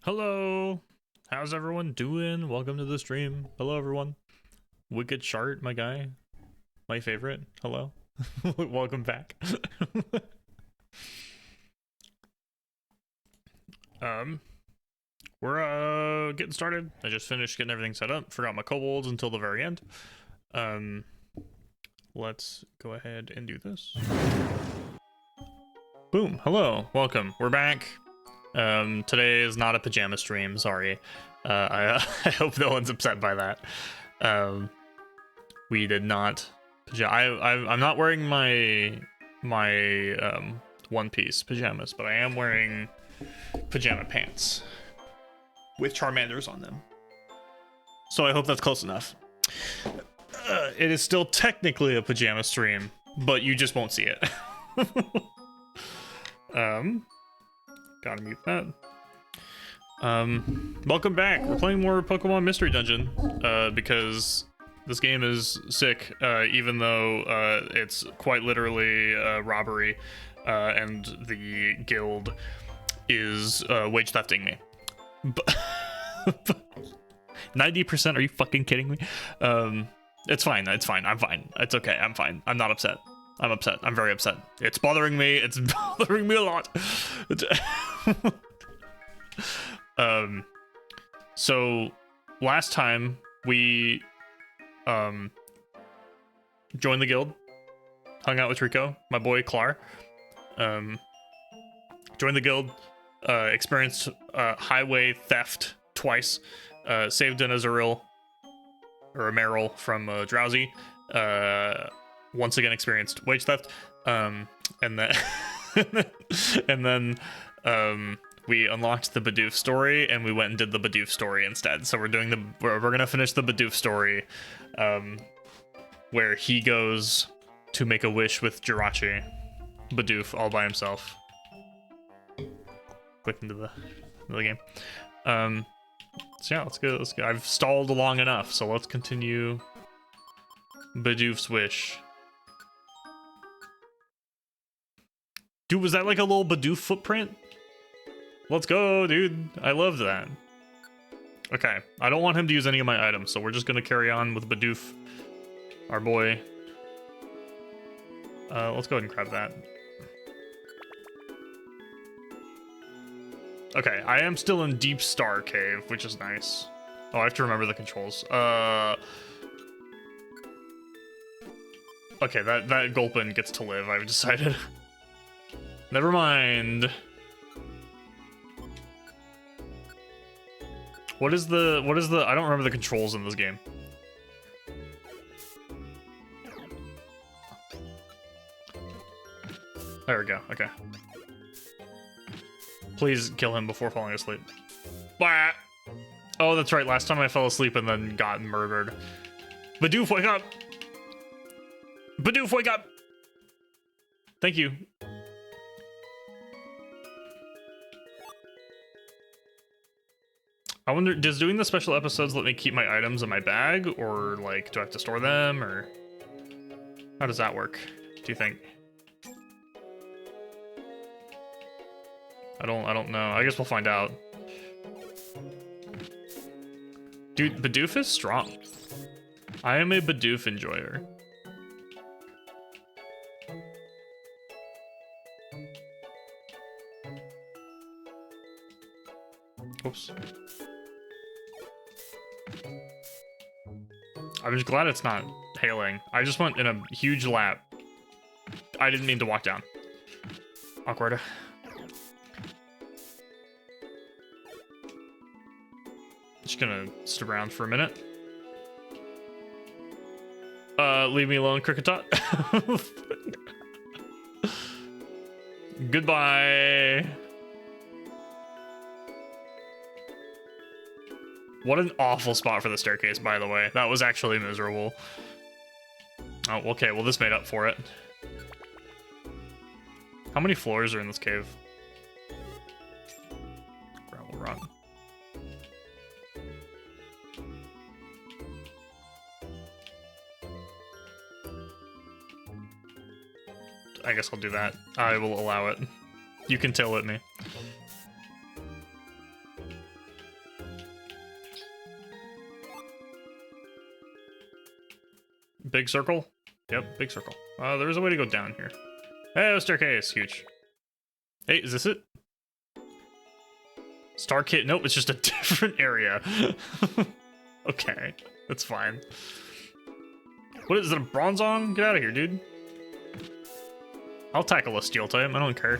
Hello, how's everyone doing? Welcome to the stream. Hello, everyone. Wicked Chart, my guy, my favorite. Hello, welcome back. We're getting started. I just finished getting everything set up. Forgot my kobolds until the very end. Let's go ahead and do this. Boom. Hello, welcome. We're back. Today is not a pajama stream, sorry. I hope no one's upset by that. We did not I'm not wearing my one piece pajamas, but I am wearing pajama pants with Charmanders on them. So I hope that's close enough. It is still technically a pajama stream, but you just won't see it. Gotta mute that. Welcome back. We're playing more Pokemon Mystery Dungeon, because this game is sick, even though it's quite literally robbery, and the guild is wage thefting me. 90%? Are you fucking kidding me? It's fine. It's fine. I'm fine. It's okay. I'm fine. I'm not upset. I'm upset. I'm very upset. It's bothering me. It's bothering me a lot. So last time we joined the guild, hung out with Rico, my boy Clar, joined the guild, experienced highway theft twice, saved an Azurill or a Meryl from Drowsy, once again experienced wage theft, and then and then we unlocked the Bidoof story, and we went and did the Bidoof story instead. So we're gonna finish the Bidoof story, where he goes to make a wish with Jirachi, Bidoof all by himself. Click into the game. So yeah, let's go. I've stalled long enough, so let's continue Bidoof's wish. Dude, was that like a little Bidoof footprint? Let's go, dude. I love that. Okay, I don't want him to use any of my items, so we're just gonna carry on with Bidoof, our boy. Let's go ahead and grab that. Okay, I am still in Deep Star Cave, which is nice. Oh, I have to remember the controls. Okay, that Gulpin gets to live, I've decided. Never mind. What is the I don't remember the controls in this game. There we go, okay. Please kill him before falling asleep. Bah! Oh, that's right, last time I fell asleep and then got murdered. Bidoof, wake up! Bidoof, wake up! Thank you. I wonder, does doing the special episodes let me keep my items in my bag, or like, do I have to store them, or how does that work, do you think? I don't know. I guess we'll find out. Dude, Bidoof is strong. I am a Bidoof enjoyer. Oops. I'm just glad it's not hailing. I just went in a huge lap. I didn't mean to walk down. Awkward. Just gonna sit around for a minute. Leave me alone, Cricketot. Goodbye. What an awful spot for the staircase, by the way. That was actually miserable. Oh, okay, well this made up for it. How many floors are in this cave? Gravel rock. I guess I'll do that. I will allow it. You can tail at me. Big circle? Yep, big circle. There's a way to go down here. Hey, staircase, huge. Hey, is this it? Star Kit? Nope, it's just a different area. Okay, that's fine. What is it, a Bronzong? Get out of here, dude. I'll tackle a steel type, I don't care.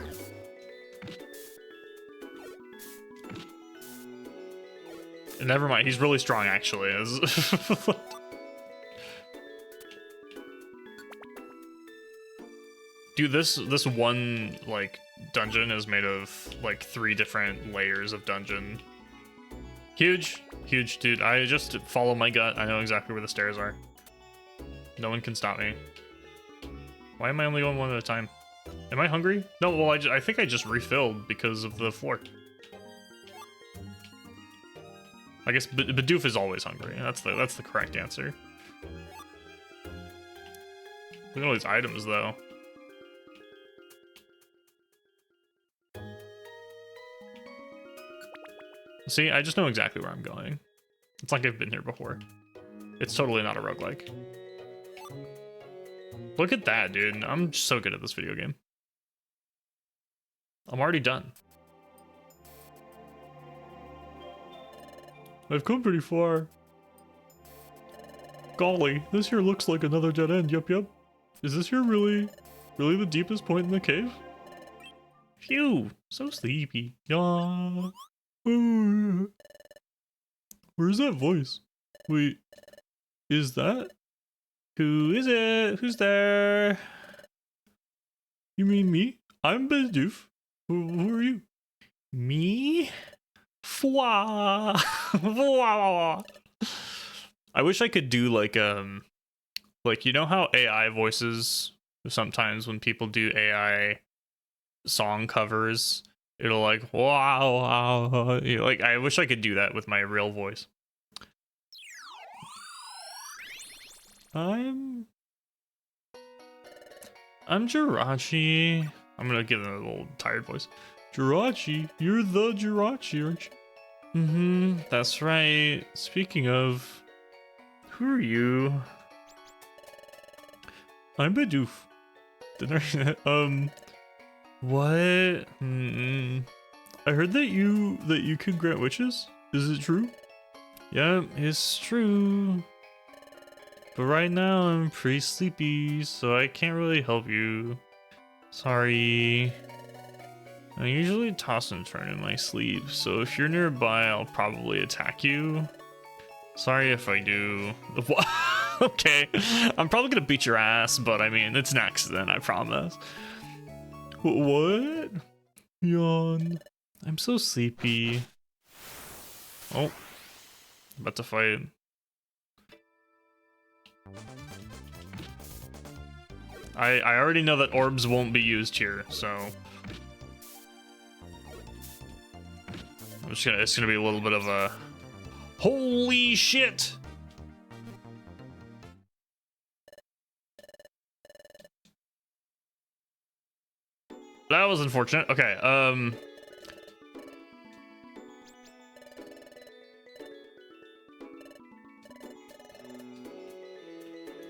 Never mind, he's really strong actually. Dude, this one like dungeon is made of like 3 different layers of dungeon. Huge, huge, dude. I just follow my gut. I know exactly where the stairs are. No one can stop me. Why am I only going one at a time? Am I hungry? No, well, I think I just refilled because of the floor. I guess Bidoof is always hungry. That's the correct answer. Look at all these items, though. See, I just know exactly where I'm going. It's like I've been here before. It's totally not a roguelike. Look at that, dude. I'm so good at this video game. I'm already done. I've come pretty far. Golly, this here looks like another dead end. Yup. Is this here really the deepest point in the cave? Phew, so sleepy. Yeah. Where's that voice? Wait, is that? Who is it? Who's there? You mean me? I'm Bidoof. Who are you? Me? Fwa. I wish I could do like you know how AI voices sometimes when people do AI song covers, it'll like wow, you know, like I wish I could do that with my real voice. I'm Jirachi. I'm gonna give him a little tired voice. Jirachi, you're the Jirachi, aren't you? That's right. Speaking of, who are you? I'm Bidoof. What? I heard that you can grant wishes. Is it true? Yep, it's true. But right now I'm pretty sleepy, so I can't really help you. Sorry. I usually toss and turn in my sleep, so if you're nearby, I'll probably attack you. Sorry if I do. Okay, I'm probably gonna beat your ass, but I mean, it's an accident, I promise. What? Yawn. I'm so sleepy. Oh, about to fight. I already know that orbs won't be used here, so it's gonna be a little bit of a holy shit. That was unfortunate. Okay,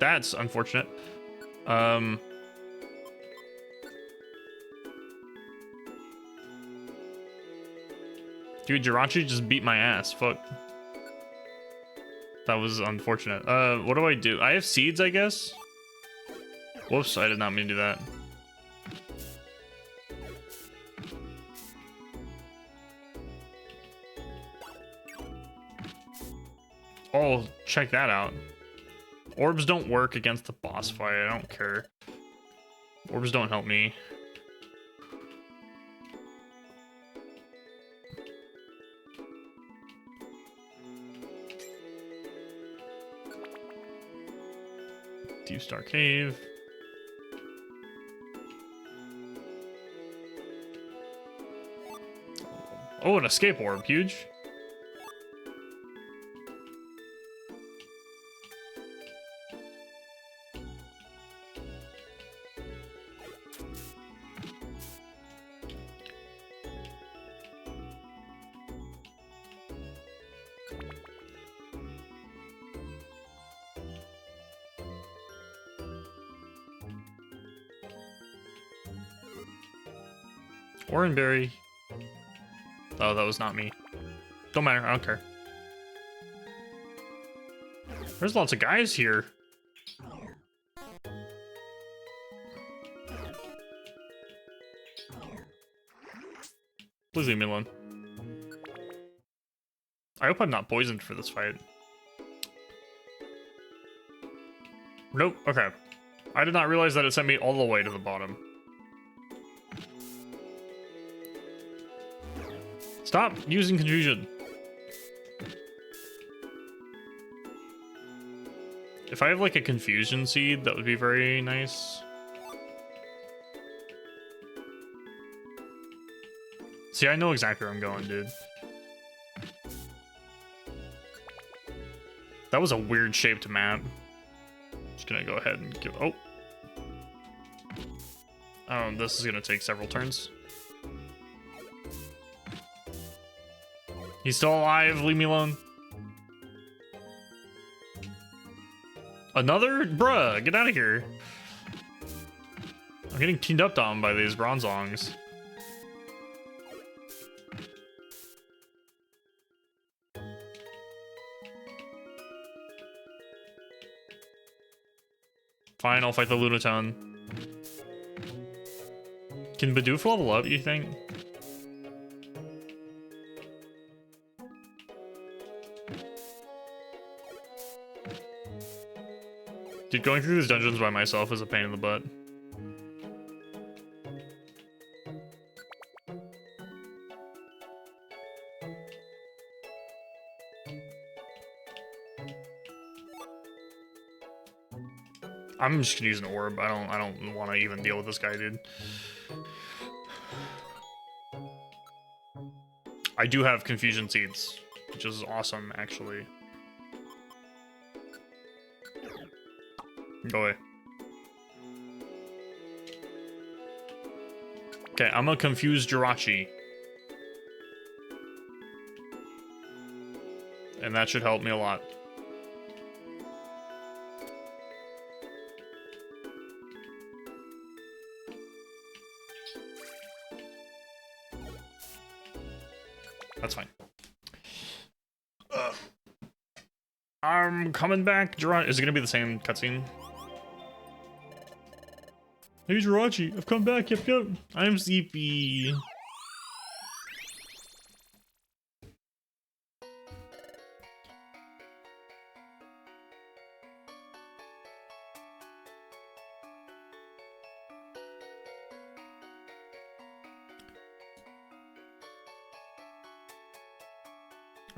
that's unfortunate. Dude, Jirachi just beat my ass. Fuck. That was unfortunate. What do I do? I have seeds, I guess? Whoops, I did not mean to do that. Oh, check that out. Orbs don't work against the boss fight. I don't care. Orbs don't help me. Deep Star Cave. Oh, an escape orb. Huge. Oranberry. Oh, that was not me. Don't matter, I don't care. There's lots of guys here. Please leave me alone. I hope I'm not poisoned for this fight. Nope, okay. I did not realize that it sent me all the way to the bottom. Stop using confusion. If I have like a confusion seed, that would be very nice. See, I know exactly where I'm going, dude. That was a weird shaped map. Just gonna go ahead and give. Oh. Oh, this is gonna take several turns. He's still alive. Leave me alone. Another? Bruh, get out of here. I'm getting teamed up on by these bronzongs. Fine, I'll fight the Lunatone. Can Bidoof level up, you think? Dude, going through these dungeons by myself is a pain in the butt. I'm just gonna use an orb. I don't want to even deal with this guy, dude. I do have confusion seeds, which is awesome, actually. Go away. Okay, I'm gonna confuse Jirachi. And that should help me a lot. That's fine. I'm coming back. Jirachi. Is it gonna be the same cutscene? Hey Jirachi, I've come back. Yep. I'm sleepy.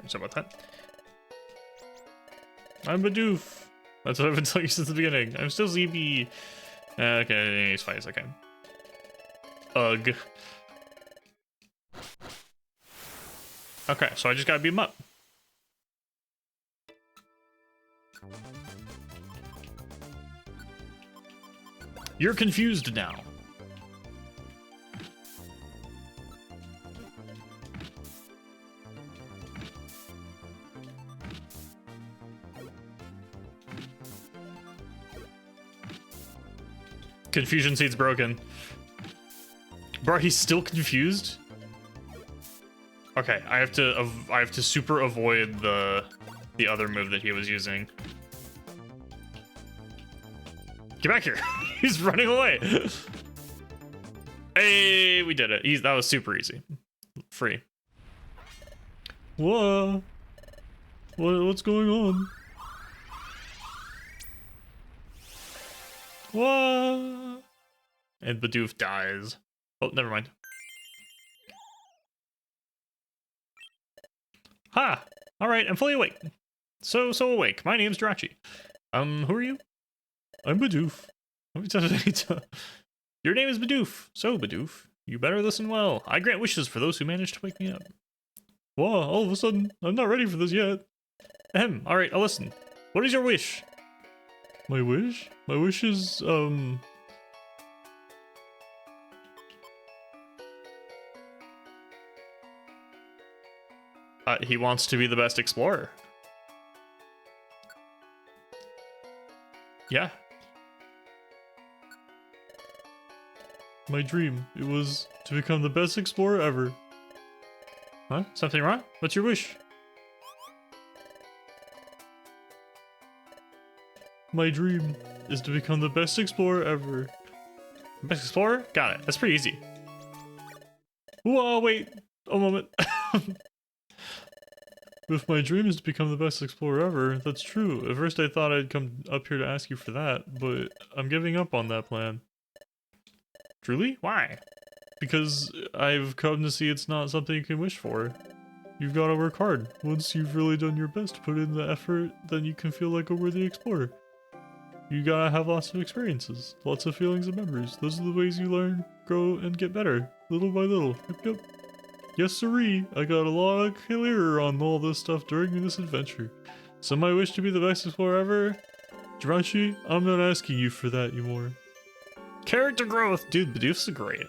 Sorry about that. I'm Bidoof. That's what I've been telling you since the beginning. I'm still sleepy. Okay, he's fine. It's okay. Ugh. Okay, so I just gotta beat him up. You're confused now. Confusion seed's broken. Bro, he's still confused? Okay, I have to super avoid the other move that he was using. Get back here. He's running away. Hey, we did it. That was super easy. Free. Whoa. What's going on? Whoa. And Bidoof dies. Oh, never mind. Ha! Alright, I'm fully awake. So awake. My name's Jirachi. Who are you? I'm Bidoof. Your name is Bidoof. So, Bidoof, you better listen well. I grant wishes for those who manage to wake me up. Whoa, all of a sudden, I'm not ready for this yet. Ahem, alright, I'll listen. What is your wish? My wish? My wish is, he wants to be the best explorer. Yeah. my dream. It was to become the best explorer ever. Huh? Something wrong? What's your wish? My dream is to become the best explorer ever. Best explorer? Got it. That's pretty easy. Whoa, wait a moment. If my dream is to become the best explorer ever, that's true. At first I thought I'd come up here to ask you for that, but I'm giving up on that plan. Truly? Why? Because I've come to see it's not something you can wish for. You've got to work hard. Once you've really done your best to put in the effort, then you can feel like a worthy explorer. You gotta have lots of experiences, lots of feelings and memories. Those are the ways you learn, grow, and get better, little by little. Yep. Yes, sirree, I got a lot clearer on all this stuff during this adventure. So my wish to be the best explorer ever? Jirachi, I'm not asking you for that anymore. Character growth! Dude, Bidoof's great.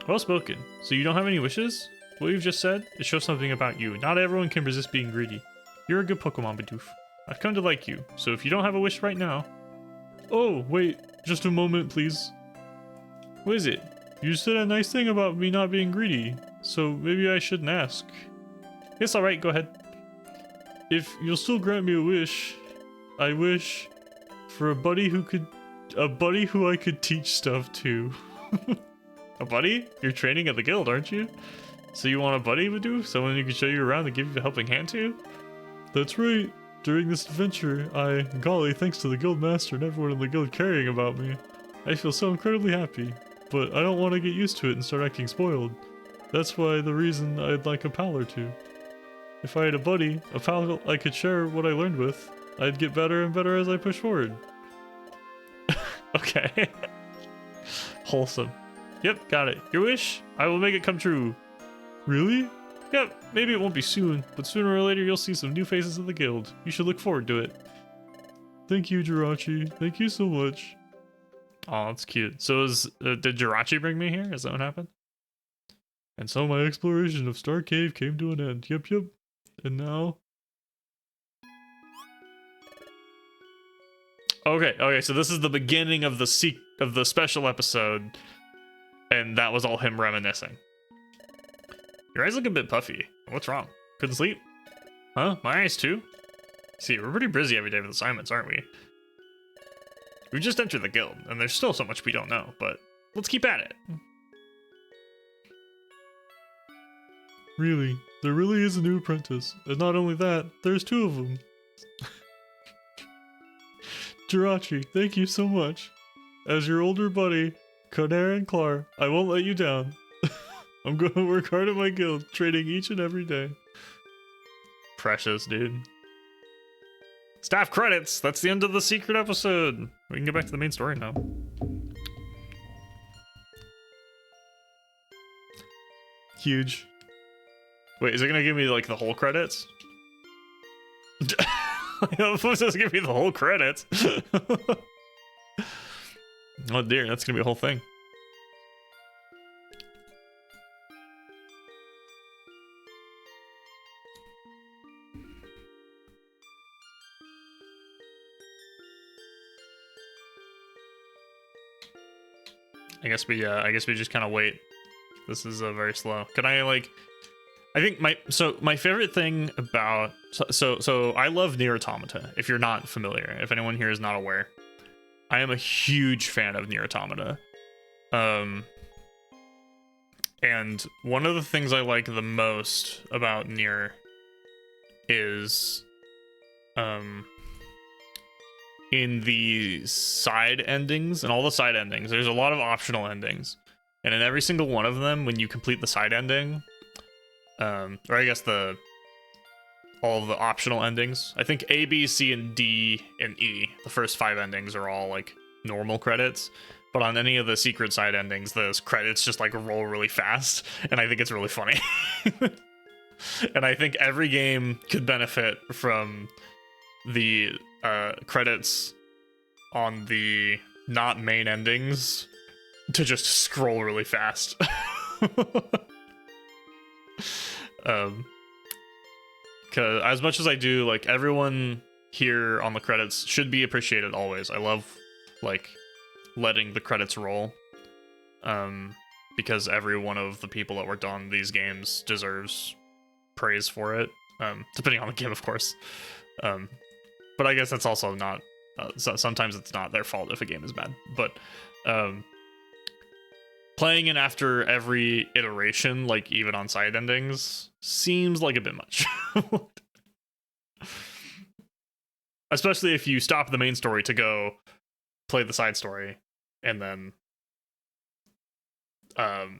Well spoken. So you don't have any wishes? What you've just said, it shows something about you. Not everyone can resist being greedy. You're a good Pokemon, Bidoof. I've come to like you, so if you don't have a wish right now... Oh, wait, just a moment, please. What is it? You said a nice thing about me not being greedy, so maybe I shouldn't ask. Yes, alright, go ahead. If you'll still grant me a wish, I wish for a buddy who I could teach stuff to. A buddy? You're training at the guild, aren't you? So you want a buddy, Bidoof? Someone who can show you around and give you a helping hand to? That's right. During this adventure, golly, thanks to the guild master and everyone in the guild caring about me, I feel so incredibly happy. But I don't want to get used to it and start acting spoiled. That's why the reason I'd like a pal or two. If I had a buddy, a pal I could share what I learned with, I'd get better and better as I push forward. Okay. Wholesome. Yep, got it. Your wish? I will make it come true. Really? Yep, maybe it won't be soon, but sooner or later you'll see some new faces in the guild. You should look forward to it. Thank you, Jirachi. Thank you so much. Oh, that's cute. So did Jirachi bring me here? Is that what happened? And so my exploration of Star Cave came to an end. Yep. And now... Okay, so this is the beginning of the special episode, and that was all him reminiscing. Your eyes look a bit puffy. What's wrong? Couldn't sleep? Huh? My eyes too? See, we're pretty busy every day with assignments, aren't we? We just entered the guild, and there's still so much we don't know, but let's keep at it. Really, there really is a new apprentice. And not only that, there's two of them. Jirachi, thank you so much. As your older buddy, Draconayr and Clar, I won't let you down. I'm going to work hard at my guild, training each and every day. Precious, dude. Staff credits! That's the end of the secret episode! We can get back to the main story now. Huge. Wait, is it gonna give me, like, the whole credits? What's this give me the whole credits? Oh dear, that's gonna be a whole thing. I guess we just kind of wait. This is very slow. Can I like? I think my favorite thing about so I love Nier Automata. If you're not familiar, if anyone here is not aware, I am a huge fan of Nier Automata. And one of the things I like the most about Nier is in the side endings and all the side endings, there's a lot of optional endings. And in every single one of them, when you complete the side ending, or I guess all of the optional endings, I think A, B, C, and D, and E, the first 5 endings are all like normal credits. But on any of the secret side endings, those credits just like roll really fast. And I think it's really funny. And I think every game could benefit from the credits on the not main endings to just scroll really fast. Cause as much as I do, like, everyone here on the credits should be appreciated always. I love like letting the credits roll. because every one of the people that worked on these games deserves praise for it, depending on the game, of course. But I guess that's also not, sometimes it's not their fault if a game is bad. But playing it after every iteration, like even on side endings, seems like a bit much. Especially if you stop the main story to go play the side story, and then,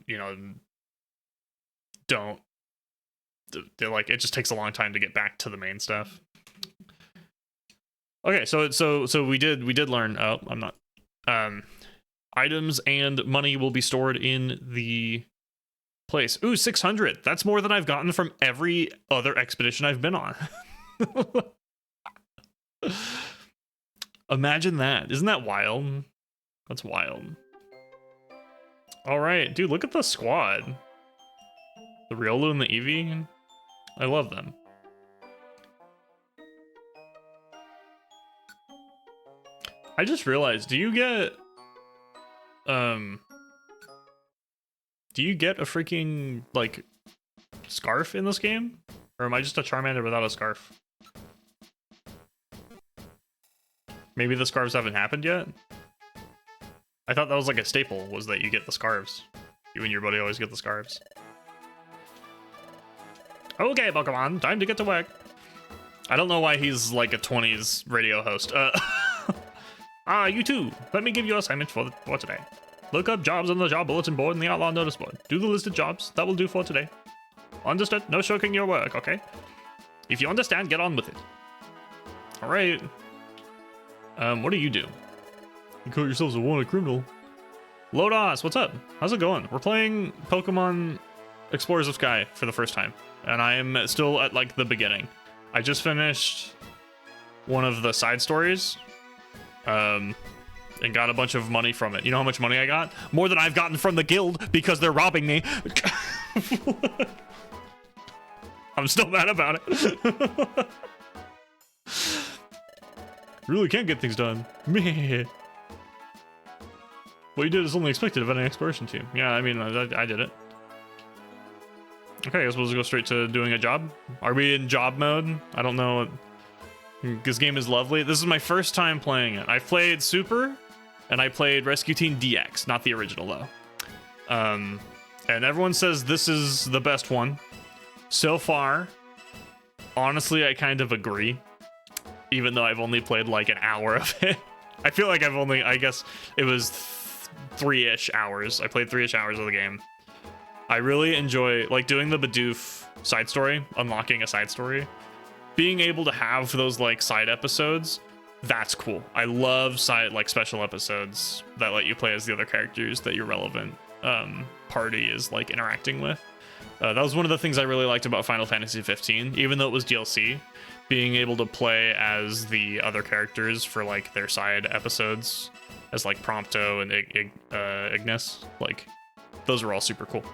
you know, don't, like, it just takes a long time to get back to the main stuff. Okay, so we did learn. Oh, I'm not. Items and money will be stored in the place. Ooh, 600. That's more than I've gotten from every other expedition I've been on. Imagine that. Isn't that wild? That's wild. All right, dude, look at the squad. The Riolu and the Eevee. I love them. I just realized, do you get a freaking, like, scarf in this game? Or am I just a Charmander without a scarf? Maybe the scarves haven't happened yet? I thought that was like a staple, was that you get the scarves. You and your buddy always get the scarves. Okay, Pokemon, time to get to work. I don't know why he's like a 20s radio host. You too. Let me give you assignment for today. Look up jobs on the job bulletin board and the outlaw notice board. Do the listed jobs. That will do for today. Understood? No shirking your work, okay? If you understand, get on with it. All right. What do you do? You call yourselves a wanted criminal. Lodos, what's up? How's it going? We're playing Pokemon Explorers of Sky for the first time, and I am still at like the beginning. I just finished one of the side stories, and got a bunch of money from it. You know how much money I got? More than I've gotten from the guild because they're robbing me. I'm still mad about it. You really can't get things done. Meh. What you did is only expected of any exploration team. Yeah, I mean, I did it. Okay, I guess we'll just go straight to doing a job. Are we in job mode? I don't know. This game is lovely. This is my first time playing it. I played Super, and I played Rescue Team DX, not the original though. And everyone says this is the best one. So far, honestly, I kind of agree. Even though I've only played like an hour of it. I feel like I guess it was 3-ish hours. I played 3-ish hours of the game. I really enjoy, like, doing the Bidoof side story, unlocking a side story. Being able to have those, like, side episodes, that's cool. I love like, special episodes that let you play as the other characters that your relevant party is, like, interacting with. That was one of the things I really liked about Final Fantasy 15, even though it was DLC. Being able to play as the other characters for like their side episodes, as like Prompto and Ignis, like those are all super cool.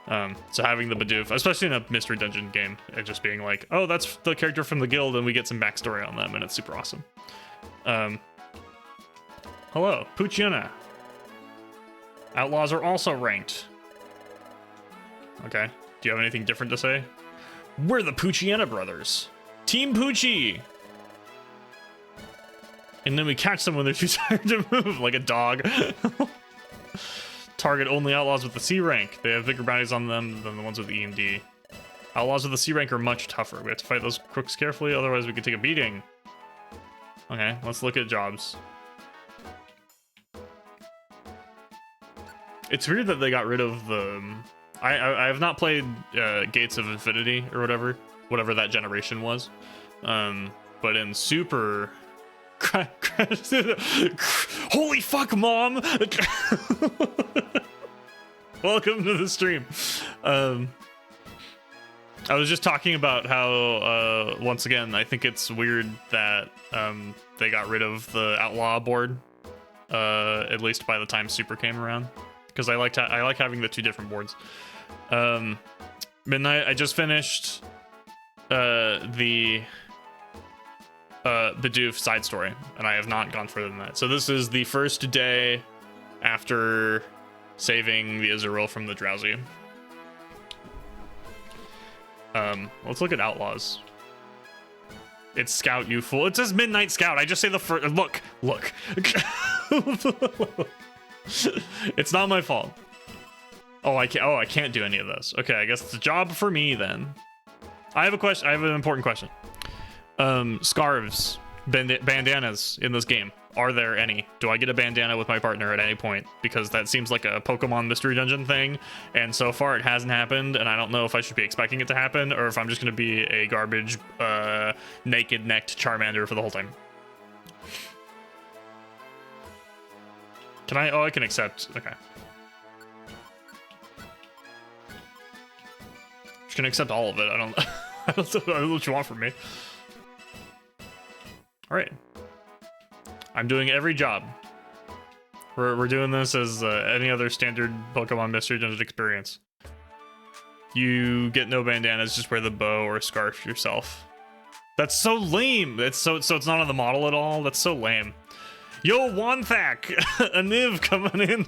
So having the Bidoof, especially in a mystery dungeon game, and just being like, oh, that's the character from the guild, and we get some backstory on them, and it's super awesome. Hello, Poochyena. Outlaws are also ranked. Okay, do you have anything different to say? We're the Poochyena brothers. Team Poochie! And then we catch them when they're too tired to move, like a dog. Target only outlaws with the C rank. They have bigger bounties on them than the ones with E and D. Outlaws with the C rank are much tougher. We have to fight those crooks carefully, otherwise we could take a beating. Okay, let's look at jobs. It's weird that they got rid of the... I have not played Gates of Infinity or whatever that generation was. But in Super... Holy fuck, Mom! Welcome to the stream. I was just talking about how, once again, I think it's weird that they got rid of the Outlaw board, at least by the time Super came around. Because I like having the two different boards. Midnight, I just finished the Bidoof side story, and I have not gone further than that. So this is the first day after saving the Azurill from the Drowsy. Let's look at Outlaws. It's Scout, you fool. It says Midnight Scout. I just say the first. Look. It's not my fault. Oh, I can't do any of this. Okay, I guess it's a job for me then. I have a question. I have an important question. Scarves, bandanas in this game. Are there any? Do I get a bandana with my partner at any point? Because that seems like a Pokemon Mystery Dungeon thing, and so far it hasn't happened, and I don't know if I should be expecting it to happen, or if I'm just going to be a garbage, naked-necked Charmander for the whole time. Can I? Oh, I can accept. Okay. Just gonna accept all of it. I don't know what you want from me. All right. I'm doing every job. We're doing this as any other standard Pokemon Mystery Dungeon experience. You get no bandanas, just wear the bow or scarf yourself. That's so lame. So it's not on the model at all. That's so lame. Yo, Wanthak, a Niv coming in.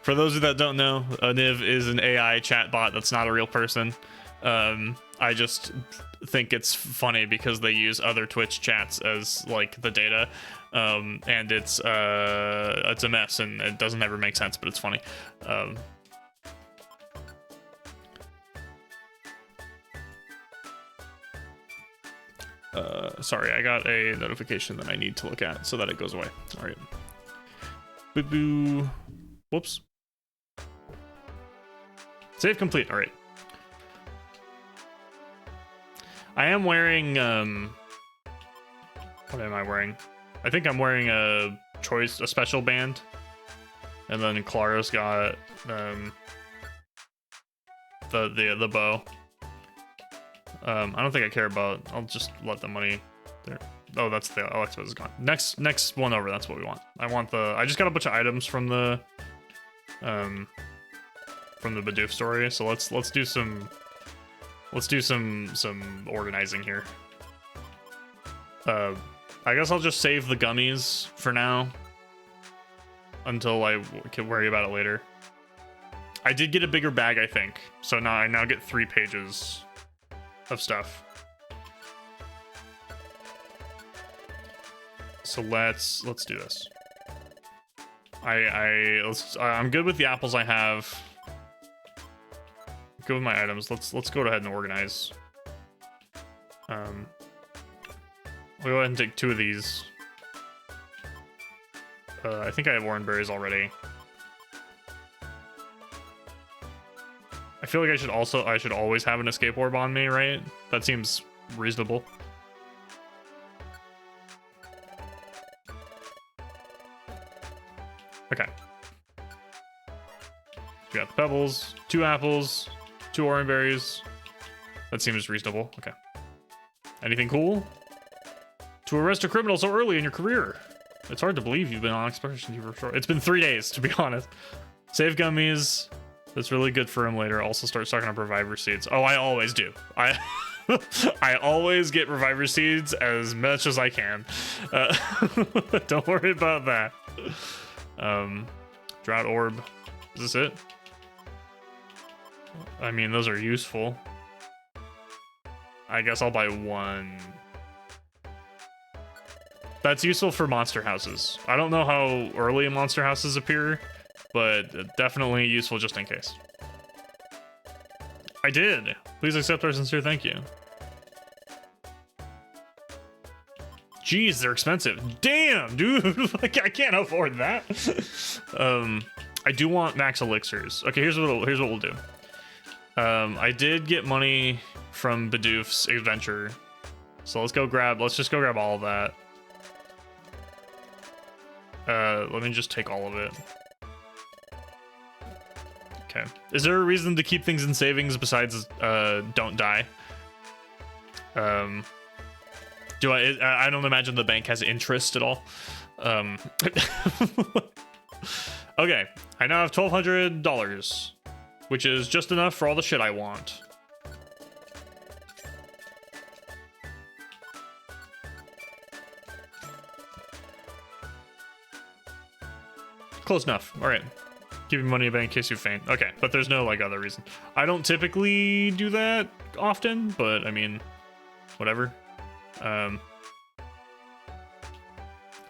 For those of you that don't know, a Niv is an AI chatbot that's not a real person. I just think it's funny because they use other Twitch chats as like the data, and it's a mess and it doesn't ever make sense, but it's funny. Sorry, I got a notification that I need to look at so that it goes away. All right. Boo. Whoops. Save complete. All right. I am wearing, what am I wearing? I think I'm wearing a special band. And then Clara's got, the bow. I don't think I care about, I'll just let the money there. Oh, that's the Alexa is gone. Next one over, that's what we want. I just got a bunch of items from the Bidoof story, so let's do some organizing here. I guess I'll just save the gummies for now until I can worry about it later. I did get a bigger bag, I think, so now I get 3 pages of stuff. So let's do this. I'm good with the apples I have. Good with my items. Let's go ahead and organize. We'll go ahead and take 2 of these. I think I have orange berries already. I feel like I should always have an escape orb on me, right? That seems reasonable. Okay. We got the pebbles, 2 apples, 2 orange berries. That seems reasonable. Okay. Anything cool? To arrest a criminal so early in your career. It's hard to believe you've been on expedition for short. It's been 3 days, to be honest. Save gummies. That's really good for him later. Also start stocking up reviver seeds. Oh, I always do. I always get reviver seeds as much as I can. Don't worry about that. Drought orb. Is this it? I mean, those are useful. I guess I'll buy 1. That's useful for monster houses. I don't know how early monster houses appear, but definitely useful just in case. I did. Please accept our sincere thank you. Jeez, they're expensive. Damn, dude. I can't afford that. I do want max elixirs. Okay, here's what we'll do. I did get money from Bidoof's adventure, so let's just go grab all of that. Let me just take all of it. Okay. Is there a reason to keep things in savings besides don't die? I don't imagine the bank has interest at all. Okay, I now have $1,200, which is just enough for all the shit I want. Close enough. All right. Give you money away in case you faint. Okay, but there's no like other reason. I don't typically do that often, but I mean, whatever. All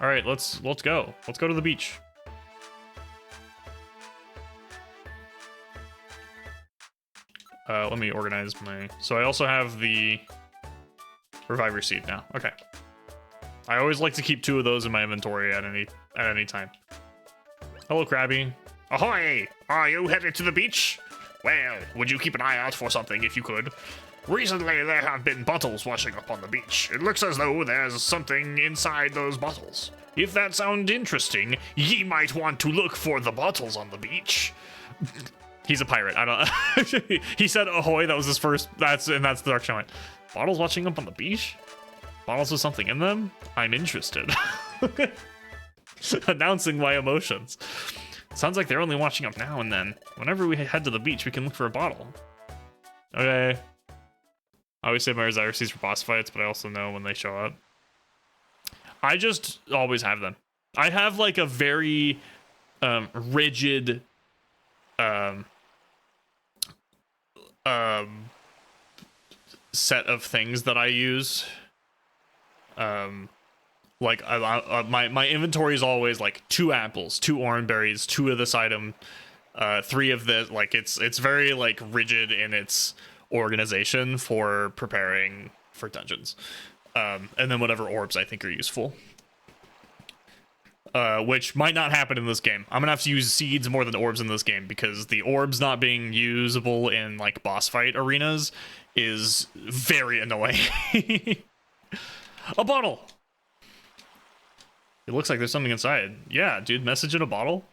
right, let's go. Let's go to the beach. Let me organize my. So I also have the reviver seed now. Okay. I always like to keep 2 of those in my inventory at any time. Hello, Krabby. Ahoy! Are you headed to the beach? Well, would you keep an eye out for something if you could? Recently, there have been bottles washing up on the beach. It looks as though there's something inside those bottles. If that sounds interesting, ye might want to look for the bottles on the beach. He's a pirate. I don't. He said ahoy. That was his first. That's the direction I went. Bottles washing up on the beach. Bottles with something in them. I'm interested. Announcing my emotions. Sounds like they're only washing up now and then. Whenever we head to the beach, we can look for a bottle. Okay. I always save my desire seeds for boss fights, but I also know when they show up. I just always have them. I have like a very rigid set of things that I use. Like my inventory is always like 2 apples, 2 orange berries, 2 of this item, 3 of this. Like it's very like rigid in its organization for preparing for dungeons, and then whatever orbs I think are useful. Which might not happen in this game. I'm gonna have to use seeds more than orbs in this game because the orbs not being usable in like boss fight arenas is very annoying. A bottle. It looks like there's something inside. Yeah, dude, message in a bottle.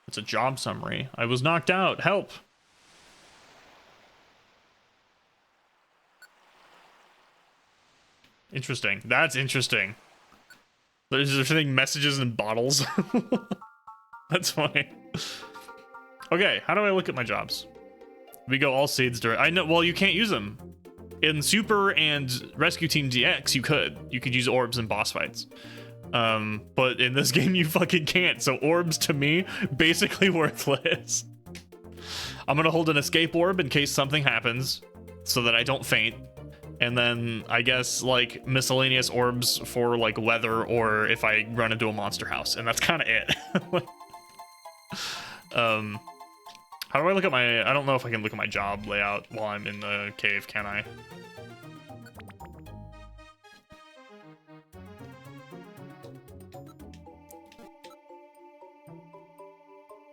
It's a job summary. I was knocked out. Help. Interesting. That's interesting. There's saying messages in bottles. That's funny. Okay, how do I look at my jobs? We go all seeds during. I know. Well, you can't use them. In Super and Rescue Team DX, you could use orbs in boss fights. But in this game, you fucking can't. So orbs, to me, basically worthless. I'm gonna hold an escape orb in case something happens, so that I don't faint. And then, I guess, like, miscellaneous orbs for, like, weather or if I run into a monster house. And that's kind of it. How do I look at my... I don't know if I can look at my job layout while I'm in the cave, can I?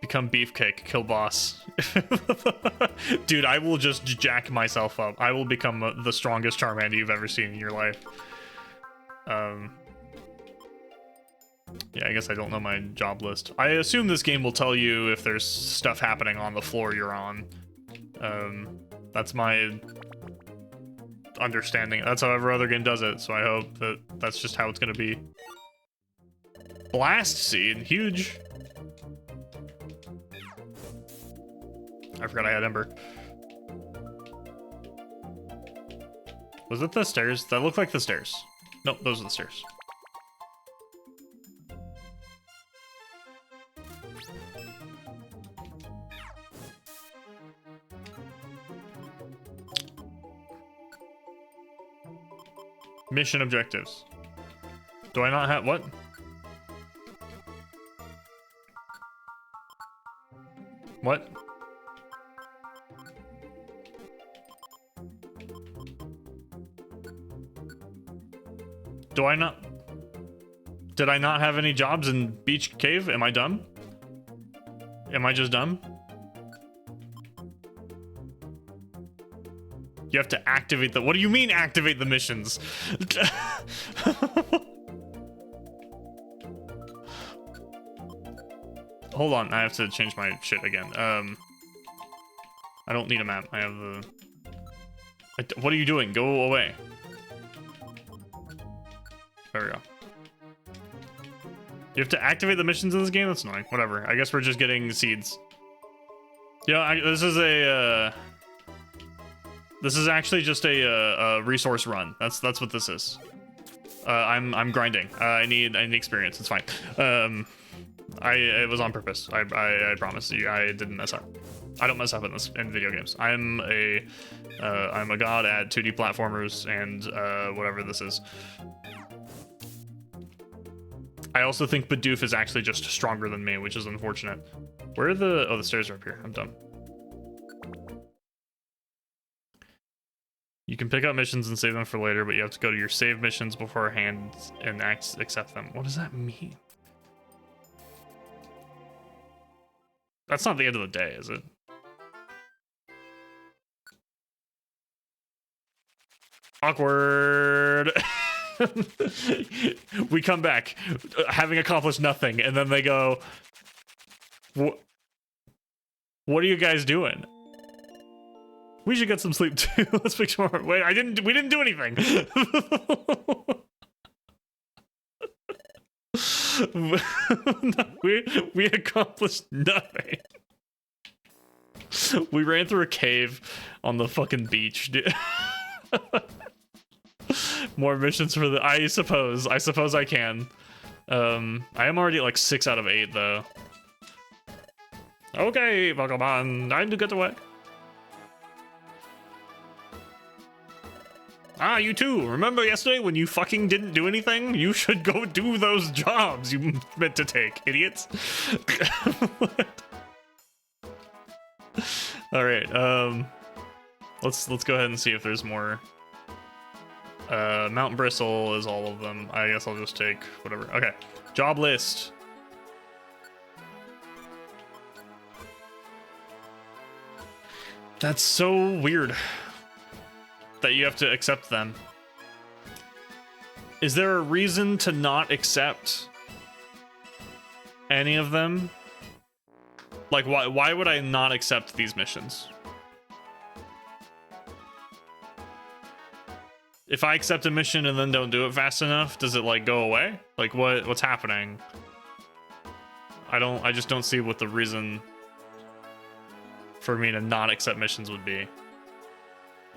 Become beefcake, kill boss. Dude, I will just jack myself up. I will become the strongest Charmander you've ever seen in your life. Yeah, I guess I don't know my job list. I assume this game will tell you if there's stuff happening on the floor you're on. That's my understanding. That's how every other game does it, so I hope that that's just how it's gonna be. Blast seed, huge. I forgot I had Ember. Was it the stairs? That looked like the stairs. Nope, those are the stairs. Mission objectives. Do I not have what? What? Do I not? Did I not have any jobs in Beach Cave? Am I dumb? Am I just dumb? You have to activate the... What do you mean activate the missions? Hold on, I have to change my shit again. I don't need a map. I have the... What are you doing? Go away. There we go. You have to activate the missions in this game? That's annoying. Whatever. I guess we're just getting seeds. Yeah, this is a... This is actually just a resource run. That's what this is. I'm grinding. I need experience. It's fine. It was on purpose. I promise you, I didn't mess up. I don't mess up in video games. I'm a god at 2D platformers and whatever this is. I also think Bidoof is actually just stronger than me, which is unfortunate. Where are the... Oh, the stairs are up here. I'm dumb. You can pick up missions and save them for later, but you have to go to your save missions beforehand and accept them. What does that mean? That's not the end of the day, is it? Awkward. We come back having accomplished nothing, and then they go, what are you guys doing? We should get some sleep too. Let's make sure. Wait, we didn't do anything. No, we accomplished nothing. We ran through a cave on the fucking beach, dude. More missions for the... I suppose I can. I am already at like 6 out of 8 though. Okay, Pokemon, time to get away. Ah, you too. Remember yesterday when you fucking didn't do anything? You should go do those jobs you meant to take, idiots. All right. Let's go ahead and see if there's more. Mount Bristle is all of them. I guess I'll just take whatever. Okay. Job list. That's so weird that you have to accept them. Is there a reason to not accept any of them? Like, why would I not accept these missions? If I accept a mission and then don't do it fast enough, does it like go away? Like what's happening? I just don't see what the reason for me to not accept missions would be.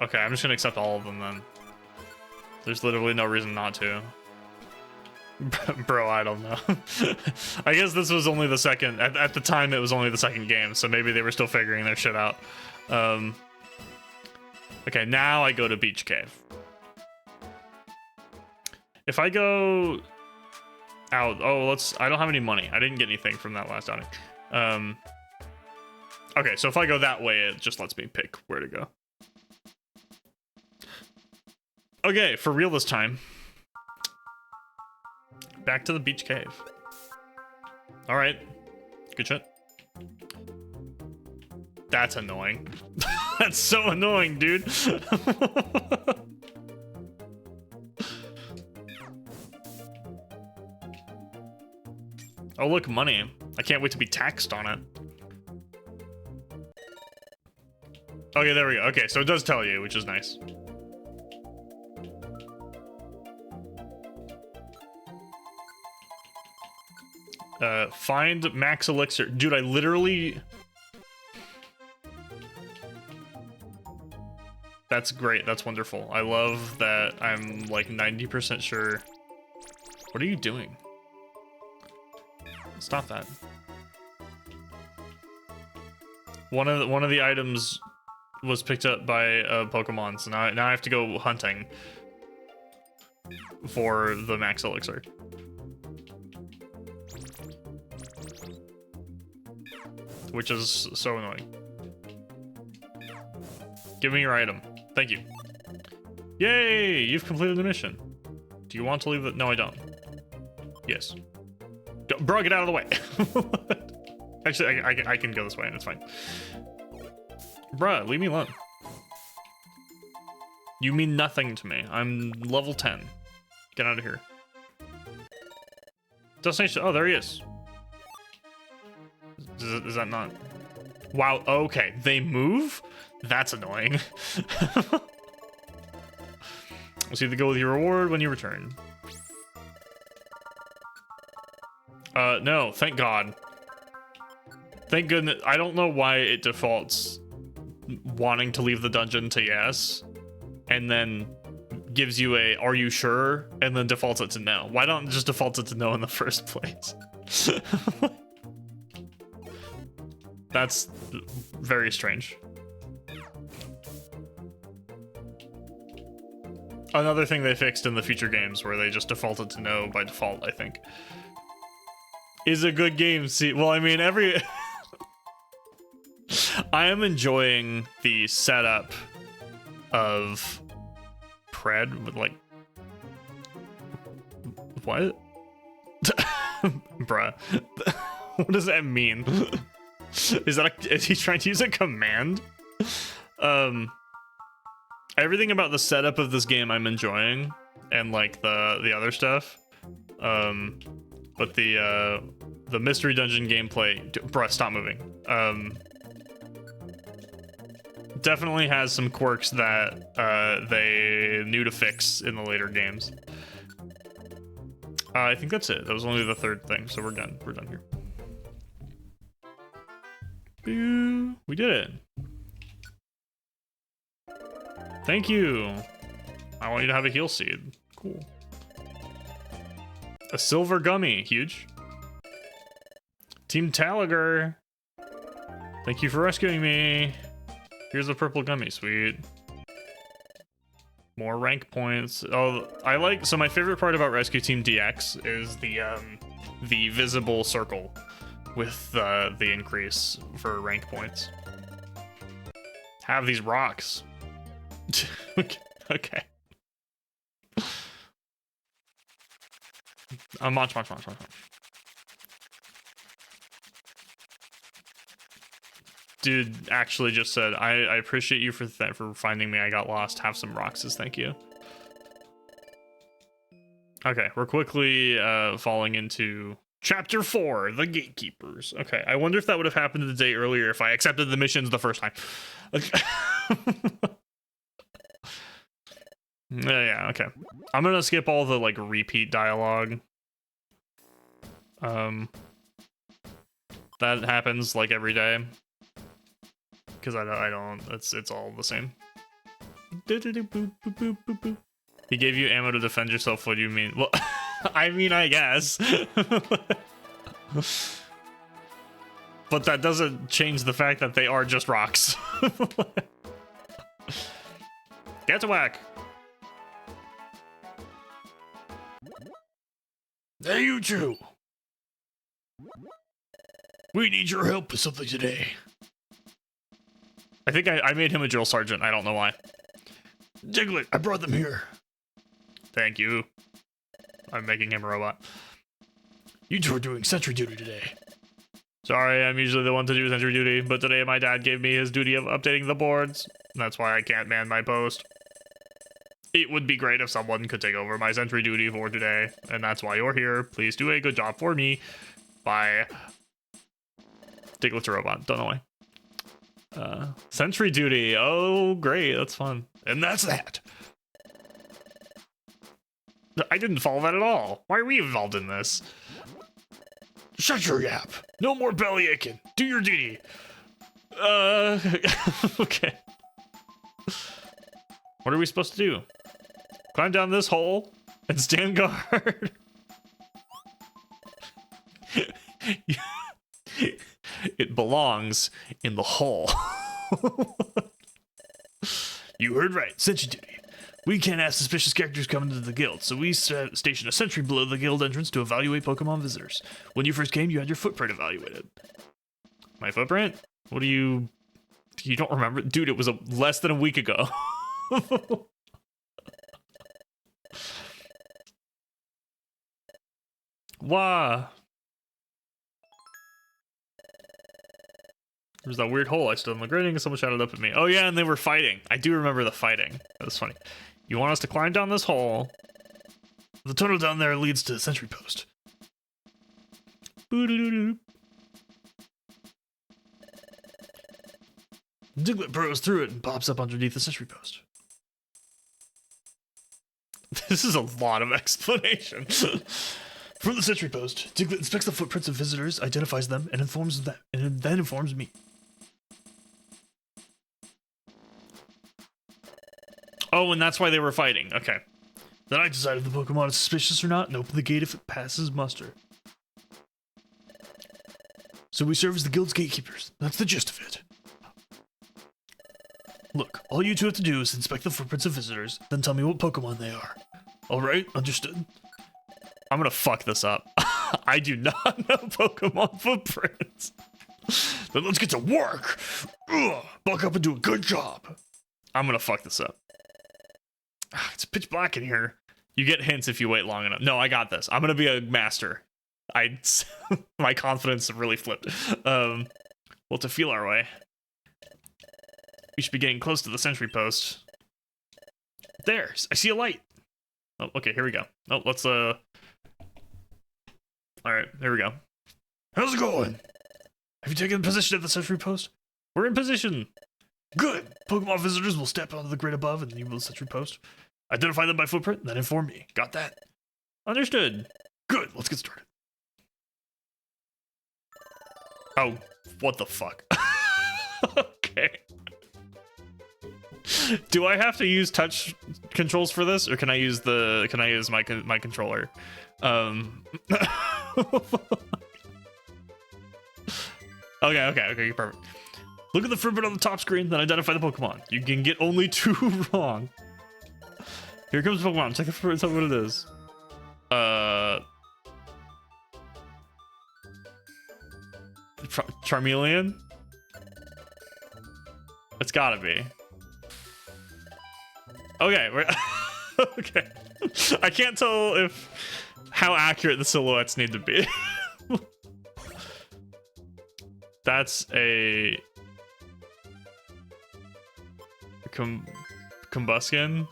Okay, I'm just gonna accept all of them then. There's literally no reason not to. Bro, I don't know. I guess this was only the second, at the time it was only the second game, so maybe they were still figuring their shit out. Okay, now I go to Beach Cave. If I go out, I don't have any money. I didn't get anything from that last outing. Okay, so if I go that way, it just lets me pick where to go. Okay, for real this time. Back to the Beach Cave. All right, good shit. That's annoying. That's so annoying, dude. Oh, look, money. I can't wait to be taxed on it. Okay, there we go. Okay, so it does tell you, which is nice. Find max elixir. Dude, I literally... That's great. That's wonderful. I love that I'm like 90% sure. What are you doing? Stop that. One of the items was picked up by a Pokemon, so now I have to go hunting for the max elixir. Which is so annoying. Give me your item. Thank you. Yay! You've completed the mission. Do you want to leave the... No, I don't. Yes. Bro, get out of the way. Actually, I can go this way and it's fine. Bruh, leave me alone. You mean nothing to me. I'm level 10. Get out of here. Destination. Oh, there he is. Is that not... Wow, okay. They move? That's annoying. Let's either go with your reward when you return. No, thank God. Thank goodness. I don't know why it defaults wanting to leave the dungeon to yes, and then gives you a, are you sure? And then defaults it to no. Why don't it just default it to no in the first place? That's very strange. Another thing they fixed in the future games where they just defaulted to no by default, I think. Is a good game. See, well, I mean, I am enjoying the setup of Pred with like what? Bruh. What does that mean? Is he trying to use a command? Everything about the setup of this game I'm enjoying, and like the other stuff. But the mystery dungeon gameplay, bruh, stop moving. Definitely has some quirks that they knew to fix in the later games. I think that's it. That was only the third thing, so we're done. We're done here. Boo. We did it. Thank you. I want you to have a heal seed. Cool. A silver gummy. Huge. Team Talagar. Thank you for rescuing me. Here's a purple gummy. Sweet. More rank points. Oh, so my favorite part about Rescue Team DX is the visible circle with the increase for rank points. Have these rocks. Okay. Munch. Dude actually just said, I appreciate you for finding me. I got lost. Have some Roxas, thank you. Okay, we're quickly falling into Chapter 4, The Gatekeepers. Okay, I wonder if that would have happened the day earlier if I accepted the missions the first time. Yeah, okay. I'm gonna skip all the, like, repeat dialogue. That happens, like, every day. Because I don't, it's all the same. He gave you ammo to defend yourself, what do you mean? Well, I mean, I guess. But that doesn't change the fact that they are just rocks. Get to whack. Hey, you two. We need your help with something today. I think I made him a drill sergeant. I don't know why. Diglett, I brought them here. Thank you. I'm making him a robot. You two are doing sentry duty today. Sorry, I'm usually the one to do sentry duty, but today my dad gave me his duty of updating the boards. That's why I can't man my post. It would be great if someone could take over my sentry duty for today, and that's why you're here. Please do a good job for me. Bye. Diglett's a robot. Don't know why. Sentry duty. Oh, great. That's fun. And that's that. I didn't follow that at all. Why are we involved in this? Shut your yap. No more belly aching. Do your duty. Okay. What are we supposed to do? Climb down this hole and stand guard. It belongs in the hole. You heard right. Sentry duty. We can't have suspicious characters coming into the guild, so we station a sentry below the guild entrance to evaluate Pokemon visitors. When you first came, you had your footprint evaluated. My footprint? What do you don't remember? Dude, it was less than a week ago. Wow. There's that weird hole I stood in the grating and someone shouted up at me. Oh yeah, and they were fighting. I do remember the fighting. That was funny. You want us to climb down this hole. The tunnel down there leads to the sentry post. Diglett burrows through it and pops up underneath the sentry post. This is a lot of explanation. From the sentry post, Diglett inspects the footprints of visitors, identifies them, and then informs me. Oh, and that's why they were fighting. Okay. Then I decide if the Pokemon is suspicious or not and open the gate if it passes muster. So we serve as the guild's gatekeepers. That's the gist of it. Look, all you two have to do is inspect the footprints of visitors, then tell me what Pokemon they are. Alright, understood. I'm gonna fuck this up. I do not know Pokemon footprints. Then let's get to work! Ugh, buck up and do a good job! I'm gonna fuck this up. It's pitch black in here. You get hints if you wait long enough. No, I got this. I'm gonna be a master. My confidence really flipped. Well, to feel our way, we should be getting close to the sentry post. There, I see a light. Oh, okay, here we go. Oh, let's all right, here we go. How's it going? Have you taken position at the sentry post? We're in position. Good. Pokemon visitors will step onto the grid above and you will sentry post. Identify them by footprint, then inform me. Got that? Understood. Good. Let's get started. Oh, what the fuck? Okay. Do I have to use touch controls for this, or can I use my controller? Okay, perfect. Look at the footprint on the top screen, then identify the Pokemon. You can get only 2 wrong. Here comes Pokemon. Check the footprint, tell me what it is. Charmeleon? It's gotta be. Okay, we're okay. I can't tell how accurate the silhouettes need to be. That's a combustion.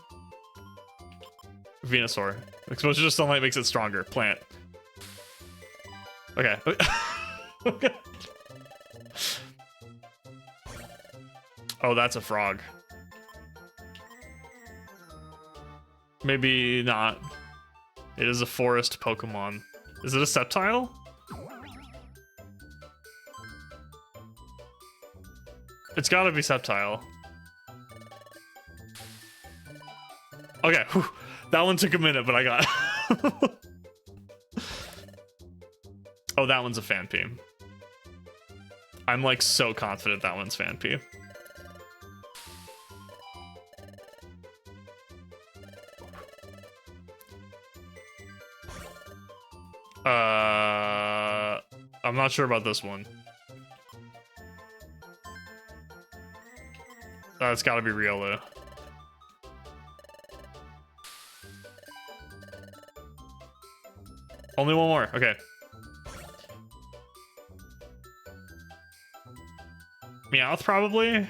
Venusaur. Exposure to sunlight makes it stronger. Plant. Okay. Okay. Oh, that's a frog. Maybe not. It is a forest Pokemon. Is it a Sceptile? It's gotta be Sceptile. Okay, whew. That one took a minute, but I got it. Oh, that one's a Phanpy. I'm like so confident that one's Phanpy. I'm not sure about this one. It's gotta be Riolu. Only one more, okay. Meowth, probably?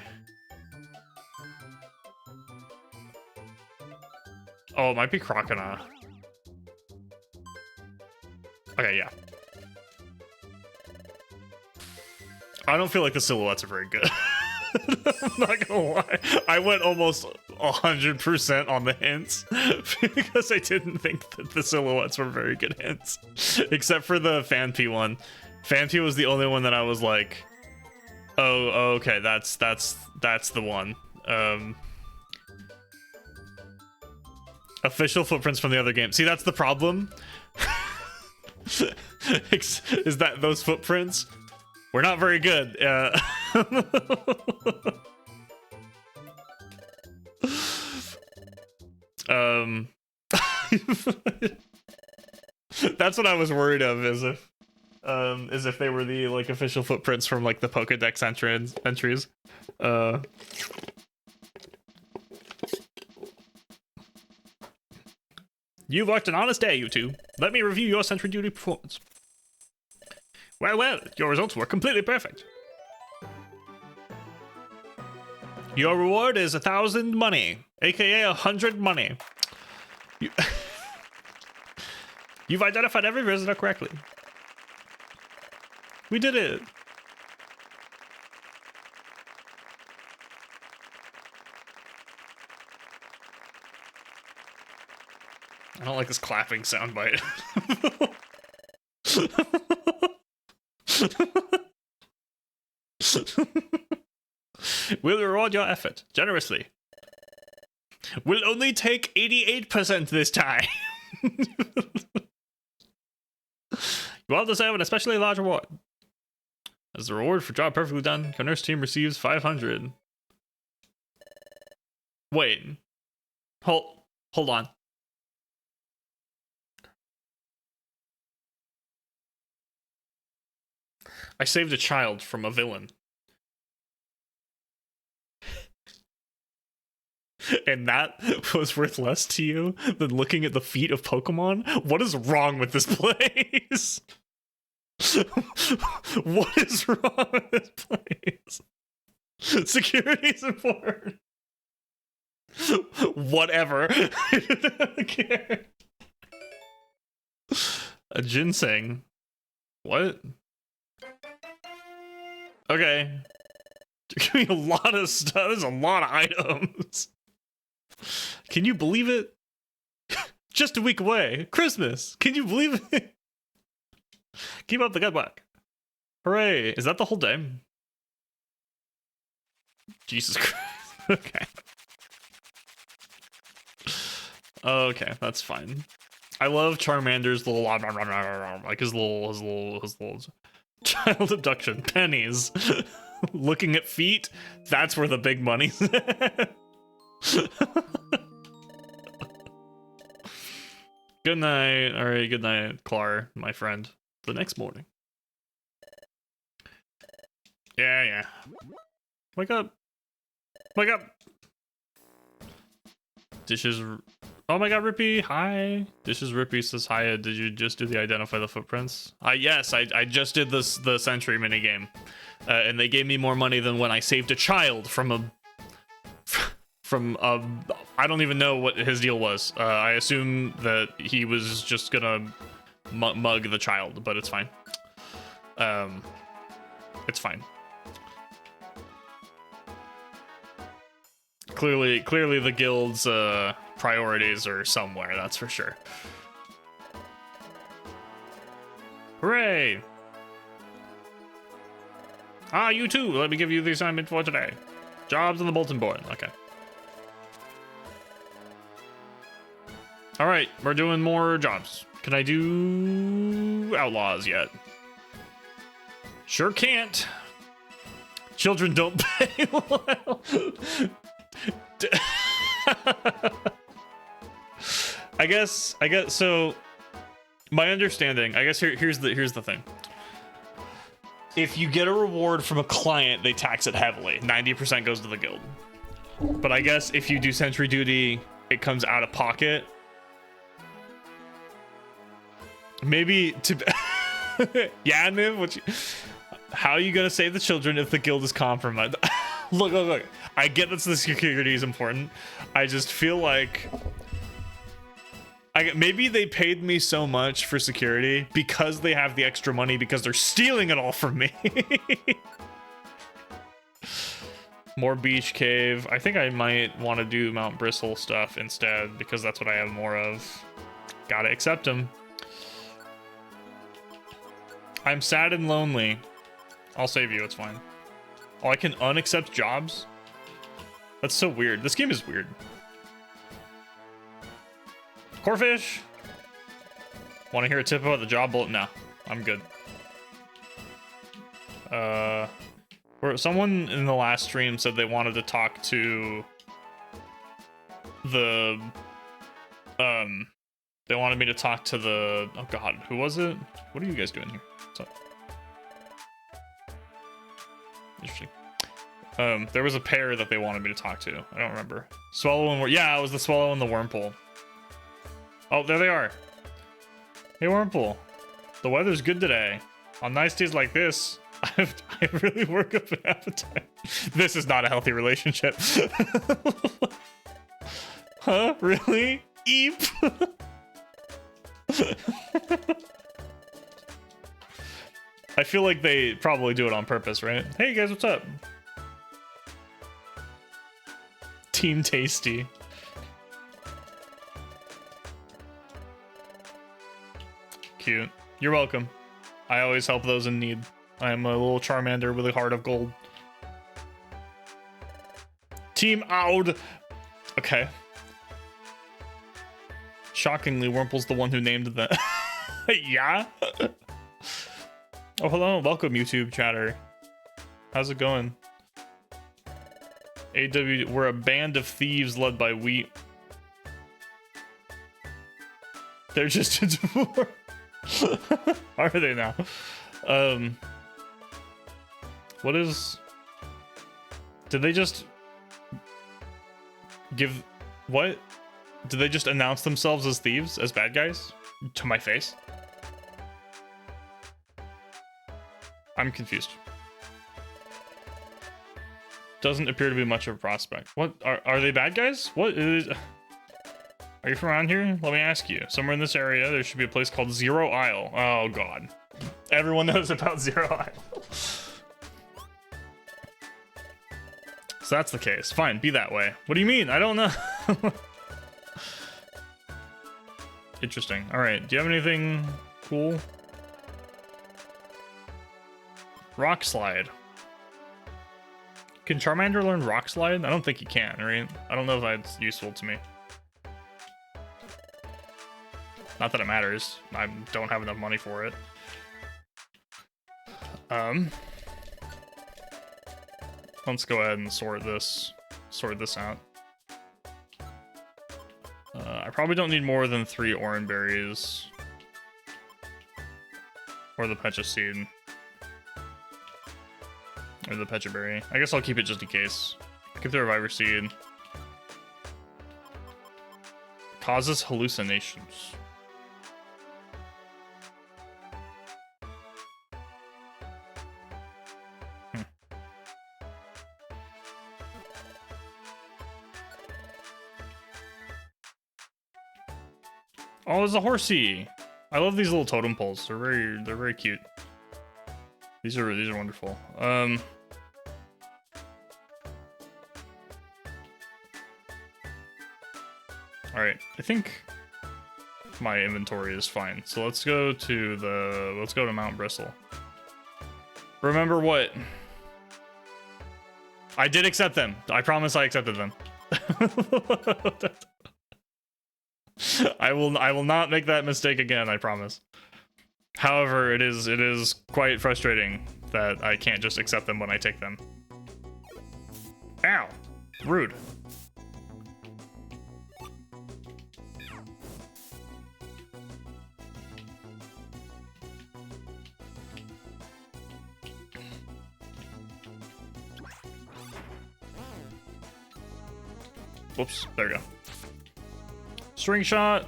Oh, it might be Croconaw. Okay, yeah. I don't feel like the silhouettes are very good. I'm not gonna lie. I went almost 100% on the hints because I didn't think that the silhouettes were very good hints. Except for the Phanpy one. Phanpy was the only one that I was like, oh, okay, that's the one. Official footprints from the other game. See, that's the problem. Is that those footprints were not very good. That's what I was worried of, is if they were the like official footprints from like the Pokedex entries. You've worked an honest day, you two. Let me review your sentry duty performance. Well, your results were completely perfect. Your reward is 1,000 money, aka 100 money. You've identified every visitor correctly. We did it. I don't like this clapping soundbite. We'll reward your effort generously. We'll only take 88% this time. You all deserve an especially large reward. As a reward for job perfectly done, Connor's team receives 500. Wait. Hold on. I saved a child from a villain. And that was worth less to you than looking at the feet of Pokemon? What is wrong with this place? What is wrong with this place? Security is important. Whatever. I don't care. A ginseng. What? Okay. Give me a lot of stuff. There's a lot of items. Can you believe it? Just a week away. Christmas. Can you believe it? Keep up the good work. Hooray. Is that the whole day? Jesus Christ. Okay. Okay, that's fine. I love Charmander's little like his little child abduction. Pennies. Looking at feet, that's where the big money's at. Good night. All right, good night, Clar, my friend. The next morning. Yeah. Wake up. Wake up. Dishes. Oh my god, Rippy. Hi. Dishes Rippy says, hi. Did you just do the identify the footprints? Yes, I just did the sentry minigame. And they gave me more money than when I saved a child from a I don't even know what his deal was. I assume that he was just gonna mug the child, but it's fine. It's fine. Clearly the guild's priorities are somewhere, that's for sure. Hooray! Ah, you too. Let me give you the assignment for today. Jobs on the bulletin board. Okay. All right, we're doing more jobs. Can I do outlaws yet? Sure can't. Children don't pay well. I guess so. My understanding, I guess here's the thing. If you get a reward from a client, they tax it heavily. 90% goes to the guild. But I guess if you do sentry duty, it comes out of pocket. Maybe to yeah, Niv, how are you gonna save the children if the guild is compromised? Look. I get that the security is important. I just feel like maybe they paid me so much for security because they have the extra money because they're stealing it all from me. More beach cave. I think I might want to do Mount Bristle stuff instead because that's what I have more of. Gotta accept them. I'm sad and lonely. I'll save you, it's fine. Oh, I can unaccept jobs? That's so weird. This game is weird. Corfish? Want to hear a tip about the job bullet? No, I'm good. Someone in the last stream said they wanted to talk to the they wanted me to talk to the, oh god, who was it? What are you guys doing here? What's up? Interesting. There was a pair that they wanted me to talk to. I don't remember. Swallow and yeah, it was the Swallow and the Wurmple. Oh, there they are. Hey, Wurmple. The weather's good today. On nice days like this, I really work up an appetite. This is not a healthy relationship. Huh? Really? Eep. I feel like they probably do it on purpose, right? Hey guys, what's up? Team Tasty. Cute. You're welcome. I always help those in need. I am a little Charmander with a heart of gold. Team Aud. Okay. Shockingly, Wurmple's the one who named the... Yeah? Oh, hello. Welcome, YouTube chatter. How's it going? AW, we're a band of thieves led by Wheat. They're just into war. Are they now? What is... Did they just... give... What? Did they just announce themselves as thieves? As bad guys? To my face? I'm confused. Doesn't appear to be much of a prospect. What? Are they bad guys? What is... Are you from around here? Let me ask you. Somewhere in this area, there should be a place called Zero Isle. Oh, God. Everyone knows about Zero Isle. So that's the case. Fine, be that way. What do you mean? I don't know. Interesting. All right, do you have anything cool? Rock Slide. Can Charmander learn Rock Slide? I don't think he can, right? I don't know if that's useful to me. Not that it matters. I don't have enough money for it. Let's go ahead and sort this out. I probably don't need more than 3 orange berries. Or the Pecha seed. Or the Pecha berry. I guess I'll keep it just in case. Keep the Reviver seed. Causes hallucinations. Oh, there's a horsey. I love these little totem poles. They're very cute. These are wonderful. All right, I think my inventory is fine. So let's go to Mount Bristle. Remember what? I did accept them. I promise I accepted them. I will not make that mistake again, I promise. However, it is quite frustrating that I can't just accept them when I take them. Ow! Rude. Whoops, there we go. String shot.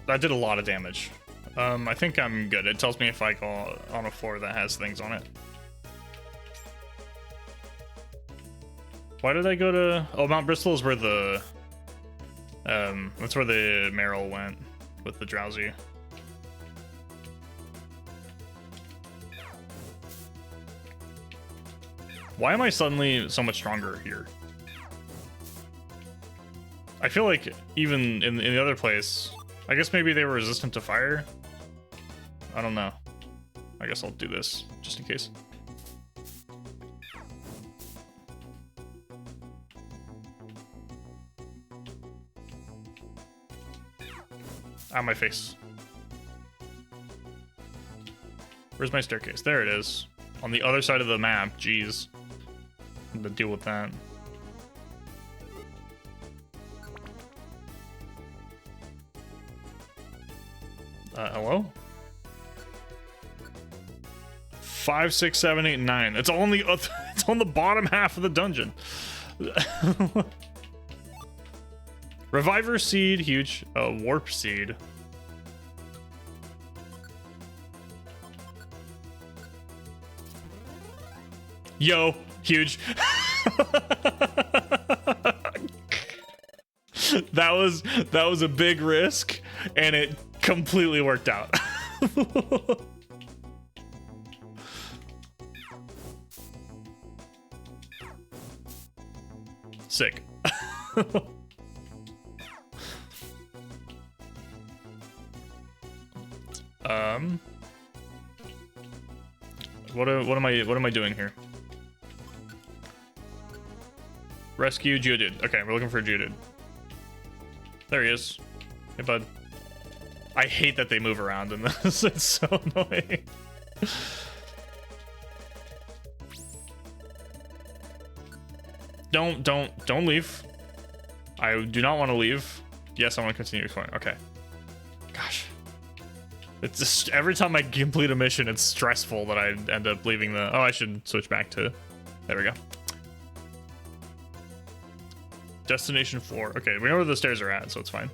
That did a lot of damage. I think I'm good. It tells me if I go on a floor that has things on it. Why did I go to... Oh, Mount Bristle is where the... that's where the Meryl went with the Drowsy. Why am I suddenly so much stronger here? I feel like even in the other place, I guess maybe they were resistant to fire. I don't know. I guess I'll do this just in case. Ow, my face. Where's my staircase? There it is. On the other side of the map. Jeez. I'm gonna deal with that. Hello? 5, 6, 7, 8, 9. It's on the it's on the bottom half of the dungeon. Reviver seed, huge. Warp seed. Yo, huge. That was a big risk, and it completely worked out. Sick. What am I doing here? Rescue Geodude. Okay, we're looking for a Geodude. There he is. Hey, bud. I hate that they move around in this. It's so annoying. don't leave. I do not want to leave. Yes, I want to continue exploring. Okay. Gosh. It's just every time I complete a mission, it's stressful that I end up leaving the... Oh, I should switch back to... There we go. Destination 4. Okay, we know where the stairs are at, so it's fine.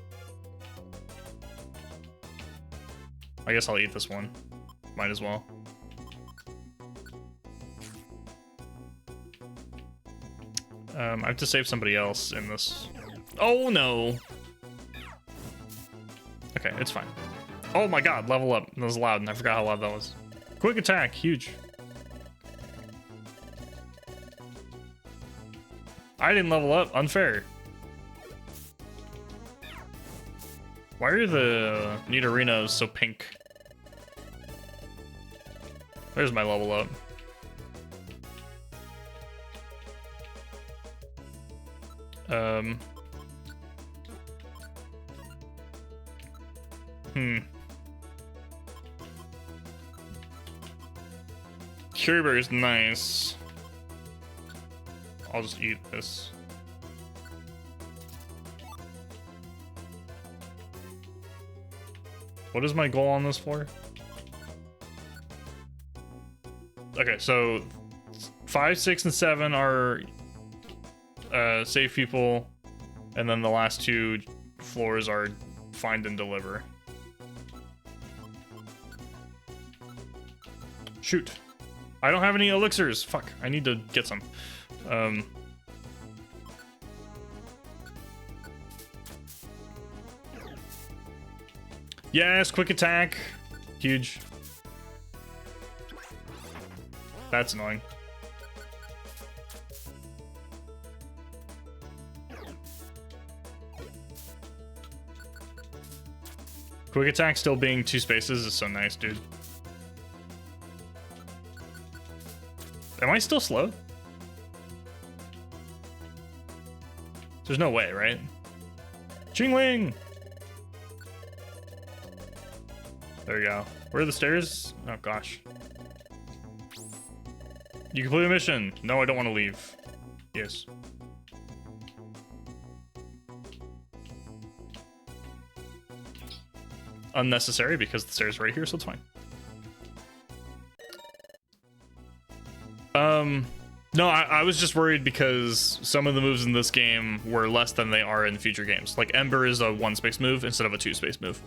I guess I'll eat this one. Might as well. I have to save somebody else in this. Oh no! Okay, it's fine. Oh my god, level up. That was loud, and I forgot how loud that was. Quick attack, huge. I didn't level up, unfair. Why are the Nidorinos so pink? There's my level up. Curry Burger is nice. I'll just eat this. What is my goal on this floor? Okay, so 5, 6, and 7 are save people, and then the last 2 floors are find and deliver. Shoot. I don't have any elixirs. Fuck, I need to get some. Yes, quick attack. Huge. That's annoying. Quick attack still being 2 spaces is so nice, dude. Am I still slow? There's no way, right? Chingling! There we go. Where are the stairs? Oh, gosh. You complete a mission. No, I don't want to leave. Yes. Unnecessary because the stairs are right here, so it's fine. No, I was just worried because some of the moves in this game were less than they are in future games. Like Ember is a 1-space move instead of a 2-space move.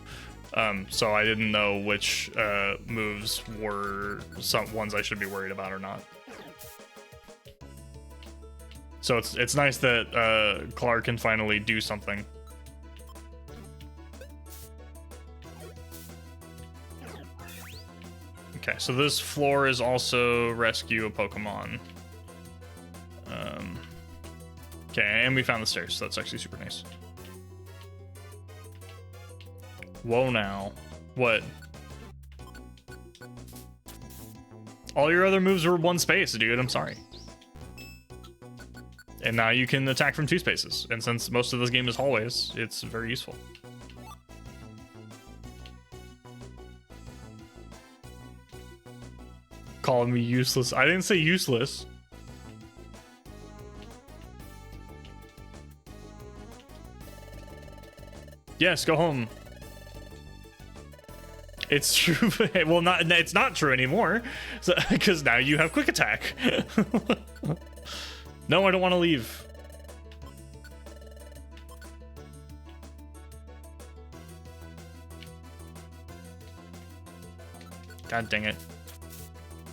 So I didn't know which moves were some ones I should be worried about or not. So it's nice that Clark can finally do something. Okay, so this floor is also rescue a Pokemon. Okay, and we found the stairs, so that's actually super nice. Whoa now. What? All your other moves were 1 space, dude, I'm sorry. And now you can attack from 2 spaces, and since most of this game is hallways, it's very useful. Calling me useless. I didn't say useless. Yes, go home. It's true. Well, it's not true anymore, because now you have quick attack. No, I don't want to leave. God dang it.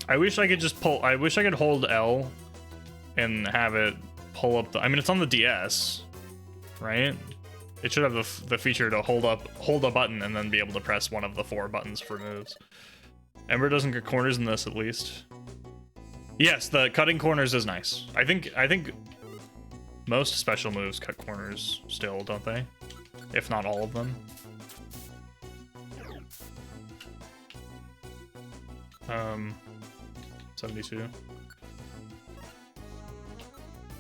I wish I could just pull. I wish I could hold L and have it pull up the. I mean, it's on the DS, right? It should have the feature to hold a button and then be able to press one of the 4 buttons for moves. Ember doesn't get corners in this, at least. Yes, the cutting corners is nice. I think most special moves cut corners still, don't they? If not all of them. 72.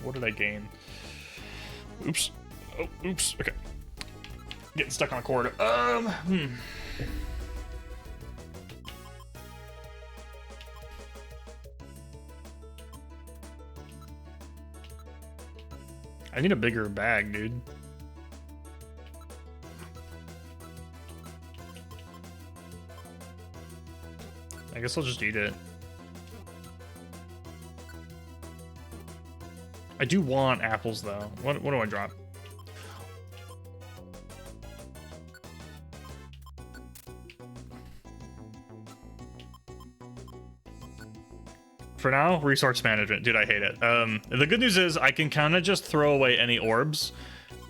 What did I gain? Oops. Oh, oops. Okay. Getting stuck on a cord. I need a bigger bag, dude. I guess I'll just eat it. I do want apples though. What do I drop? For now, resource management. Dude, I hate it. The good news is I can kind of just throw away any orbs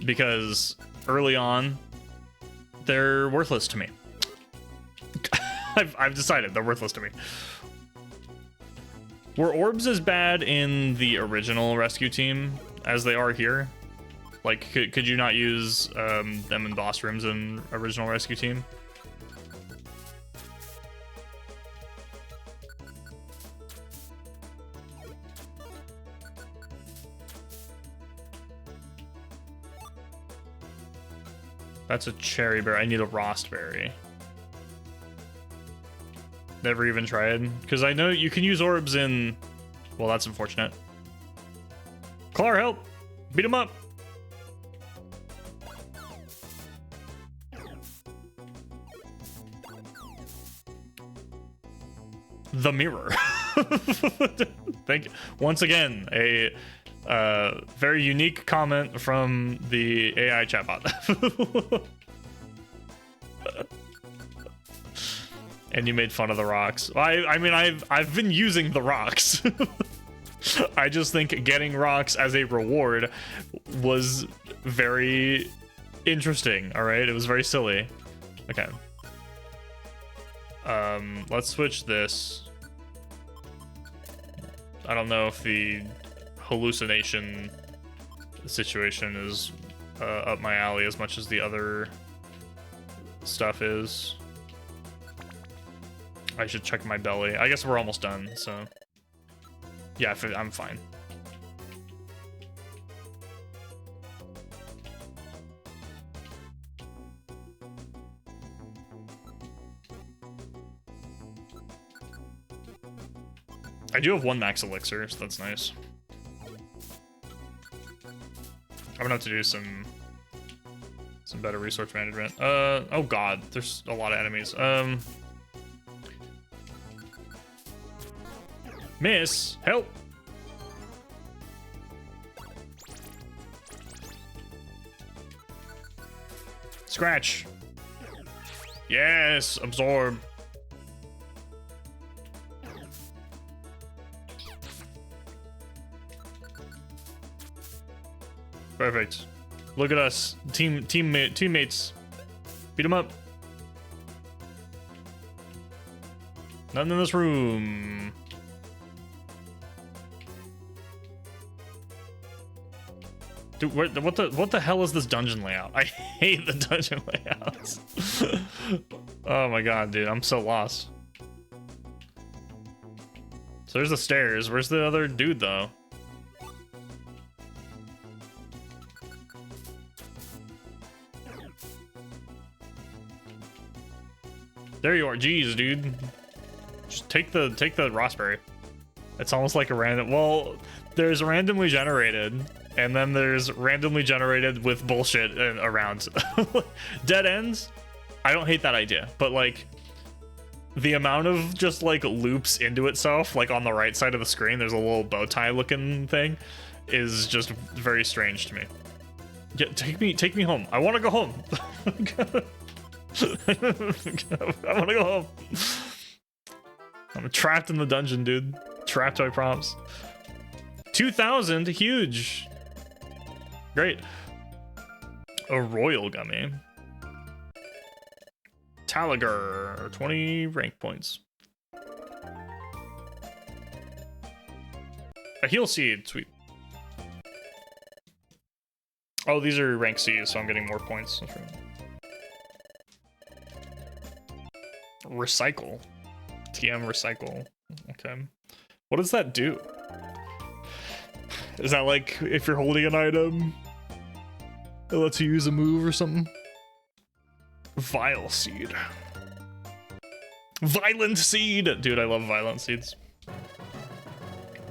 because early on, they're worthless to me. I've decided they're worthless to me. Were orbs as bad in the original rescue team as they are here? Like, could you not use them in boss rooms in original rescue team? That's a cherry berry. I need a rost berry. Never even tried. Because I know you can use orbs in... Well, that's unfortunate. Clar, help! Beat him up! The mirror. Thank you. Once again, a very unique comment from the AI chatbot. And you made fun of the rocks. I mean, I've been using the rocks. I just think getting rocks as a reward was very interesting. All right, it was very silly. Okay. Let's switch this. I don't know if the hallucination situation is up my alley as much as the other stuff is. I should check my belly. I guess we're almost done, so yeah, I'm fine. I do have one max elixir, so that's nice. I'm gonna have to do some better resource management. Oh god, there's a lot of enemies. Miss, help! Scratch. Yes, absorb. Perfect. Look at us, teammates. Beat them up. Nothing in this room. Dude, what the hell is this dungeon layout? I hate the dungeon layouts. Oh my god, dude, I'm so lost. So there's the stairs. Where's the other dude though? There you are. Jeez, dude. Just take the raspberry. It's almost like a random. Well, there's randomly generated, and then there's randomly generated with bullshit around. Dead ends. I don't hate that idea, but like the amount of just like loops into itself, like on the right side of the screen, there's a little bow tie looking thing, is just very strange to me. Yeah, take me home. I want to go home. I want to go home. I'm trapped in the dungeon, dude. Trapped by prompts. 2,000, huge. Great. A royal gummy. Talagar, 20 rank points. A heal seed, sweet. Oh, these are rank C's, so I'm getting more points. That's right. Recycle. TM recycle. Okay. What does that do? Is that like if you're holding an item, it lets you use a move or something? Vile seed. Violent seed! Dude, I love violent seeds.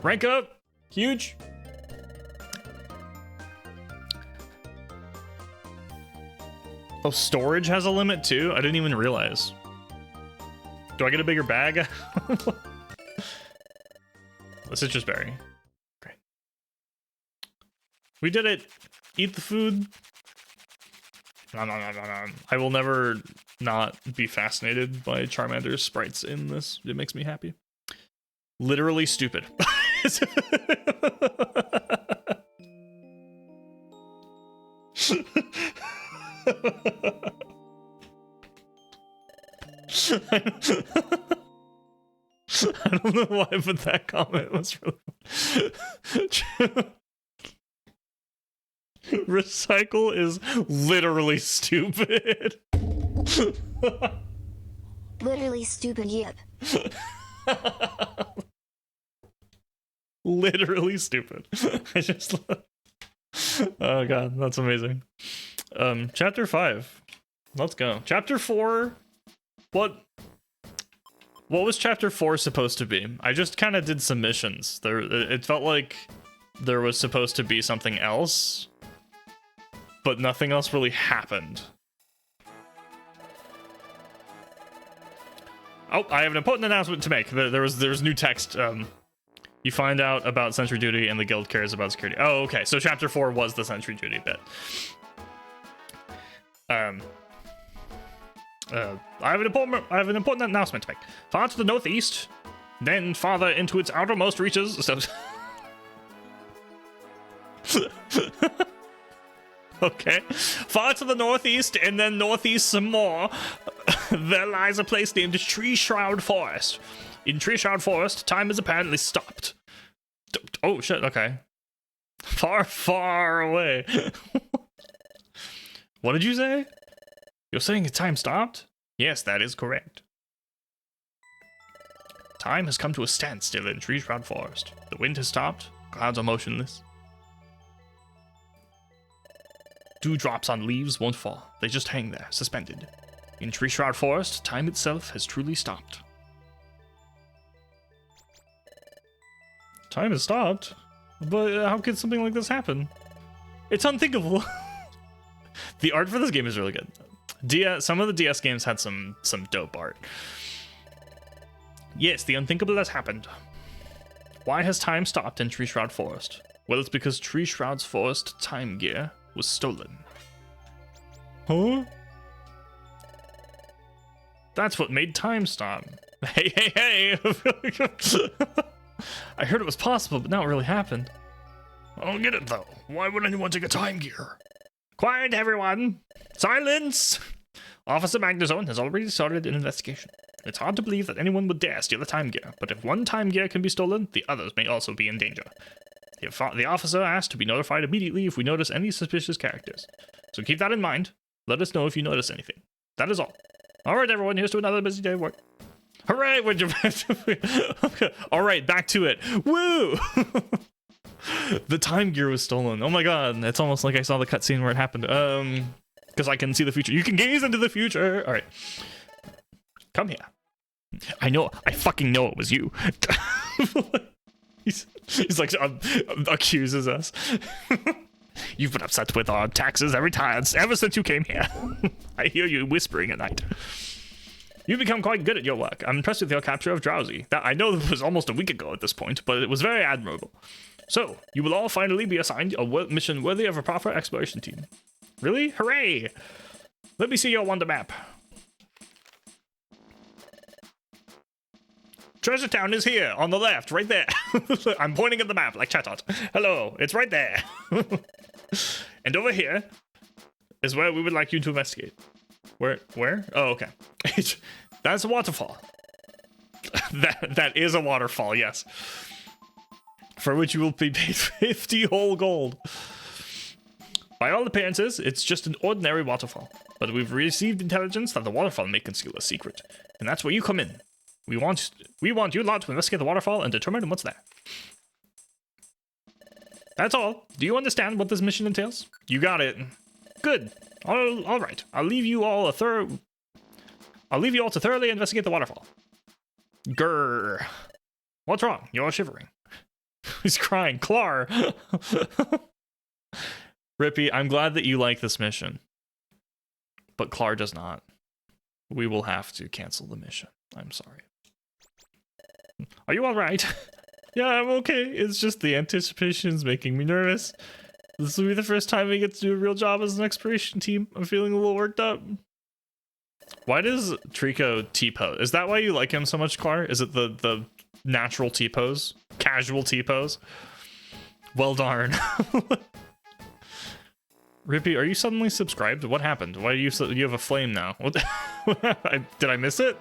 Rank up! Huge! Oh, storage has a limit too? I didn't even realize. Do I get a bigger bag? A citrus berry. Great. We did it! Eat the food. Nom, nom, nom, nom, nom. I will never not be fascinated by Charmander's sprites in this. It makes me happy. Literally stupid. I don't know why, but that comment was really Recycle is literally stupid. Literally stupid, yep. Literally stupid. I just oh god, that's amazing. Chapter 5. Let's go. Chapter 4. What was chapter 4 supposed to be? I just kind of did some missions. It felt like there was supposed to be something else, but nothing else really happened. Oh, I have an important announcement to make. There's new text. You find out about Sentry Duty and the guild cares about security. Oh, okay. So chapter 4 was the Sentry Duty bit. I have an important announcement to make. Far to the northeast, then farther into its outermost reaches. So okay. Far to the northeast and then northeast some more, there lies a place named Tree Shroud Forest. In Tree Shroud Forest, time is apparently stopped. Oh shit, okay. Far, far away. What did you say? You're saying time stopped? Yes, that is correct. Time has come to a standstill in Tree Shroud Forest. The wind has stopped, clouds are motionless. Dewdrops on leaves won't fall, they just hang there, suspended. In Tree Shroud Forest, time itself has truly stopped. Time has stopped? But how could something like this happen? It's unthinkable. The art for this game is really good. Some of the DS games had some dope art. Yes, the unthinkable has happened. Why has time stopped in Tree Shroud Forest? Well, it's because Tree Shroud's Forest time gear was stolen. Huh? That's what made time stop. Hey, hey, hey! I heard it was possible, but now it really happened. I don't get it, though. Why would anyone take a time gear? Quiet, everyone! Silence! Officer Magnezone has already started an investigation. It's hard to believe that anyone would dare steal a time gear, but if one time gear can be stolen, the others may also be in danger. The officer asked to be notified immediately if we notice any suspicious characters. So keep that in mind. Let us know if you notice anything. That is all. Alright, everyone, here's to another busy day of work. Hooray! Okay. Alright, back to it. Woo! The time gear was stolen. Oh my god, it's almost like I saw the cutscene where it happened. Because I can see the future. You can gaze into the future. Alright. Come here. I fucking know it was you. He's like, accuses us. You've been upset with our taxes every time, ever since you came here. I hear you whispering at night. You've become quite good at your work. I'm impressed with your capture of Drowsy. That I know was almost a week ago at this point, but it was very admirable. So, you will all finally be assigned a mission worthy of a proper exploration team. Really? Hooray! Let me see your wonder map. Treasure Town is here, on the left, right there. I'm pointing at the map like Chatot. Hello, it's right there. And over here is where we would like you to investigate. Where? Oh, okay. That's a waterfall. That is a waterfall, yes. For which you will be paid 50 whole gold. By all appearances, it's just an ordinary waterfall. But we've received intelligence that the waterfall may conceal a secret. And that's where you come in. We want you lot to investigate the waterfall and determine what's there. That's all. Do you understand what this mission entails? You got it. Good. All right. I'll leave you all to thoroughly investigate the waterfall. Grr. What's wrong? You're shivering. He's crying. Clar. Rippy, I'm glad that you like this mission. but Clar does not. We will have to cancel the mission. I'm sorry. Are you all right? Yeah, I'm okay. It's just the anticipation is making me nervous. This will be the first time we get to do a real job as an exploration team. I'm feeling a little worked up. Why does Trico T-pose? Is that why you like him so much, Clar? Is it the natural T-pose? Casual T-pose? Well darn. Rippy, are you suddenly subscribed? What happened? Why do you have a flame now? What? Did I miss it?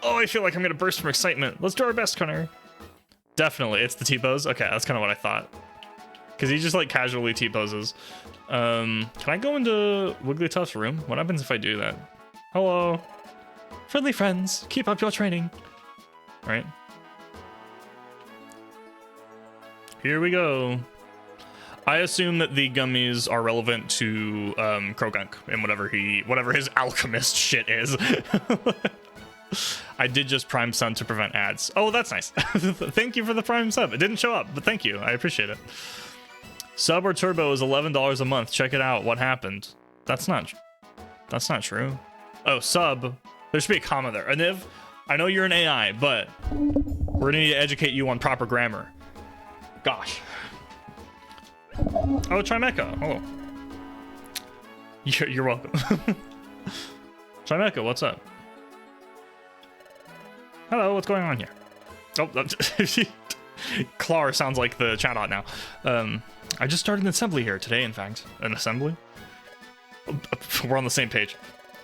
Oh, I feel like I'm gonna burst from excitement. Let's do our best, Connor. Definitely, it's the T-pose. Okay, that's kind of what I thought. Because he just like casually T-poses. Can I go into Wigglytuff's room? What happens if I do that? Hello. Friendly friends, keep up your training. Right? Here we go. I assume that the gummies are relevant to Krogunk and whatever his alchemist shit is. I did just Prime Sun to prevent ads. Oh, that's nice. Thank you for the Prime sub. It didn't show up, but thank you. I appreciate it. Sub or Turbo is $11 a month. Check it out. What happened? That's not true. Oh, sub. There should be a comma there. Aniv, I know you're an AI, but we're gonna need to educate you on proper grammar. Gosh. Oh, Trimeca. Hello. You're welcome. Trimeca, what's up? Hello, what's going on here? Oh, Clar sounds like the chatbot now. I just started an assembly here today, in fact. An assembly? We're on the same page.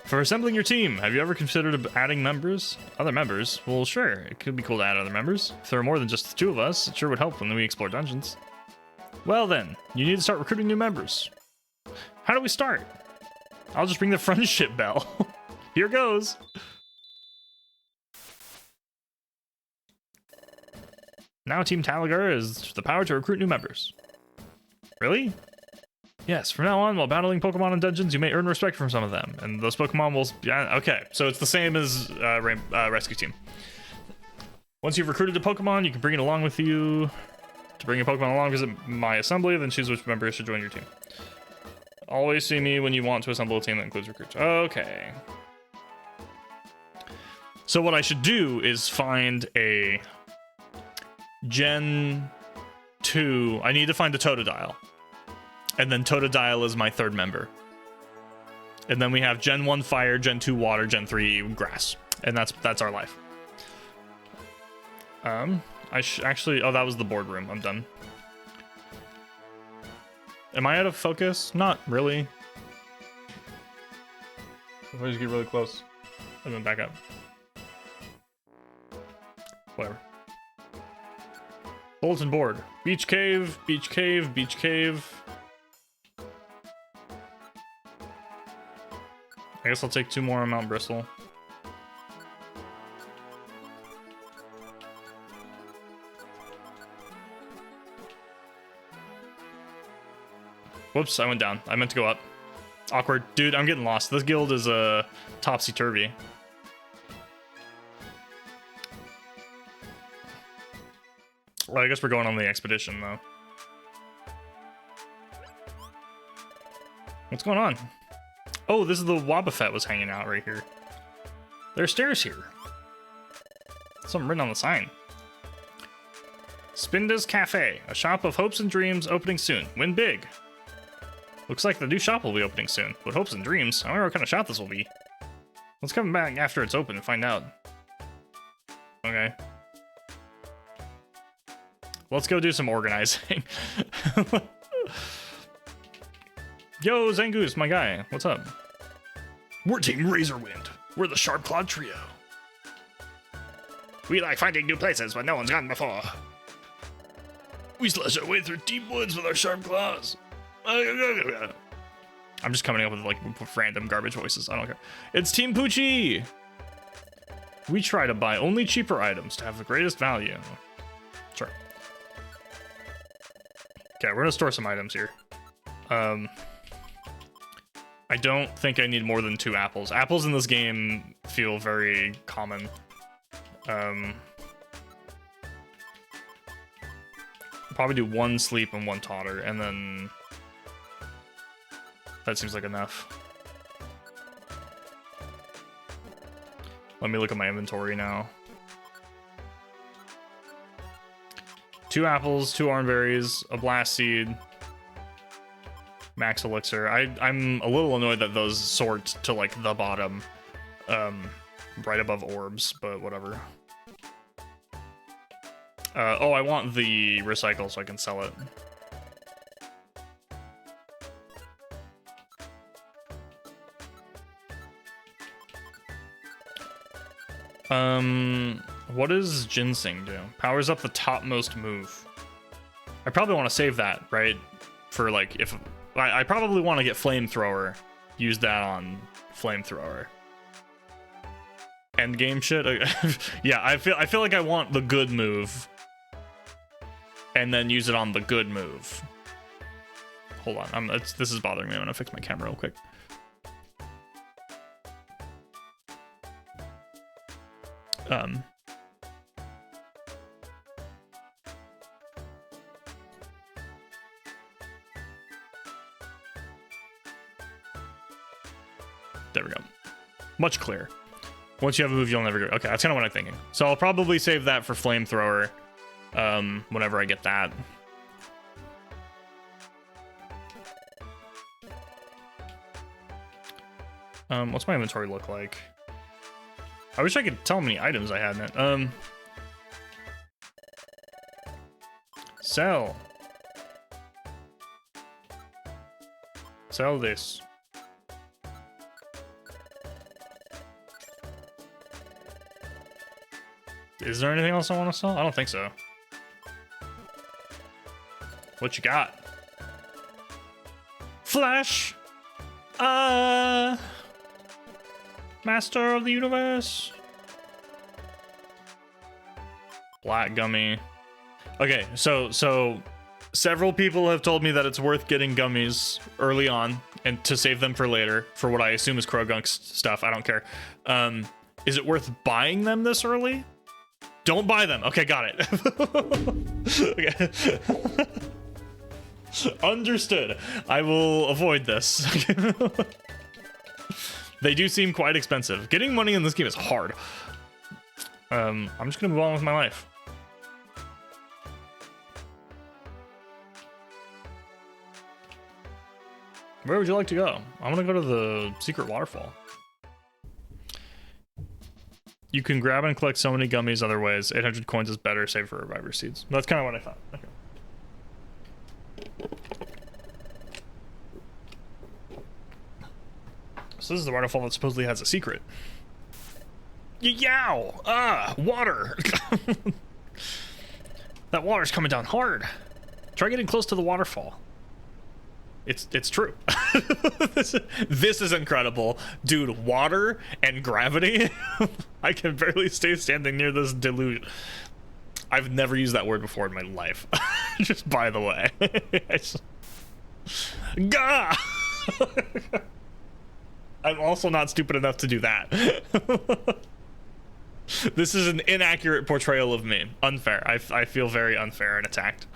For assembling your team, have you ever considered adding members? Other members? Well, sure. It could be cool to add other members. If there are more than just the two of us, it sure would help when we explore dungeons. Well then, you need to start recruiting new members. How do we start? I'll just ring the friendship bell. Here goes. Now Team Talagar is the power to recruit new members. Really? Yes, from now on, while battling Pokemon in dungeons, you may earn respect from some of them, and those Pokemon will... Yeah, okay, so it's the same as Rescue Team. Once you've recruited a Pokemon, you can bring it along with you. To bring a Pokemon along, visit my assembly, then choose which members should join your team. Always see me when you want to assemble a team that includes recruits. Okay. So what I should do is find a Gen 2. I need to find a Totodile. And then Totodile is my third member. And then we have Gen 1 Fire, Gen 2 Water, Gen 3 Grass. And that's our life. Actually... Oh, that was the boardroom. I'm done. Am I out of focus? Not really. If I just get really close. And then back up. Whatever. Bulletin board. Beach cave, beach cave, beach cave. I guess I'll take 2 more on Mount Bristle. Whoops, I went down. I meant to go up. Awkward. Dude, I'm getting lost. This guild is topsy-turvy. Well, I guess we're going on the expedition, though. What's going on? Oh, this is the Wobbuffet was hanging out right here. There are stairs here. Something written on the sign. Spinda's Cafe, a shop of hopes and dreams opening soon. Win big. Looks like the new shop will be opening soon. With hopes and dreams, I wonder what kind of shop this will be. Let's come back after it's open and find out. Okay. Let's go do some organizing. Yo, Zangoose, my guy. What's up? We're Team Razorwind. We're the Sharp Clawed Trio. We like finding new places where no one's gone before. We slash our way through deep woods with our sharp claws. I'm just coming up with like random garbage voices. I don't care. It's Team Poochie. We try to buy only cheaper items to have the greatest value. Sure. Okay, we're gonna store some items here. I don't think I need more than 2 apples. Apples in this game feel very common. Probably do 1 sleep and 1 totter, and then that seems like enough. Let me look at my inventory now. 2 apples, 2 orange berries, a blast seed, max elixir. I'm a little annoyed that those sort to like the bottom, right above orbs, but whatever. Oh, I want the recycle so I can sell it. What does ginseng do? Powers up the topmost move. I probably want to save that, right? For like, if I probably want to get flamethrower, use that on flamethrower. End game shit. Yeah, I feel like I want the good move, and then use it on the good move. Hold on, this is bothering me. I'm gonna fix my camera real quick. There we go. Much clearer. Once you have a move, you'll never go. Okay, that's kind of what I'm thinking. So I'll probably save that for flamethrower, whenever I get that. What's my inventory look like? I wish I could tell how many items I had in it. Sell. Sell this. Is there anything else I want to sell? I don't think so. What you got? Flash! Master of the universe. Black gummy. Okay, so several people have told me that it's worth getting gummies early on and to save them for later for what I assume is Krogunk's stuff. I don't care. Is it worth buying them this early? Don't buy them. Okay, got it. Okay. Understood. I will avoid this. They do seem quite expensive. Getting money in this game is hard. I'm just gonna move on with my life. Where would you like to go? I want to go to the secret waterfall. You can grab and collect so many gummies other ways. 800 coins is better, save for reviver seeds. That's kind of what I thought. Okay. So this is the waterfall that supposedly has a secret. Yow! Water! That water's coming down hard. Try getting close to the waterfall. It's true. This is incredible. Dude, water and gravity? I can barely stay standing near this deluge. I've never used that word before in my life. Just by the way. Gah! I'm also not stupid enough to do that. This is an inaccurate portrayal of me. Unfair. I feel very unfair and attacked.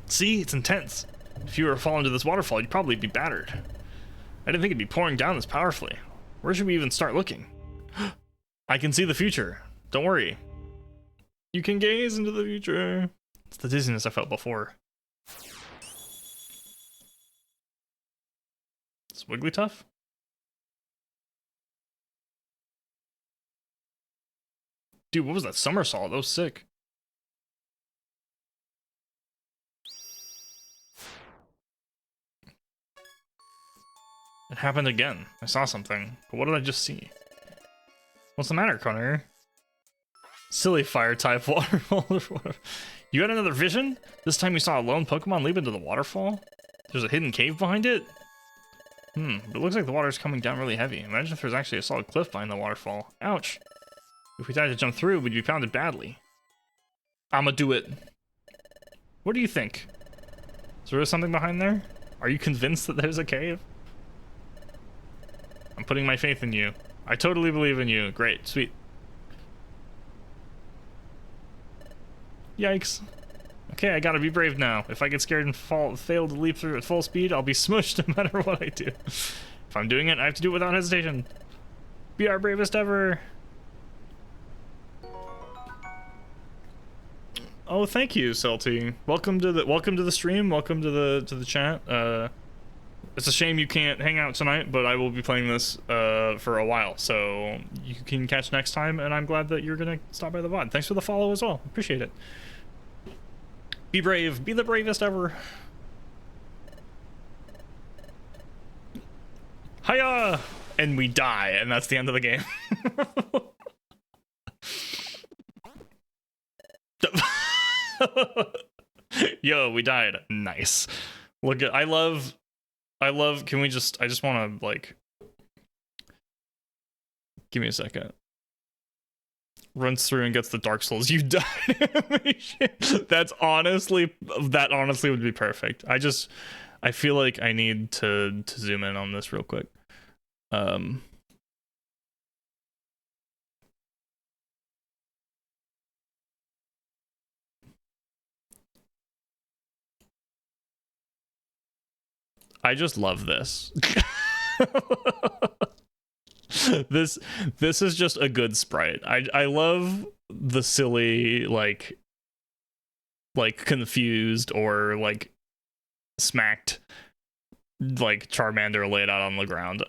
See, it's intense. If you were to fall into this waterfall, you'd probably be battered. I didn't think it'd be pouring down this powerfully. Where should we even start looking? I can see the future. Don't worry. You can gaze into the future. It's the dizziness I felt before. It's Wigglytuff? Dude, what was that somersault? That was sick. It happened again. I saw something. But what did I just see? What's the matter, Connor? Silly fire type waterfall. You had another vision? This time you saw a lone Pokemon leap into the waterfall? There's a hidden cave behind it? It looks like the water's coming down really heavy. Imagine if there's actually a solid cliff behind the waterfall. Ouch. If we tried to jump through, we'd be pounded badly. I'ma do it. What do you think? Is there something behind there? Are you convinced that there's a cave? I'm putting my faith in you. I totally believe in you. Great, sweet. Yikes. Okay, I gotta be brave now. If I get scared and fail to leap through at full speed, I'll be smushed no matter what I do. If I'm doing it, I have to do it without hesitation. Be our bravest ever. Oh, thank you, Celty. Welcome to the stream. Welcome to the chat. It's a shame you can't hang out tonight, but I will be playing this for a while, so you can catch next time. And I'm glad that you're gonna stop by the VOD. Thanks for the follow as well. Appreciate it. Be brave. Be the bravest ever. Hiya! And we die, and that's the end of the game. Yo, we died. Nice. Look at, I love, can we just, I just want to, like, give me a second. Runs through and gets the Dark Souls you died animation. That honestly would be perfect. I feel like I need to zoom in on this real quick. I just love this. This is just a good sprite. I love the silly like confused or like smacked like Charmander laid out on the ground.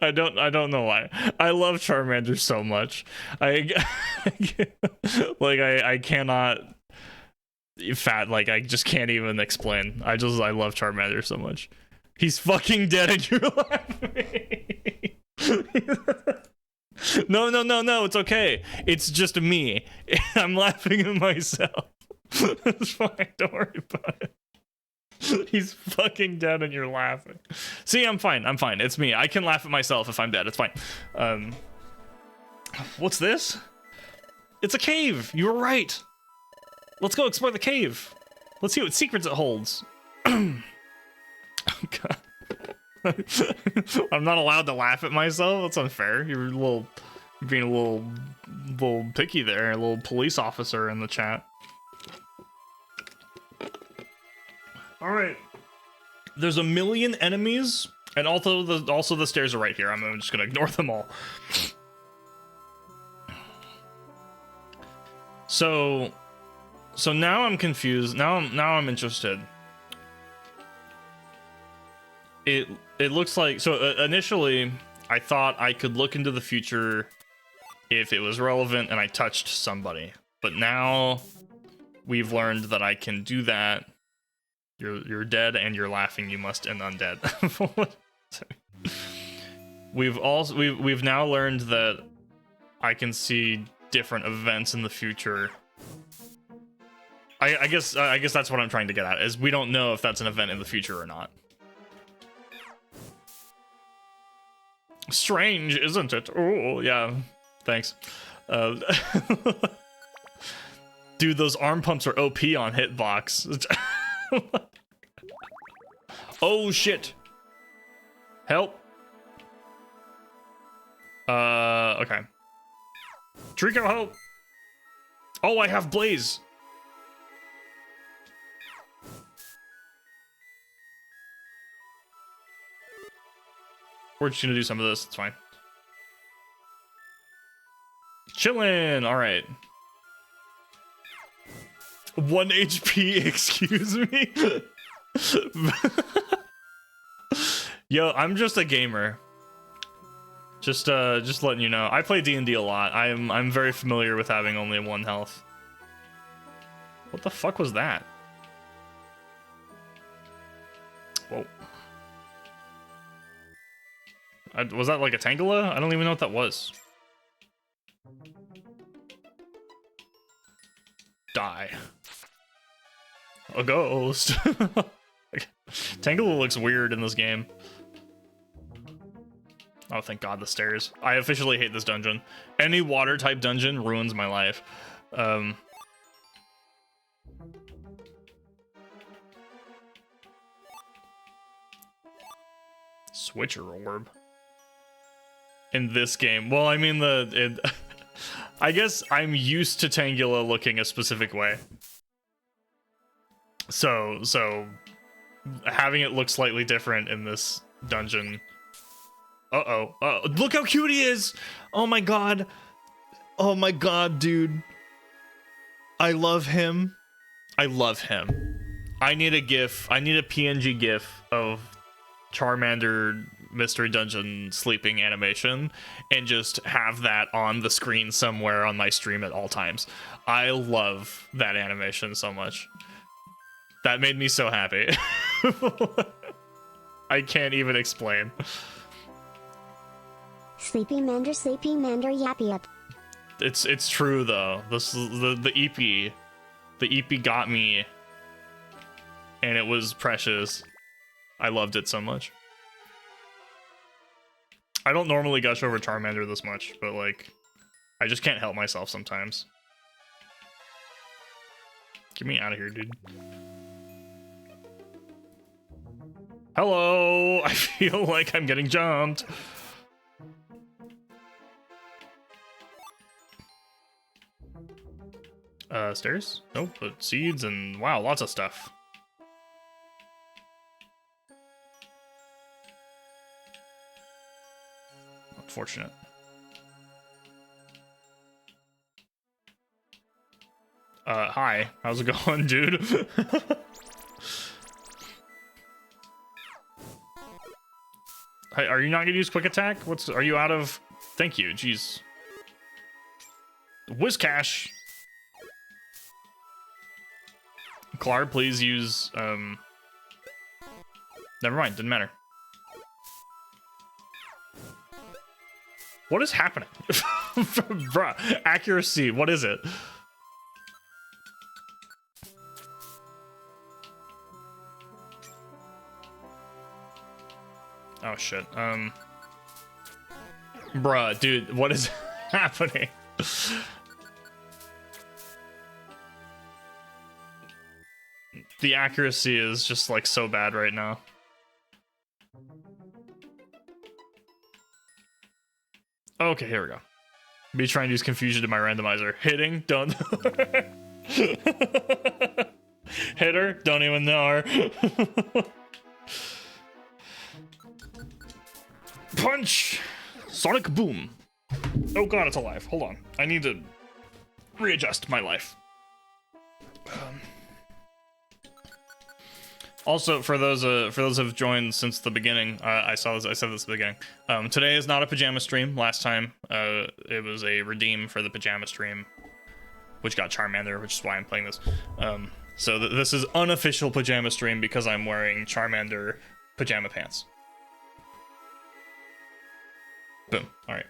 I don't know why. I love Charmander so much. I cannot I just can't even explain. I love Charmander so much. He's fucking dead and you're laughing. No, it's okay. It's just me. I'm laughing at myself. It's fine, don't worry about it. He's fucking dead and you're laughing. See, I'm fine. It's me. I can laugh at myself if I'm dead. It's fine. What's this? It's a cave. You were right. Let's go explore the cave. Let's see what secrets it holds. Oh, God. I'm not allowed to laugh at myself. That's unfair. You're being a little picky there. A little police officer in the chat. All right. There's a million enemies, and also the stairs are right here. I'm just gonna ignore them all. So now I'm confused. Now I'm interested. It looks like, so initially I thought I could look into the future if it was relevant and I touched somebody, but now we've learned that I can do that. You're dead and you're laughing. You must end undead. We've now learned that I can see different events in the future. I guess that's what I'm trying to get at, is we don't know if that's an event in the future or not. Strange, isn't it? Oh, yeah. Thanks. Dude, those arm pumps are OP on hitbox. Oh, shit. Help. Okay. Trico, help. Oh, I have Blaze. We're just gonna do some of this. It's fine. Chillin'. All right. 1 HP. Excuse me. Yo, I'm just a gamer. Just letting you know. I play D&D a lot. I'm very familiar with having only 1 health. What the fuck was that? Whoa. Was that like a Tangela? I don't even know what that was. Die. A ghost. Tangela looks weird in this game. Oh, thank God, the stairs. I officially hate this dungeon. Any water type dungeon ruins my life. Switcher orb. In this game. Well, I mean, I guess I'm used to Tangela looking a specific way. So having it look slightly different in this dungeon Uh-oh. Look how cute he is! Oh my god. Oh my god, dude. I love him. I love him. I need a GIF. I need a PNG GIF of Charmander Mystery Dungeon sleeping animation and just have that on the screen somewhere on my stream at all times. I love that animation so much. That made me so happy. I can't even explain. Sleepy Mander, yap yap. It's true though. This is the EP. The EP got me, and it was precious. I loved it so much. I don't normally gush over Charmander this much, but like, I just can't help myself sometimes. Get me out of here, dude. Hello! I feel like I'm getting jumped. Stairs? Nope, but seeds and wow, lots of stuff. Unfortunate. Hi. How's it going, dude? Hey, are you not gonna use quick attack? Are you out of... Thank you, jeez. Whiscash! Clark, please use, never mind, didn't matter. What is happening? Bruh, accuracy, what is it? Oh shit, bruh, dude, what is happening? The accuracy is just like so bad right now. Okay, here we go. Be trying to use confusion to my randomizer. Hitting, don't. Hitter, don't even know her. Punch! Sonic boom. Oh god, it's alive. Hold on. I need to readjust my life. Also, for those who've joined since the beginning, I said this at the beginning. Today is not a pajama stream. Last time, it was a redeem for the pajama stream, which got Charmander, which is why I'm playing this. So this is unofficial pajama stream because I'm wearing Charmander pajama pants. Boom. All right.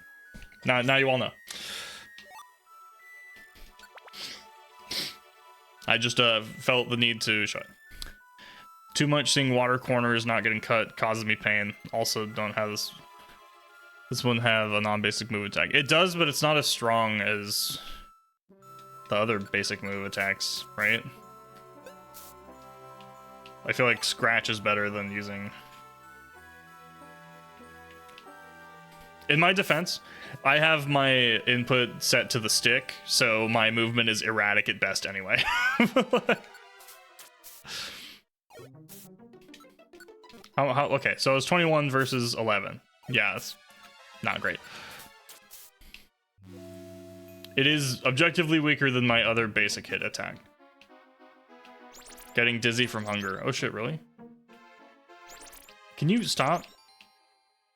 Now you all know. I just felt the need to show it. Too much seeing water corners not getting cut causes me pain. Also, don't have this. This wouldn't have a non-basic move attack. It does, but it's not as strong as the other basic move attacks, right? I feel like Scratch is better than using... In my defense, I have my input set to the stick, so my movement is erratic at best anyway. Okay, so it's 21 versus 11. Yeah, that's not great. It is objectively weaker than my other basic hit attack. Getting dizzy from hunger. Oh shit, really? Can you stop?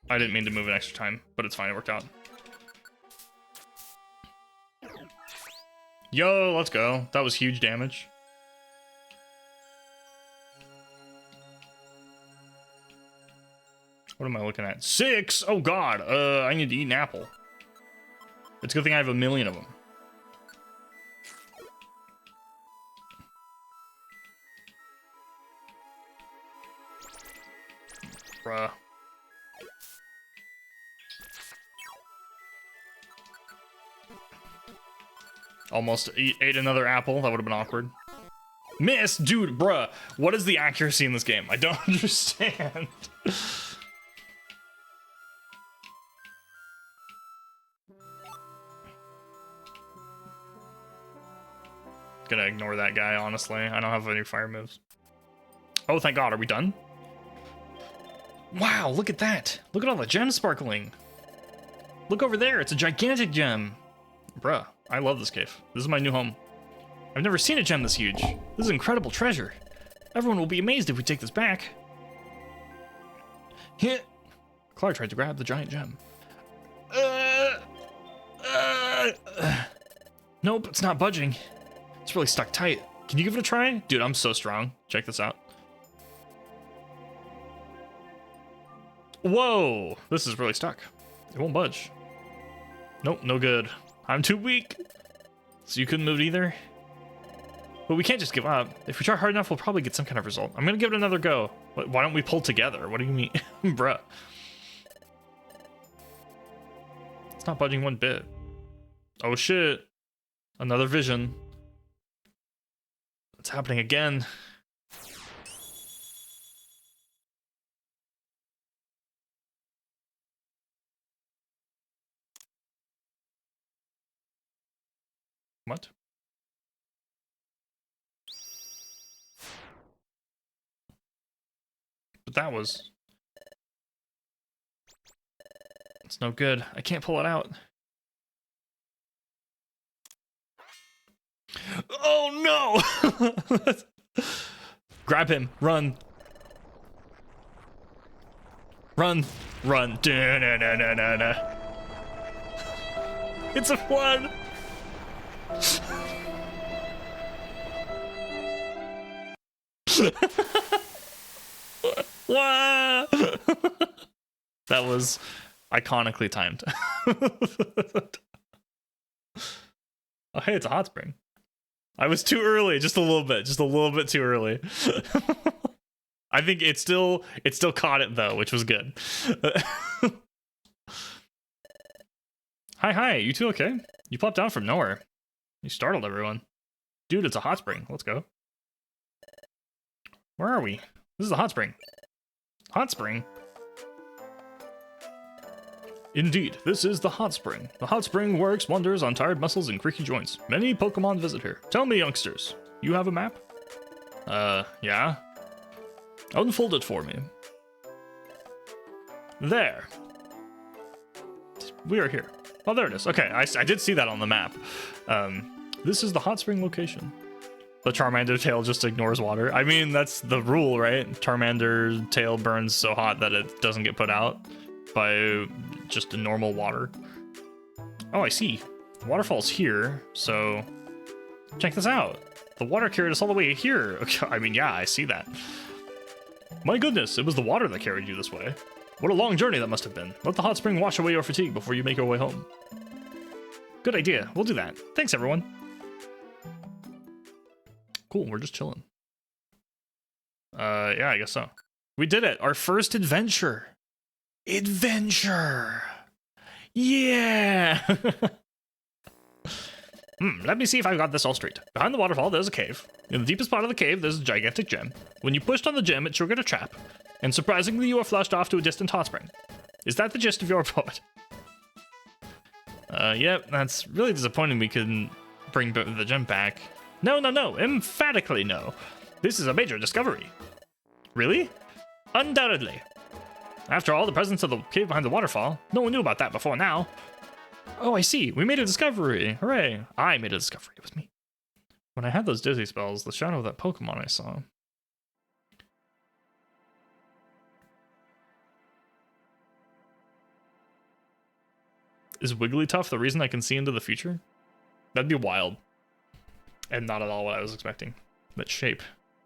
I didn't mean to move an extra time, but it's fine, it worked out. Yo, let's go. That was huge damage. What am I looking at? 6? Oh god, I need to eat an apple. It's a good thing I have 1,000,000 of them. Bruh. Almost ate another apple. That would have been awkward. Miss! Dude, bruh. What is the accuracy in this game? I don't understand. Gonna ignore that guy, honestly. I don't have any fire moves. Oh, thank god. Are we done? Wow, look at that. Look at all the gems sparkling. Look over there, it's a gigantic gem. Bruh, I love this cave. This is my new home. I've never seen a gem this huge. This is incredible treasure. Everyone will be amazed if we take this back. Clark tried to grab the giant gem. Nope, it's not budging. It's really stuck tight. Can you give it a try? Dude, I'm so strong. Check this out. Whoa, this is really stuck. It won't budge. Nope, no good. I'm too weak. So you couldn't move it either? But we can't just give up. If we try hard enough, we'll probably get some kind of result. I'm gonna give it another go. Why don't we pull together? What do you mean? Bruh. It's not budging one bit. Oh shit. Another vision. It's happening again. What? But that was... It's no good. I can't pull it out. Oh no! Grab him. Run. Run. Run. Da-na-na-na-na-na. It's a flood! Wah! That was iconically timed. Oh, hey, it's a hot spring. I was too early, just a little bit too early. I think it still caught it though, which was good. Hi, you two okay? You popped out from nowhere. You startled everyone. Dude, it's a hot spring. Let's go. Where are we? This is a hot spring. Hot spring? Indeed, this is the hot spring. The hot spring works wonders on tired muscles and creaky joints. Many Pokemon visit here. Tell me, youngsters, you have a map? Yeah? Unfold it for me. There. We are here. Oh, there it is. Okay, I did see that on the map. This is the hot spring location. The Charmander tail just ignores water. I mean, that's the rule, right? Charmander tail burns so hot that it doesn't get put out by just a normal water. Oh, I see. The waterfall's here, so check this out. The water carried us all the way here. Okay, I mean, yeah, I see that. My goodness, it was the water that carried you this way. What a long journey that must have been. Let the hot spring wash away your fatigue before you make your way home. Good idea. We'll do that. Thanks, everyone. Cool, we're just chilling. Yeah, I guess so. We did it. Our first adventure. Adventure. Yeah. Let me see if I've got this all straight. Behind the waterfall, there's a cave. In the deepest part of the cave, there's a gigantic gem. When you pushed on the gem, it triggered a trap. And surprisingly, you are flushed off to a distant hot spring. Is that the gist of your report? Yep, that's really disappointing we couldn't bring the gem back. No, emphatically no. This is a major discovery. Really? Undoubtedly. After all, the presence of the cave behind the waterfall, no one knew about that before now. Oh, I see. We made a discovery. Hooray. I made a discovery. It was me. When I had those dizzy spells, the shadow of that Pokemon I saw. Is Wigglytuff the reason I can see into the future? That'd be wild. And not at all what I was expecting. That shape.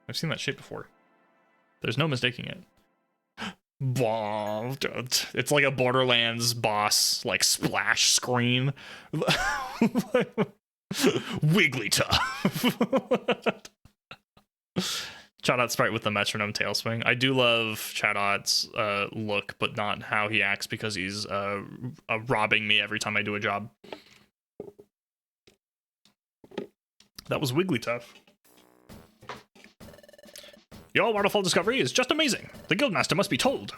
I've seen that shape before. There's no mistaking it. It's like a Borderlands boss, like, splash screen. Wigglytuff. Chatot sprite with the metronome tail swing. I do love Chatot's look, but not how he acts, because he's robbing me every time I do a job. That was Wigglytuff. Your waterfall discovery is just amazing. The Guildmaster must be told.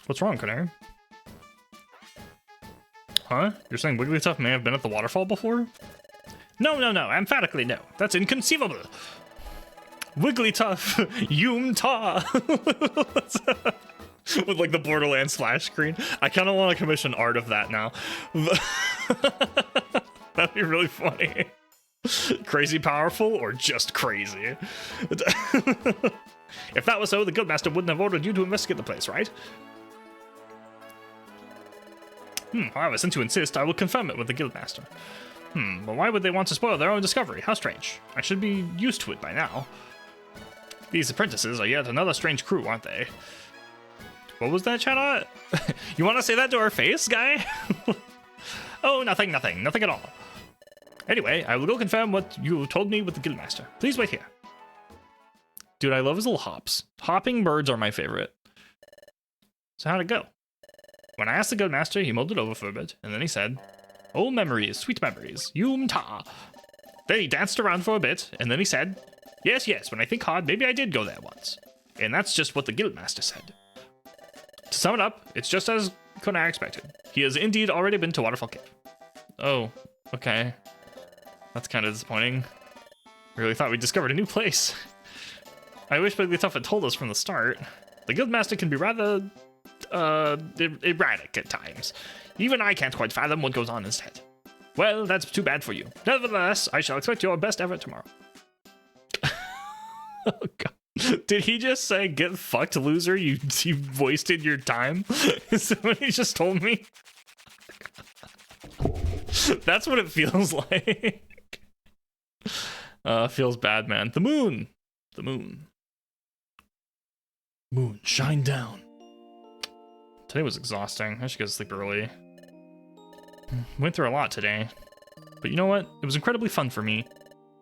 What's wrong, Draconayr? Huh? You're saying Wigglytuff may have been at the waterfall before? No, emphatically no. That's inconceivable. Wigglytuff, Yum-Ta. With like the Borderlands splash screen. I kind of want to commission art of that now. That'd be really funny. Crazy powerful or just crazy? If that was so, the Guildmaster wouldn't have ordered you to investigate the place, right? However, since you insist, I will confirm it with the Guildmaster. But why would they want to spoil their own discovery? How strange. I should be used to it by now. These apprentices are yet another strange crew, aren't they? What was that, chat? You want to say that to our face, guy? Oh, nothing at all. Anyway, I will go confirm what you told me with the Guildmaster. Please wait here. Dude, I love his little hops. Hopping birds are my favorite. So how'd it go? When I asked the Guildmaster, he mulled it over for a bit, and then he said, "Oh, memories, sweet memories, Yum-Ta." Then he danced around for a bit, and then he said, yes, when I think hard, maybe I did go there once. And that's just what the Guildmaster said. To sum it up, it's just as Draconayr expected. He has indeed already been to Waterfall Cave. Oh, okay. That's kind of disappointing. Really thought we discovered a new place. I wish Bidoof had told us from the start. The Guildmaster can be rather, erratic at times. Even I can't quite fathom what goes on in his head. Well, that's too bad for you. Nevertheless, I shall expect your best effort tomorrow. Oh, God. Did he just say, "Get fucked, loser, you wasted your time"? Is that what he just told me? That's what it feels like. Feels bad, man. The moon. Moon, shine down. Today was exhausting. I should go to sleep early. Went through a lot today. But you know what? It was incredibly fun for me.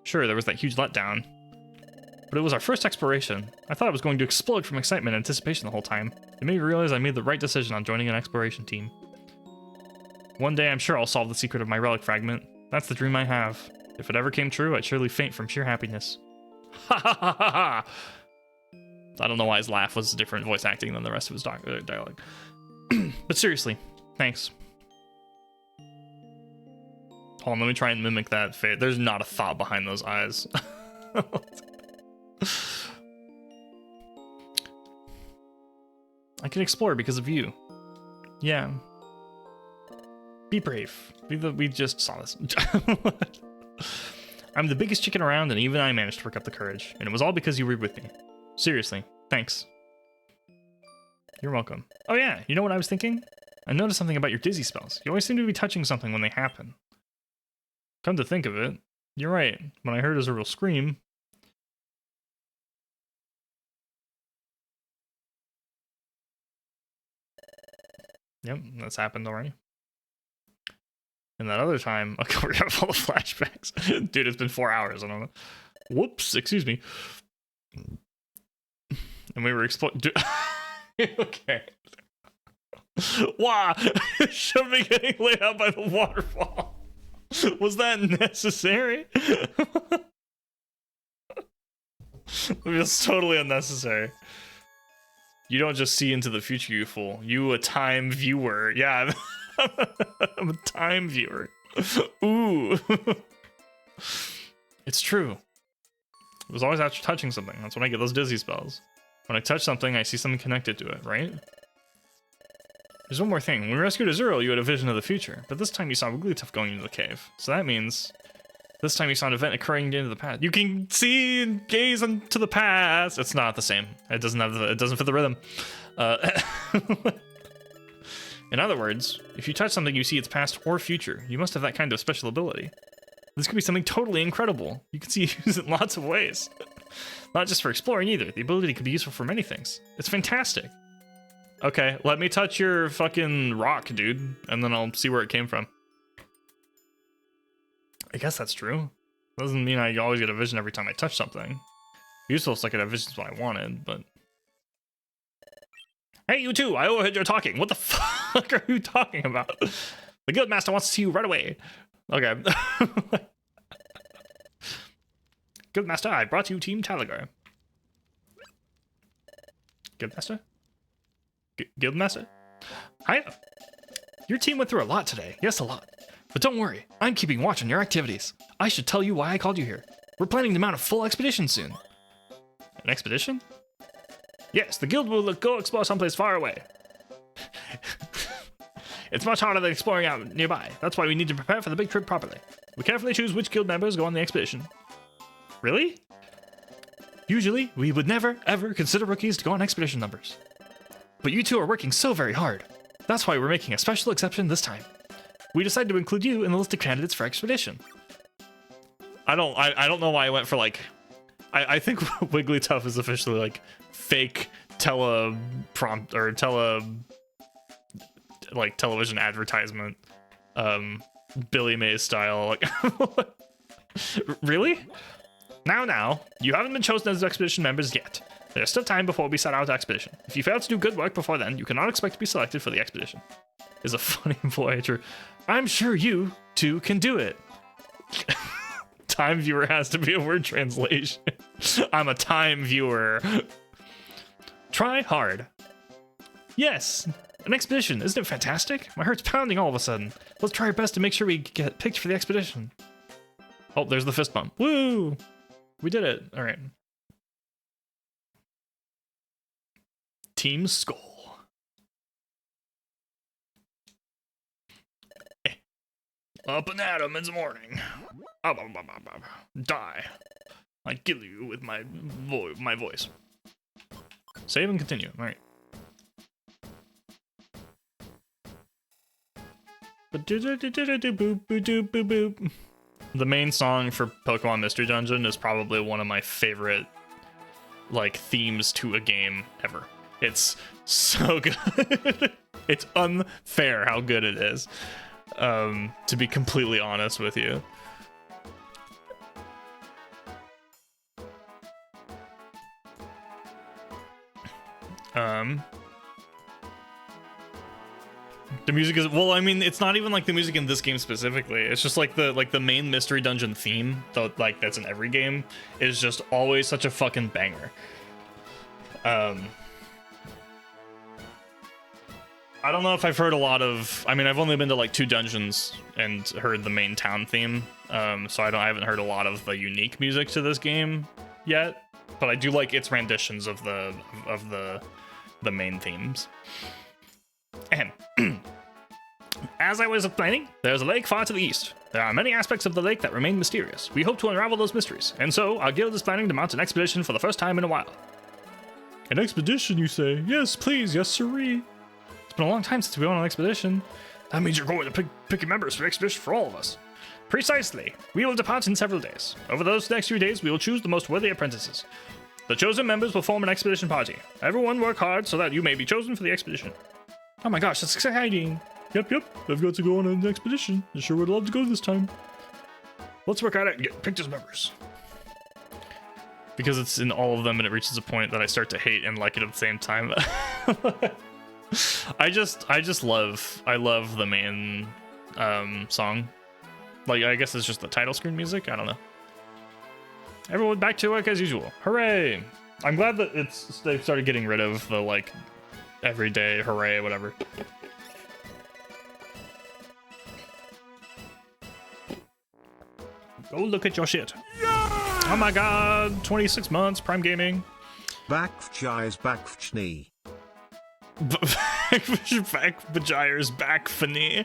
Sure, there was that huge letdown. But it was our first exploration. I thought I was going to explode from excitement and anticipation the whole time. It made me realize I made the right decision on joining an exploration team. One day I'm sure I'll solve the secret of my relic fragment. That's the dream I have. If it ever came true, I'd surely faint from sheer happiness. Ha ha ha ha ha! I don't know why his laugh was different voice acting than the rest of his dialogue. But seriously, thanks. Hold on, let me try and mimic that face. There's not a thought behind those eyes. I can explore because of you. Yeah. Be brave. We just saw this. I'm the biggest chicken around, and even I managed to work up the courage. And it was all because you were with me. Seriously, thanks. You're welcome. Oh yeah, you know what I was thinking? I noticed something about your dizzy spells. You always seem to be touching something when they happen. Come to think of it, you're right. When I heard Azuriel scream... Yep, that's happened already. And that other time... Okay, we're gonna have all the flashbacks. Dude, it's been 4 hours, I don't know. Whoops, excuse me. And we were exploring... Okay. Wow! Should be getting laid out by the waterfall. Was that necessary? It was totally unnecessary. You don't just see into the future, you fool. You a time viewer. Yeah, I'm a time viewer. Ooh. It's true. It was always after touching something. That's when I get those dizzy spells. When I touch something, I see something connected to it, right? There's one more thing. When we rescued Azuriel, you had a vision of the future, but this time you saw Wigglytuff going into the cave. So that means this time you saw an event occurring into the past. You can see and gaze into the past. It's not the same. It doesn't have it doesn't fit the rhythm. In other words, if you touch something, you see its past or future. You must have that kind of special ability. This could be something totally incredible. You can see it used in lots of ways. Not just for exploring either. The ability could be useful for many things. It's fantastic. Okay, let me touch your fucking rock, dude, and then I'll see where it came from. I guess that's true. Doesn't mean I always get a vision every time I touch something. Useful so I could have visions what I wanted, but... Hey, you two! I overheard you talking. What the fuck are you talking about? The Guildmaster wants to see you right away. Okay. Guildmaster, I brought you Team Talagar. Guildmaster? Guildmaster? Hi. Your team went through a lot today. Yes, a lot. But don't worry, I'm keeping watch on your activities. I should tell you why I called you here. We're planning to mount a full expedition soon. An expedition? Yes, the guild will go explore someplace far away. It's much harder than exploring out nearby. That's why we need to prepare for the big trip properly. We carefully choose which guild members go on the expedition. Really? Usually, we would never, ever consider rookies to go on expedition numbers. But you two are working so very hard. That's why we're making a special exception this time. We decided to include you in the list of candidates for expedition. I don't know why I went for like... I think Wigglytuff is officially like fake teleprompt or television advertisement, Billy Mays style. Like, really? Now, you haven't been chosen as expedition members yet. There's still time before we set out expedition. If you fail to do good work before then, you cannot expect to be selected for the expedition. Is a funny voyager. I'm sure you two can do it. Time viewer has to be a word translation. I'm a time viewer. Try hard. Yes, an expedition. Isn't it fantastic? My heart's pounding all of a sudden. Let's try our best to make sure we get picked for the expedition. Oh, there's the fist bump. Woo! We did it. All right. Team Skull. Up and at 'em in the morning. Die. I kill you with my voice. Save and continue. All right. The main song for Pokemon Mystery Dungeon is probably one of my favorite, like, themes to a game ever. It's so good. It's unfair how good it is, to be completely honest with you. The music is, well, I mean, it's not even like the music in this game specifically. It's just like the main Mystery Dungeon theme, though, like that's in every game, is just always such a fucking banger. I don't know if I've heard a lot of, I mean, I've only been to like 2 dungeons and heard the main town theme, so I haven't heard a lot of the unique music to this game yet, but I do like its renditions of the main themes. Ahem. As I was explaining, there's a lake far to the east. There are many aspects of the lake that remain mysterious. We hope to unravel those mysteries, and so our guild is planning to mount an expedition for the first time in a while. An expedition, you say? Yes, please, yes sirree. It's been a long time since we went on an expedition. That means you're going to pick your members for the expedition for all of us. Precisely. We will depart in several days. Over those next few days, we will choose the most worthy apprentices. The chosen members will form an expedition party. Everyone work hard so that you may be chosen for the expedition. Oh my gosh, that's exciting. Yep, I've got to go on an expedition. I sure would love to go this time. Let's work at it and get picked as members. Because it's in all of them and it reaches a point that I start to hate and like it at the same time. I love the main song. Like, I guess it's just the title screen music. I don't know. Everyone back to work as usual. Hooray! I'm glad that they've started getting rid of the like everyday hooray whatever. Go look at your shit. Yeah! Oh my god, 26 months, Prime Gaming. Backfjai's backfchnee. Backfjai's backfnee.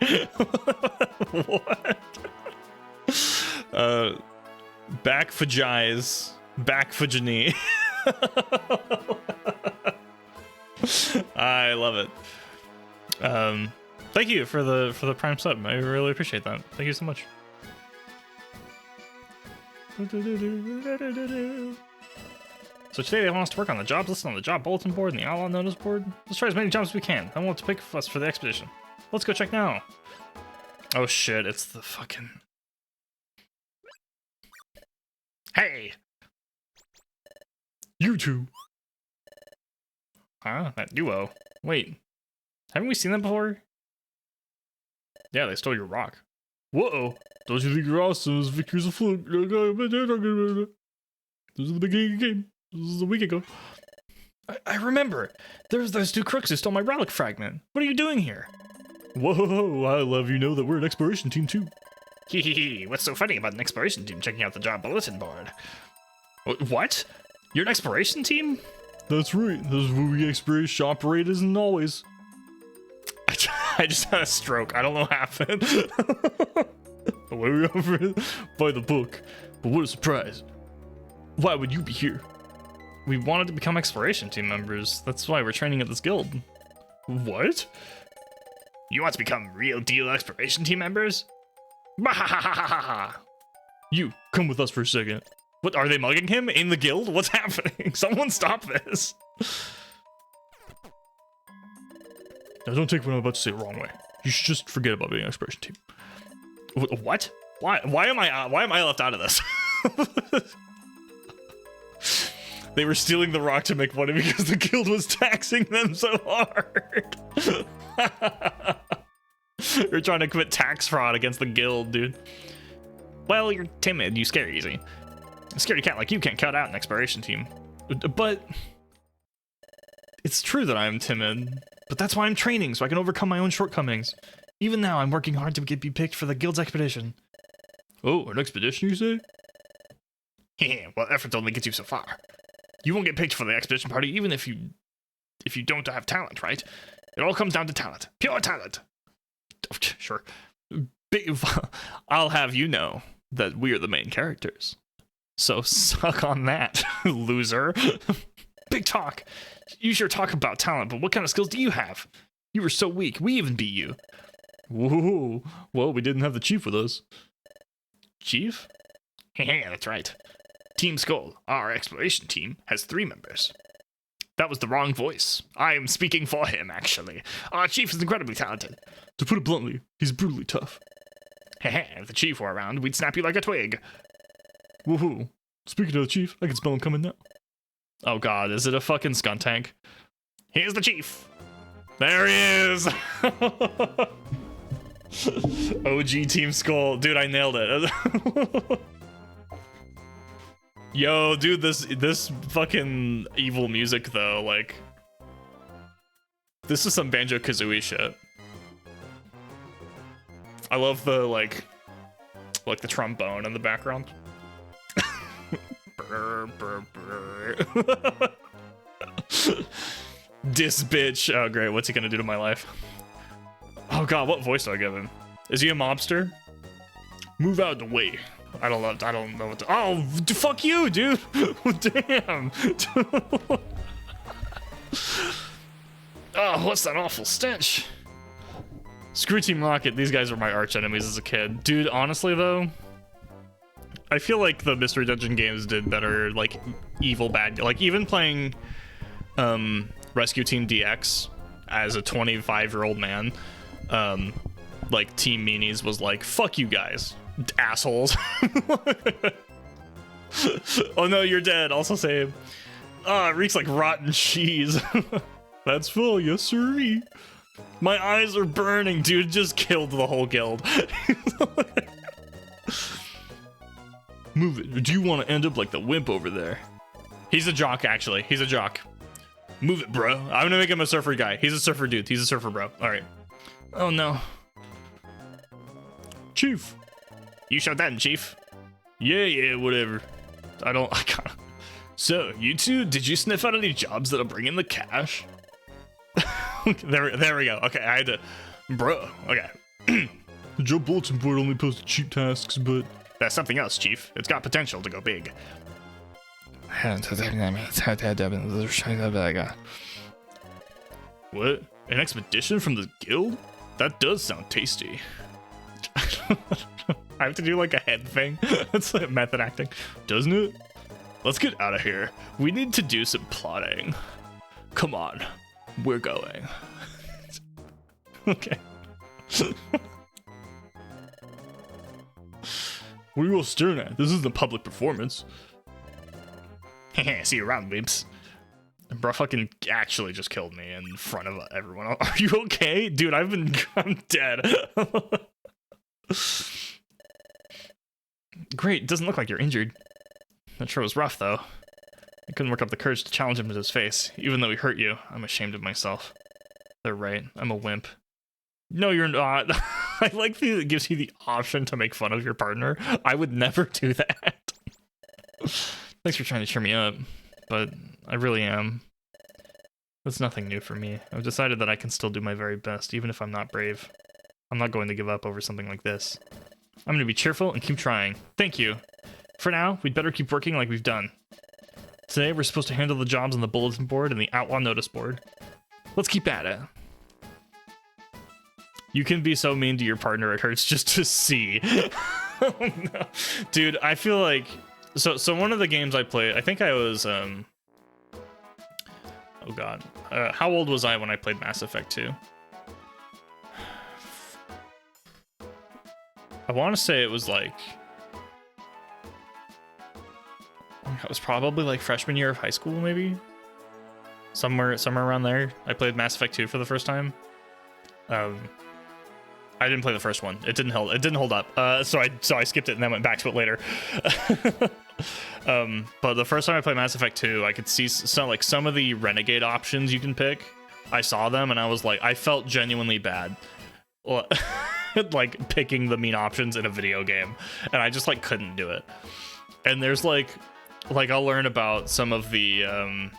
What? Backfjai's backfjnee. I love it. Thank you for the Prime sub. I really appreciate that. Thank you so much. So today they want us to work on the jobs listed on the job bulletin board and the outlaw notice board. Let's try as many jobs as we can. Then we'll have to pick us for the expedition. Let's go check now. Oh shit, it's the fucking... Hey! You two! Huh? That duo. Wait. Haven't we seen them before? Yeah, they stole your rock. Whoa! Don't you think you're awesome as victory's a fluke? This is the beginning of the game. This is a week ago. I remember. There's those 2 crooks who stole my relic fragment. What are you doing here? Whoa, I love you know that we're an exploration team too. Hee. What's so funny about an exploration team checking out the job bulletin board? What? You're an exploration team? That's right. This is what we exploration operators and always. I just had a stroke. I don't know what happened. We operate by the book. But what a surprise. Why would you be here? We wanted to become exploration team members. That's why we're training at this guild. What? You want to become real deal exploration team members? You, come with us for a second. What, are they mugging him in the guild? What's happening? Someone stop this. Now don't take what I'm about to say the wrong way. You should just forget about being an exploration team. What? Why am I left out of this? They were stealing the rock to make money because the guild was taxing them so hard. You're trying to commit tax fraud against the guild, dude. Well, you're timid. You scare easy. A scaredy cat like you can't cut out an exploration team. But it's true that I am timid. But that's why I'm training, so I can overcome my own shortcomings. Even now, I'm working hard to be picked for the guild's expedition. Oh, an expedition, you say? Well, effort only gets you so far. You won't get picked for the expedition party even if you don't have talent, right? It all comes down to talent. Pure talent. Sure. I'll have you know that we are the main characters. So suck on that, loser. Big talk. You sure talk about talent, but what kind of skills do you have? You were so weak, we even beat you. Whoa. Well, we didn't have the chief with us. Chief? Yeah, that's right. Team Skull, our exploration team, has 3 members. That was the wrong voice. I am speaking for him, actually. Our chief is incredibly talented. To put it bluntly, he's brutally tough. If the chief were around, we'd snap you like a twig. Woohoo. Speaking of the chief, I can smell him coming now. Oh god, is it a fucking skuntank? Here's the chief. There he is! OG Team Skull. Dude, I nailed it. Yo, dude, this fucking evil music, though, like... This is some Banjo-Kazooie shit. I love the, like the trombone in the background. Brr, brr, brr. This bitch. Oh, great. What's he gonna do to my life? Oh, God. What voice do I give him? Is he a mobster? Move out of the way. I don't know what to... Oh, fuck you, dude. Damn. Oh, what's that awful stench? Screw Team Rocket. These guys were my arch enemies as a kid. Dude, honestly, though, I feel like the Mystery Dungeon games did better, like, evil bad... Like, even playing Rescue Team DX as a 25-year-old man, like, Team Meanies was like, fuck you guys, assholes. Oh no, you're dead. Also same. Ah, it reeks like rotten cheese. That's full, yes sirree. My eyes are burning, dude. Just killed the whole guild. Move it, or do you want to end up like the wimp over there? He's a jock, actually. He's a jock. Move it, bro. I'm gonna make him a surfer guy. He's a surfer dude. He's a surfer bro. All right. Oh no. Chief. You showed that, Chief. Yeah, whatever. I can't. So, you two, did you sniff out any jobs that'll bring in the cash? There we go. Okay, I had to... Bro, okay. The job bulletin board only posted cheap tasks, but... That's something else, Chief. It's got potential to go big. What? An expedition from the guild? That does sound tasty. I have to do like a head thing. That's like method acting. Doesn't it? Let's get out of here. We need to do some plotting. Come on. We're going. Okay. What are you all staring at? This isn't a public performance. See you around, wimps. Bro fucking actually just killed me in front of everyone. Are you okay? Dude, I'm dead. Great, doesn't look like you're injured. That sure was rough, though. I couldn't work up the courage to challenge him to his face. Even though he hurt you, I'm ashamed of myself. They're right, I'm a wimp. No, you're not. I like that it gives you the option to make fun of your partner. I would never do that. Thanks for trying to cheer me up. but I really am. That's nothing new for me. I've decided that I can still do my very best, even if I'm not brave. I'm not going to give up over something like this. I'm going to be cheerful and keep trying. Thank you. For now, we'd better keep working like we've done. Today, we're supposed to handle the jobs on the bulletin board and the outlaw notice board. Let's keep at it. You can be so mean to your partner, it hurts just to see. Oh, no. Dude, I feel like... So one of the games I played, I think I was... Oh, God. How old was I when I played Mass Effect 2? I want to say it was like... It was probably like freshman year of high school, maybe? Somewhere around there. I played Mass Effect 2 for the first time. I didn't play the first one. It didn't hold up. So I skipped it and then went back to it later. But the first time I played Mass Effect 2, I could see some of the renegade options you can pick. I saw them and I was like, I felt genuinely bad. Like picking the mean options in a video game, and I just like couldn't do it. And there's like I'll learn about some of the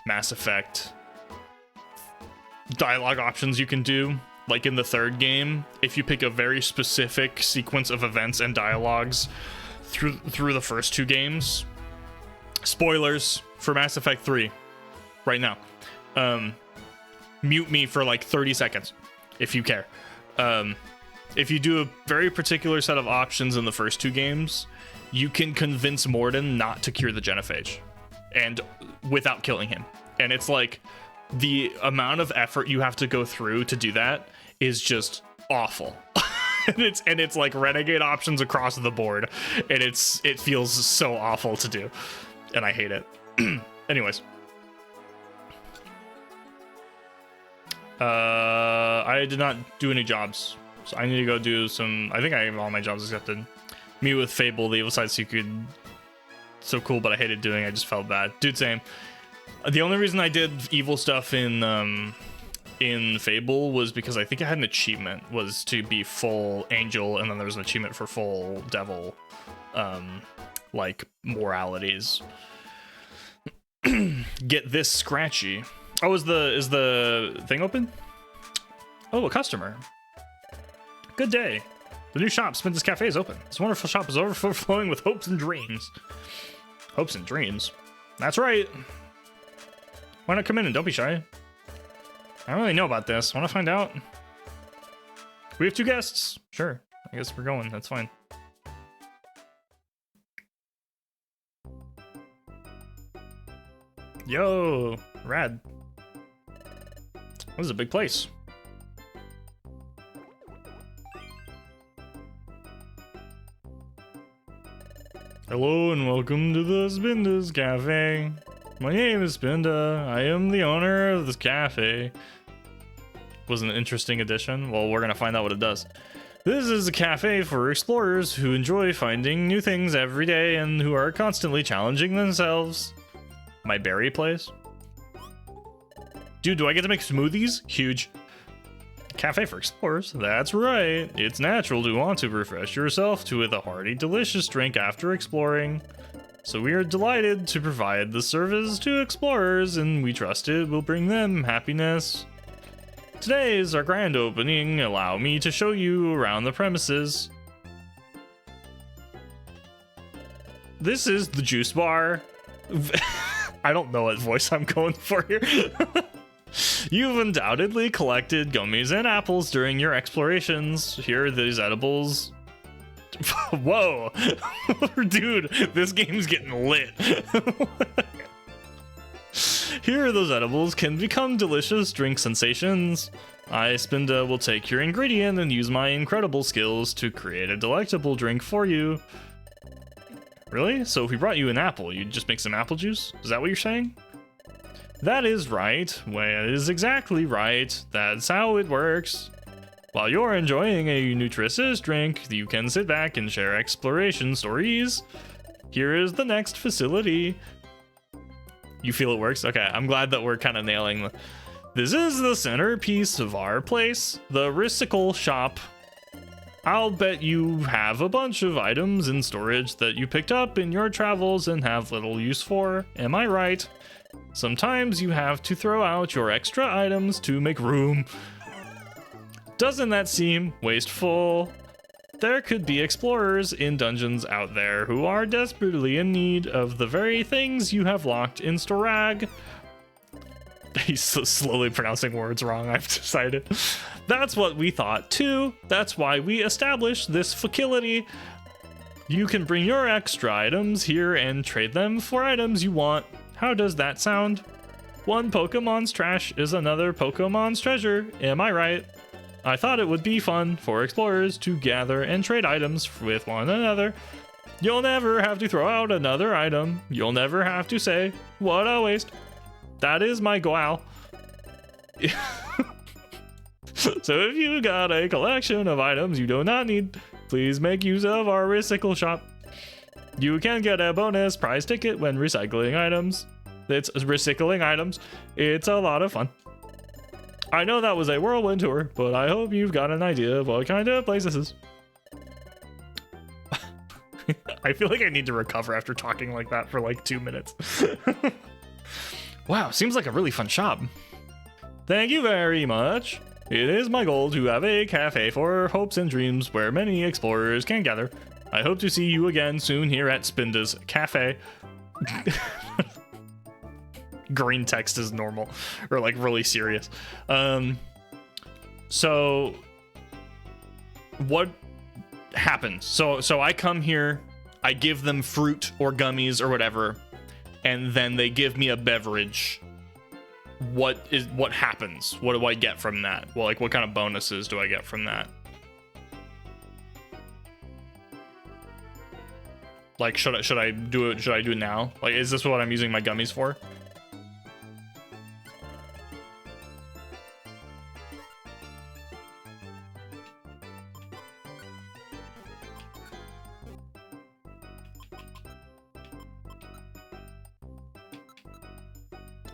Mass Effect dialogue options you can do. Like in the third game, if you pick a very specific sequence of events and dialogues through the first two games, spoilers for Mass Effect 3 right now, mute me for like 30 seconds if you care. If you do a very particular set of options in the first two games, you can convince Mordin not to cure the genophage, and without killing him. And it's like the amount of effort you have to go through to do that is just awful. and it's like renegade options across the board, and it feels so awful to do, and I hate it. Anyways, I did not do any jobs. So I need to go do some... I think I have all my jobs accepted. Meet with Fable, the Evil Side Secret. So cool, but I hated doing it. I just felt bad. Dude, same. The only reason I did evil stuff in Fable was because I think I had an achievement, was to be full angel, and then there was an achievement for full devil, like, moralities. Get this scratchy. Oh, is the thing open? Oh, a customer. Good day. The new shop, Spinda's Cafe, is open. This wonderful shop is overflowing with hopes and dreams. Hopes and dreams? That's right. Why not come in and don't be shy? I don't really know about this. Want to find out? We have 2 guests. Sure. I guess we're going. That's fine. Yo, rad. This is a big place. Hello and welcome to the Spinda's Cafe. My name is Spinda. I am the owner of this cafe. Was an interesting addition. Well, we're gonna find out what it does. This is a cafe for explorers who enjoy finding new things every day and who are constantly challenging themselves. My berry place? Dude, do I get to make smoothies? Huge. Cafe for explorers? That's right. It's natural to want to refresh yourself with a hearty, delicious drink after exploring. So we are delighted to provide the service to explorers, and we trust it will bring them happiness. Today is our grand opening. Allow me to show you around the premises. This is the juice bar. I don't know what voice I'm going for here. You've undoubtedly collected gummies and apples during your explorations. Here are these edibles. Whoa. Dude, this game's getting lit. Here are those edibles can become delicious drink sensations. I, Spinda, will take your ingredient and use my incredible skills to create a delectable drink for you. Really? So if we brought you an apple, you'd just make some apple juice? Is that what you're saying? That is right. Well, it is exactly right. That's how it works. While you're enjoying a nutritious drink, you can sit back and share exploration stories. Here is the next facility. You feel it works? Okay, I'm glad that we're kind of nailing the... This is the centerpiece of our place, the Rissicle Shop. I'll bet you have a bunch of items in storage that you picked up in your travels and have little use for. Am I right? Sometimes you have to throw out your extra items to make room. Doesn't that seem wasteful? There could be explorers in dungeons out there who are desperately in need of the very things you have locked in Storag. He's so slowly pronouncing words wrong, I've decided. That's what we thought too. That's why we established this facility. You can bring your extra items here and trade them for items you want. How does that sound? One Pokemon's trash is another Pokemon's treasure, am I right? I thought it would be fun for explorers to gather and trade items with one another. You'll never have to throw out another item. You'll never have to say, what a waste. That is my goal. So if you got a collection of items you do not need, please make use of our recycle shop. You can get a bonus prize ticket when recycling items. It's recycling items. It's a lot of fun. I know that was a whirlwind tour, but I hope you've got an idea of what kind of place this is. I feel like I need to recover after talking like that for like 2 minutes. Wow, seems like a really fun shop. Thank you very much. It is my goal to have a cafe for hopes and dreams where many explorers can gather. I hope to see you again soon here at Spinda's Cafe. Green text is normal, or like really serious. So what happens? So I come here, I give them fruit or gummies or whatever, and then they give me a beverage. What happens? What do I get from that? Well, like what kind of bonuses do I get from that? Like should I do it now? Like is this what I'm using my gummies for?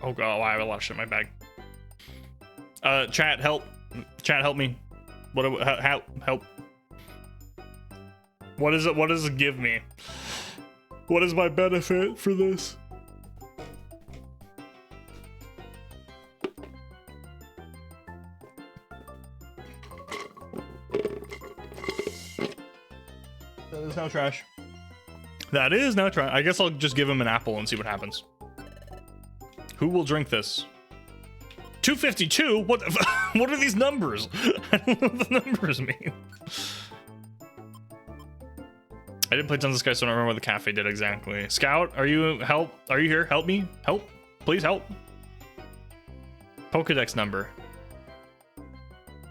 Oh god, I have a lot of shit in my bag. Chat, help. Chat, help me. Help. What is it? What does it give me? What is my benefit for this? That is now trash. That is now trash. I guess I'll just give him an apple and see what happens. Who will drink this? 252? What? What are these numbers? I don't know what the numbers mean. I didn't play tons of Sky, so I don't remember what the cafe did exactly. Scout, are you here? Help me? Help? Please help. Pokedex number.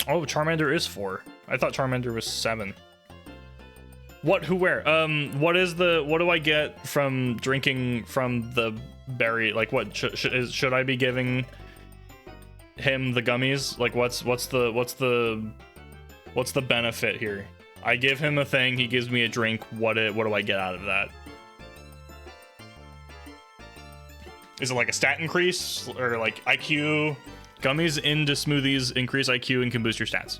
Oh, Charmander is 4. I thought Charmander was 7. What? Who? Where? What do I get from drinking from the berry? Like, what should I be giving him the gummies? Like, what's the benefit here? I give him a thing, he gives me a drink. What do I get out of that? Is it like a stat increase or like IQ? Gummies into smoothies increase IQ and can boost your stats.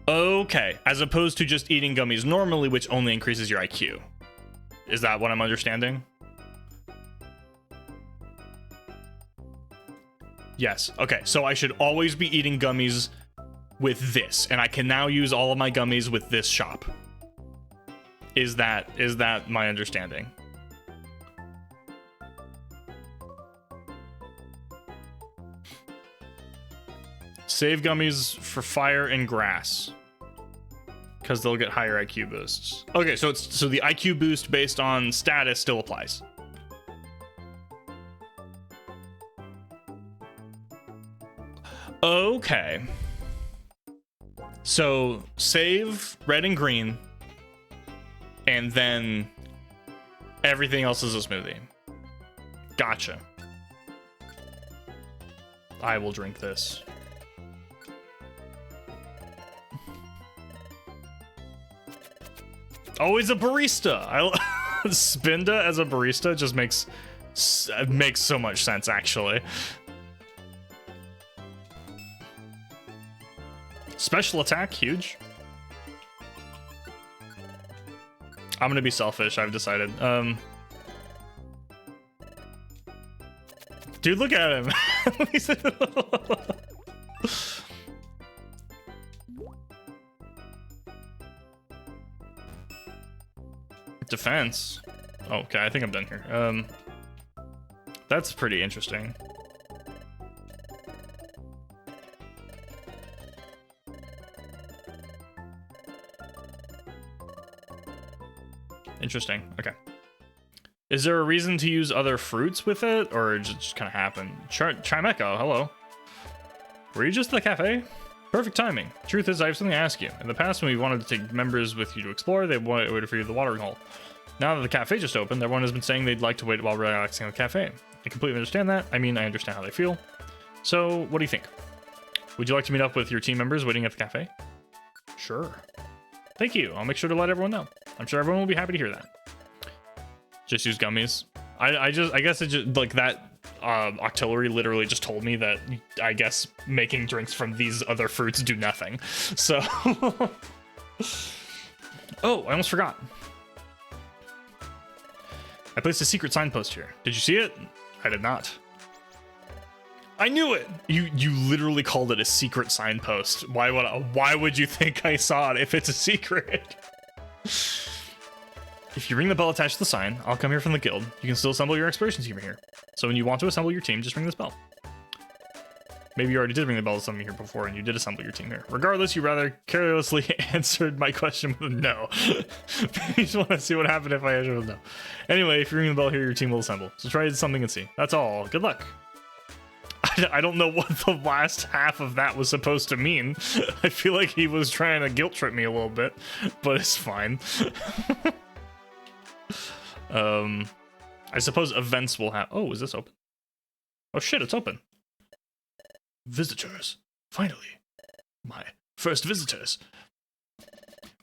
Okay, as opposed to just eating gummies normally, which only increases your IQ. Is that what I'm understanding? Yes. Okay, so I should always be eating gummies with this, and I can now use all of my gummies with this shop. Is that my understanding? Save gummies for fire and grass, because they'll get higher IQ boosts. Okay, so the IQ boost based on status still applies. Okay. So save red and green, and then everything else is a smoothie. Gotcha. I will drink this. Oh, he's a barista. Spinda as a barista just makes so much sense, actually. Special attack, huge. I'm gonna be selfish, I've decided. Dude, look at him. Defense. Oh, okay, I think I'm done here. That's pretty interesting. Interesting. Okay. Is there a reason to use other fruits with it, or it just kind of happened? Trimeco, hello. Were you just at the cafe? Perfect timing. Truth is, I have something to ask you. In the past, when we wanted to take members with you to explore, they waited for you at the watering hole. Now that the cafe just opened, everyone has been saying they'd like to wait while relaxing at the cafe. I completely understand that. I mean, I understand how they feel. So, what do you think? Would you like to meet up with your team members waiting at the cafe? Sure. Thank you. I'll make sure to let everyone know. I'm sure everyone will be happy to hear that. Just use gummies. I guess it just like that. Octillery literally just told me that I guess making drinks from these other fruits do nothing. So, oh, I almost forgot. I placed a secret signpost here. Did you see it? I did not. I knew it. You literally called it a secret signpost. Why would you think I saw it if it's a secret? If you ring the bell attached to the sign, I'll come here from the guild. You can still assemble your exploration team here. So when you want to assemble your team, just ring this bell. Maybe you already did ring the bell to summon here before, and you did assemble your team here. Regardless, you rather carelessly answered my question with a no. You just want to see what happened if I answered with no. Anyway, if you ring the bell here, your team will assemble. So try something and see. That's all. Good luck. I don't know what the last half of that was supposed to mean. I feel like he was trying to guilt trip me a little bit, but it's fine. I suppose events will have. Oh, is this open? Oh shit, it's open. Visitors. Finally. My first visitors.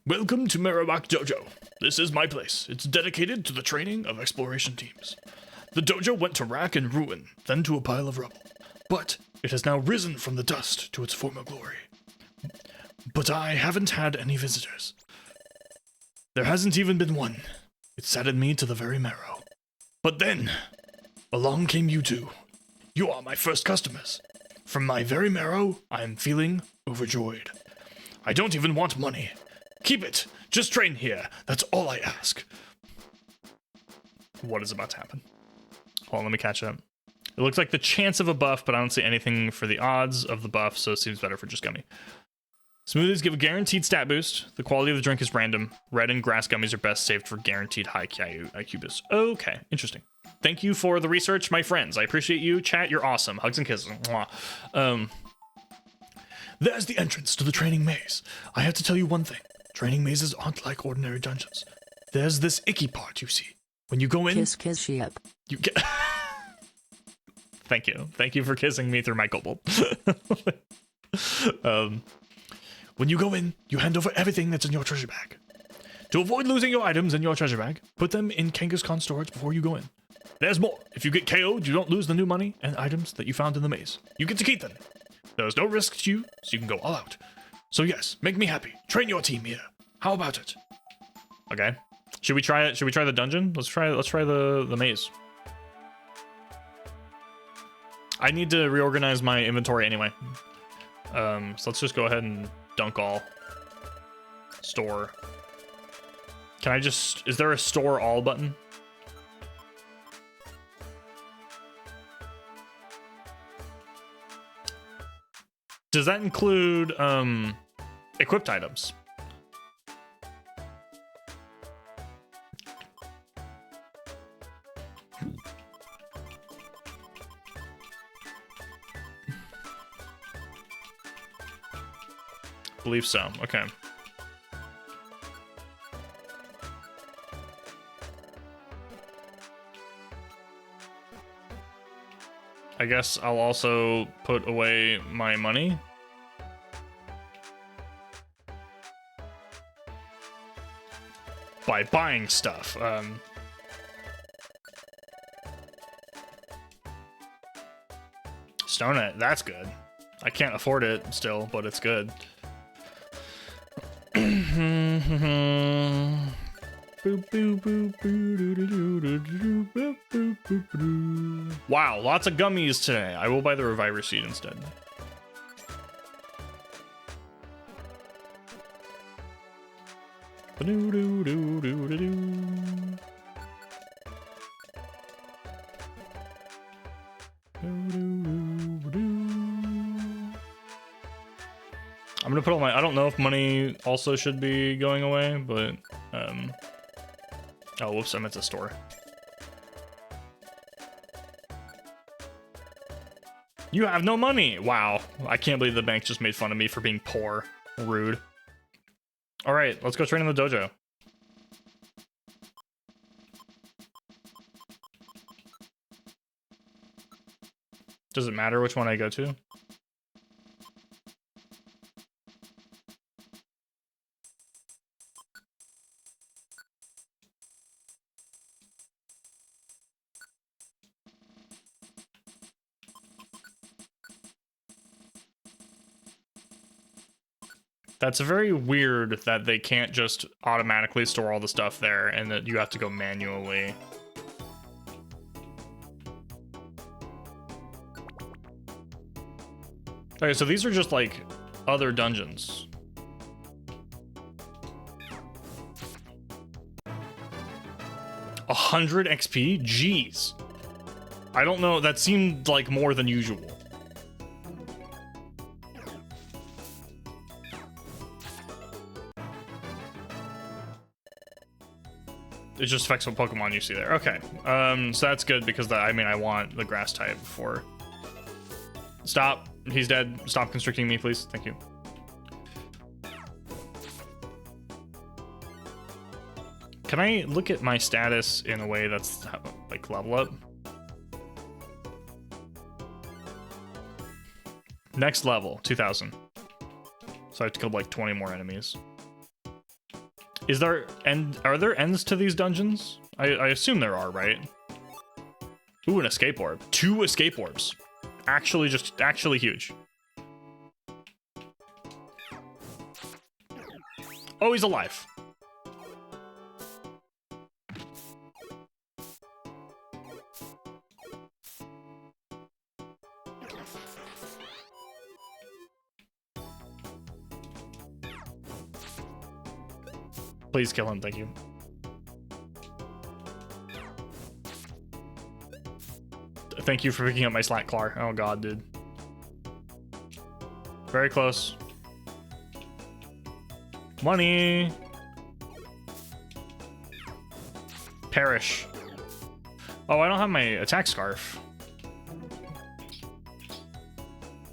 Welcome to Marowak Dojo. This is my place. It's dedicated to the training of exploration teams. The dojo went to rack and ruin, then to a pile of rubble. But it has now risen from the dust to its former glory. But I haven't had any visitors. There hasn't even been one. It saddened me to the very marrow. But then, along came you two. You are my first customers. From my very marrow, I am feeling overjoyed. I don't even want money. Keep it. Just train here. That's all I ask. What is about to happen? Hold on, let me catch up. It looks like the chance of a buff, but I don't see anything for the odds of the buff, so it seems better for just gummy. Smoothies give a guaranteed stat boost. The quality of the drink is random. Red and grass gummies are best saved for guaranteed high IQ boost. Okay, interesting. Thank you for the research, my friends. I appreciate you. Chat, you're awesome. Hugs and kisses. Mwah. There's the entrance to the training maze. I have to tell you one thing. Training mazes aren't like ordinary dungeons. There's this icky part, you see. When you go in... Kiss ship. You get... Thank you. Thank you for kissing me through my kobold. When you go in, you hand over everything that's in your treasure bag. To avoid losing your items in your treasure bag, put them in Kangaskhan storage before you go in. There's more. If you get KO'd, you don't lose the new money and items that you found in the maze. You get to keep them. There's no risk to you, so you can go all out. So yes, make me happy. Train your team here. How about it? Okay. Should we try it? Should we try the dungeon? Let's try the maze. I need to reorganize my inventory anyway. So let's just go ahead and dunk all. Store. Can I just... Is there a store all button? Does that include equipped items? Believe so. Okay. I guess I'll also put away my money. By buying stuff. Stone it. That's good. I can't afford it still, but it's good. Wow, lots of gummies today. I will buy the Reviver Seed instead. I'm gonna put all my, I don't know if money also should be going away, but oh whoops, I meant to store. You have no money! Wow, I can't believe the bank just made fun of me for being poor. Rude. Alright, let's go train in the dojo. Does it matter which one I go to? That's very weird that they can't just automatically store all the stuff there and that you have to go manually. Okay, so these are just like other dungeons. $100 XP? Jeez. I don't know, that seemed like more than usual. It just affects what Pokemon you see there. Okay, so that's good because I mean, I want the grass type before. Stop. He's dead. Stop constricting me, please. Thank you. Can I look at my status in a way that's like level up? Next level, 2000. So I have to kill like 20 more enemies. Is there are there ends to these dungeons? I assume there are, right? Ooh, an escape orb. 2 escape orbs. Actually huge. Oh, he's alive. Please kill him, thank you. Thank you for picking up my Slack Clar. Oh god, dude. Very close. Money! Perish. Oh, I don't have my attack scarf.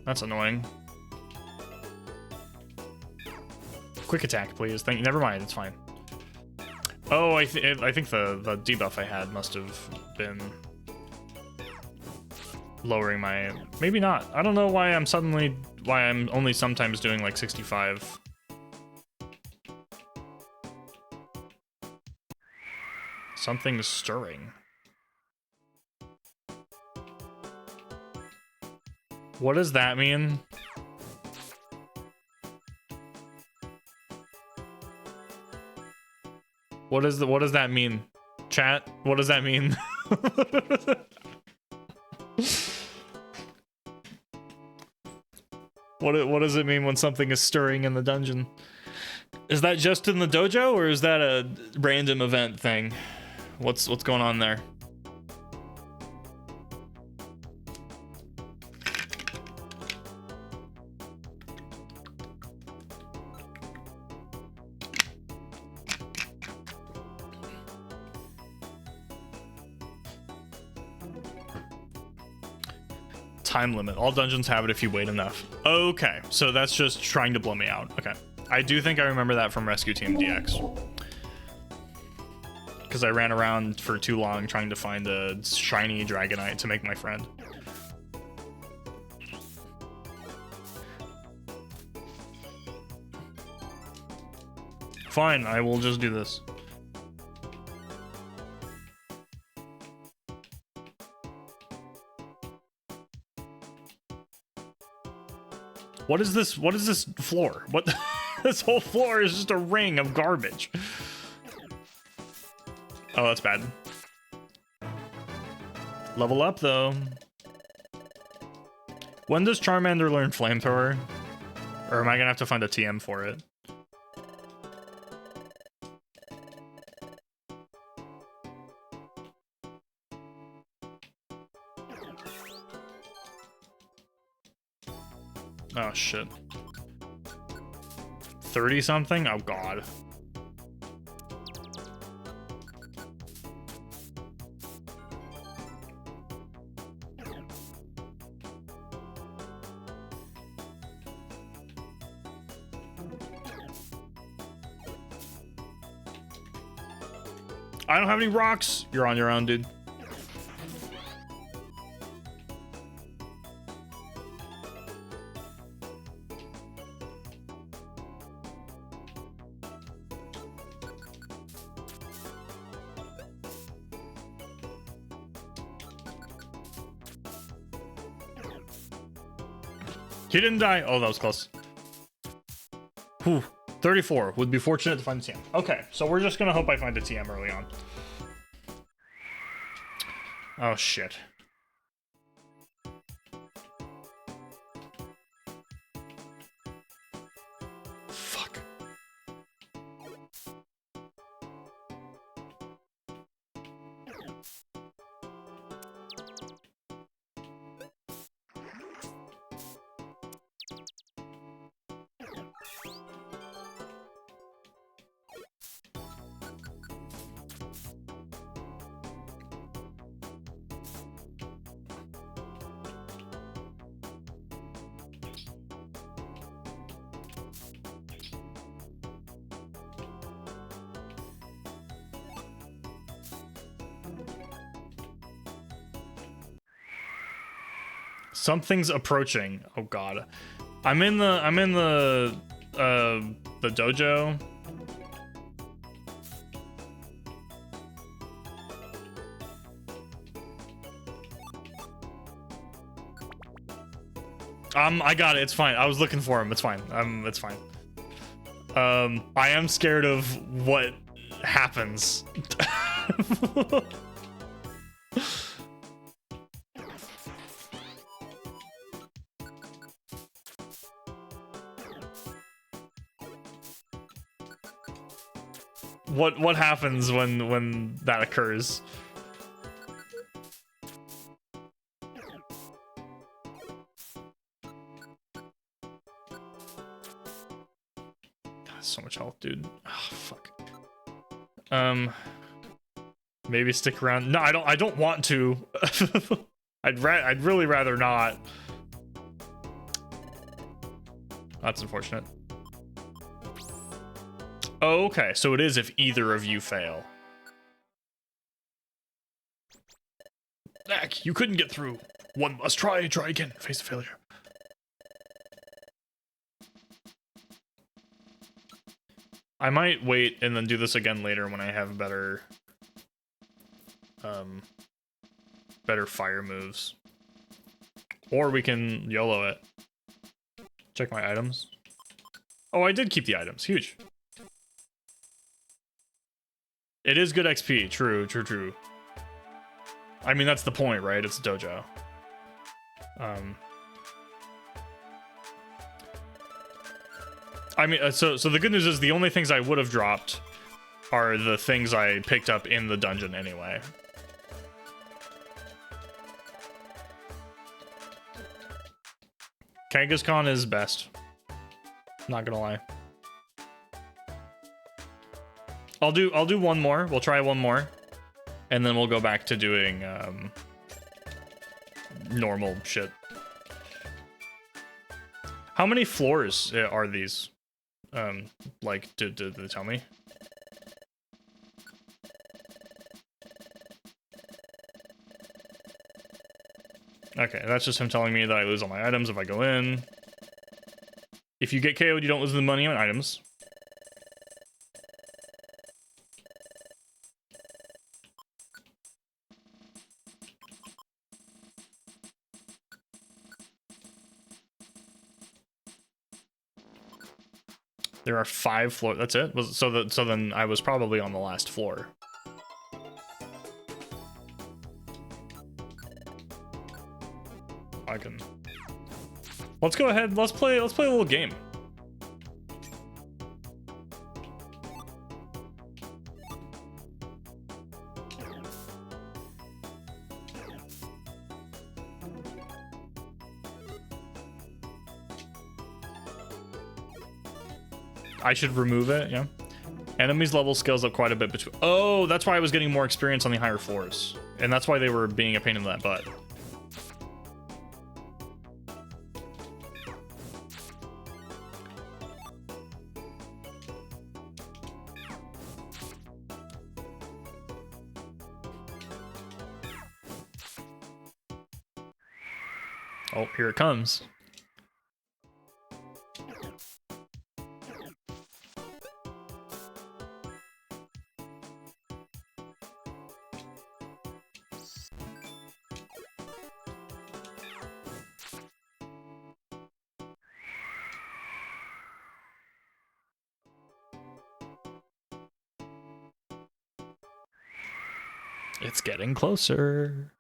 That's annoying. Quick attack, please. Thank you. Never mind, it's fine. Oh, I think the debuff I had must have been lowering my... Maybe not. I don't know why I'm only sometimes doing like 65. Something's stirring. What does that mean? What does that mean? Chat, what does that mean? What does it mean when something is stirring in the dungeon? Is that just in the dojo, or is that a random event thing? What's going on there? Time limit. All dungeons have it if you wait enough. Okay, so that's just trying to blow me out. Okay. I do think I remember that from Rescue Team DX. Because I ran around for too long trying to find a shiny Dragonite to make my friend. Fine, I will just do this. What is this? What is this floor? What? This whole floor is just a ring of garbage. Oh, that's bad. Level up, though. When does Charmander learn Flamethrower? Or am I gonna have to find a TM for it? Oh, shit. 30 something? Oh, God. I don't have any rocks. You're on your own, dude. He didn't die. Oh, that was close. Whew. 34. Would be fortunate to find a TM. Okay, so we're just gonna hope I find a TM early on. Oh, shit. Fuck. Something's approaching. Oh god. I'm in the dojo. I got it. It's fine. I was looking for him. It's fine. It's fine. I am scared of what happens. What happens when that occurs? So much health, dude. Oh, fuck. Maybe stick around. No, I don't want to. I'd really rather not. That's unfortunate. Oh, okay, so it is if either of you fail. Zach, you couldn't get through. One must try again. Face the failure. I might wait and then do this again later when I have better fire moves. Or we can YOLO it. Check my items. Oh, I did keep the items. Huge. It is good XP. True. I mean, that's the point, right? It's a dojo. I mean, so the good news is the only things I would have dropped are the things I picked up in the dungeon anyway. Kangaskhan is best. Not gonna lie. I'll do one more. We'll try one more, and then we'll go back to doing normal shit. How many floors are these? Like, did they tell me? Okay, that's just him telling me that I lose all my items if I go in. If you get KO'd, you don't lose the money on items. There are 5 floors. That's it. So then I was probably on the last floor. I can. Let's go ahead. Let's play a little game. I should remove it, yeah. Enemies level scales up quite a bit between. Oh, that's why I was getting more experience on the higher floors. And that's why they were being a pain in that butt. Oh, here it comes. It's getting closer.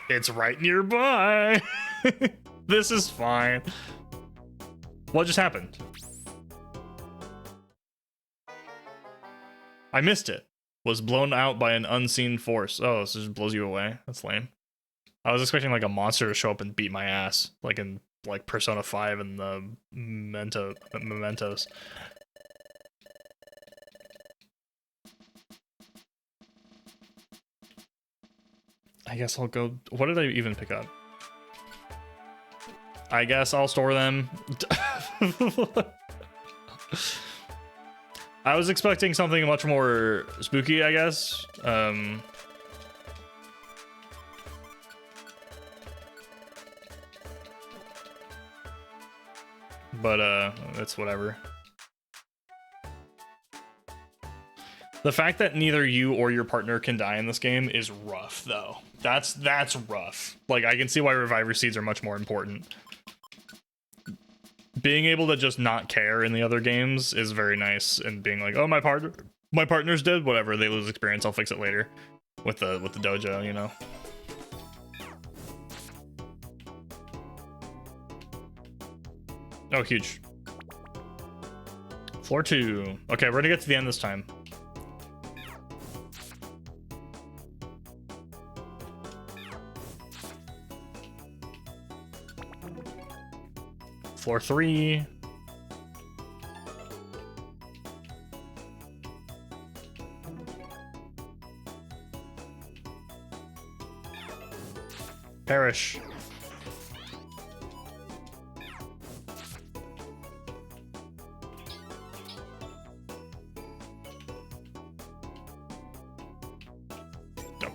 It's right nearby. This is fine. What just happened? I missed it. Was blown out by an unseen force. Oh, this just blows you away. That's lame. I was expecting like a monster to show up and beat my ass, like in like Persona 5 and the Mementos. I guess I'll go. What did I even pick up? I guess I'll store them. I was expecting something much more spooky, I guess. But it's whatever. The fact that neither you or your partner can die in this game is rough, though. That's rough. Like, I can see why reviver seeds are much more important. Being able to just not care in the other games is very nice, and being like, oh, my partner's dead, whatever, they lose experience, I'll fix it later. With the dojo, you know. Oh, huge. Floor 2. Okay, we're gonna get to the end this time. Floor 3. Perish.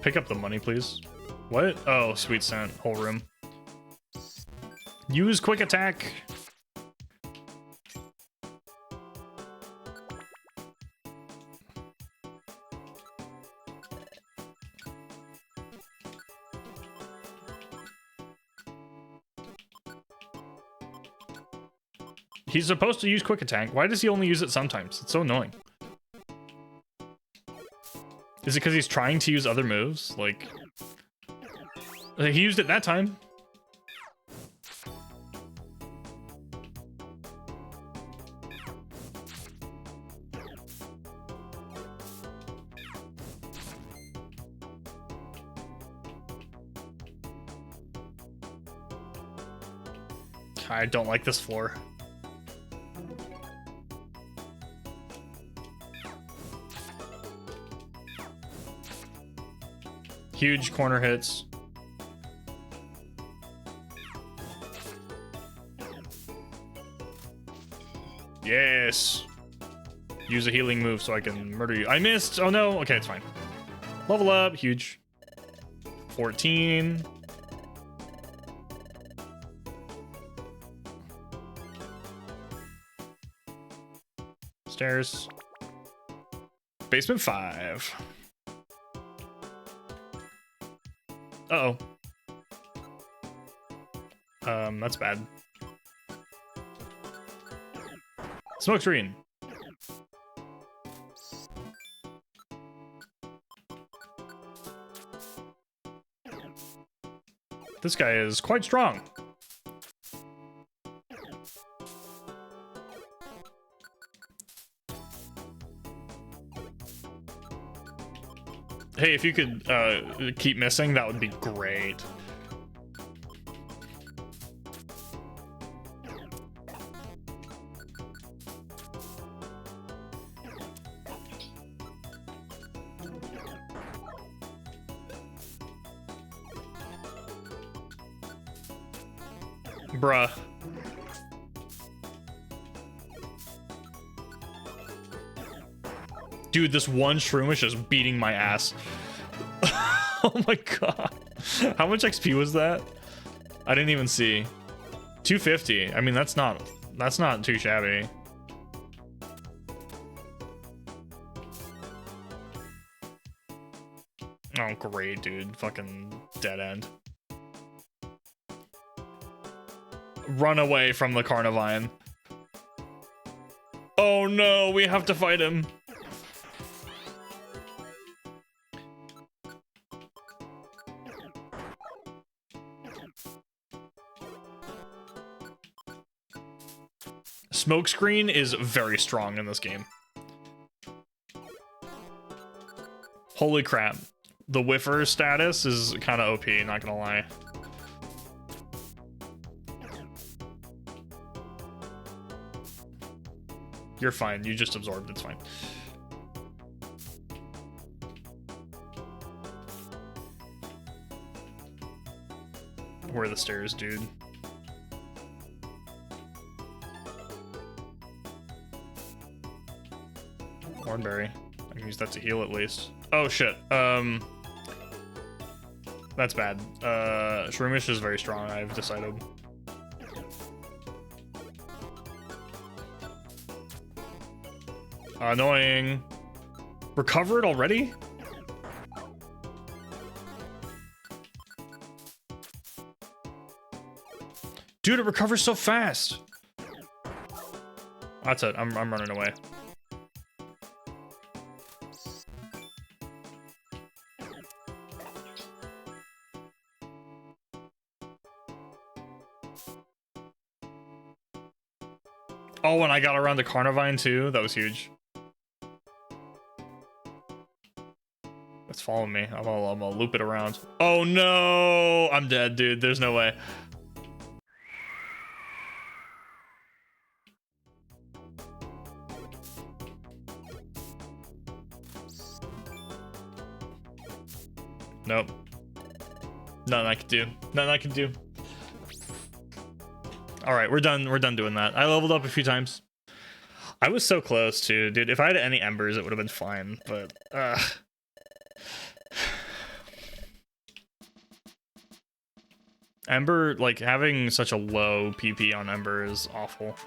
Pick up the money, please. What? Oh, sweet scent. Whole room. Use quick attack. He's supposed to use quick attack. Why does he only use it sometimes? It's so annoying. Is it because he's trying to use other moves? Like, he used it that time. I don't like this floor. Huge corner hits. Yes. Use a healing move so I can murder you. I missed. Oh no. Okay, it's fine. Level up. Huge. 14. Stairs. Basement 5. Uh-oh. That's bad. Smoke screen. This guy is quite strong. Hey, if you could keep missing, that would be great. Bruh. Dude, this one shroom is just beating my ass. Oh my god. How much XP was that? I didn't even see. 250. I mean, that's not too shabby. Oh, great, dude. Fucking dead end. Run away from the Carnivine. Oh no, we have to fight him. Smokescreen is very strong in this game. Holy crap. The whiffer status is kind of OP, not gonna lie. You're fine. You just absorbed. It's fine. Where are the stairs, dude? Hornberry. I can use that to heal at least. Oh shit. That's bad. Shroomish is very strong, I've decided. Annoying. Recovered already? Dude, it recovers so fast. That's it. I'm running away. Oh, and I got around the Carnivine too. That was huge. It's following me. I'm gonna loop it around. Oh no! I'm dead, dude. There's no way. Nope. Nothing I can do. Nothing I can do. All right, we're done. We're done doing that. I leveled up a few times. I was so close too, dude. If I had any embers, it would have been fine. But Ember, like having such a low PP on Ember is awful.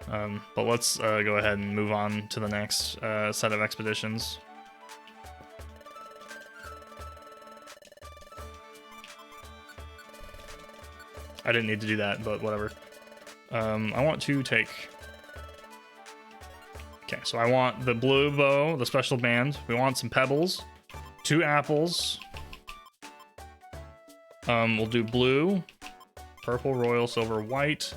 But let's go ahead and move on to the next set of expeditions. I didn't need to do that, but whatever. I want to take... Okay, so I want the blue bow, the special band. We want some pebbles. 2 apples. We'll do blue, purple, royal, silver, white.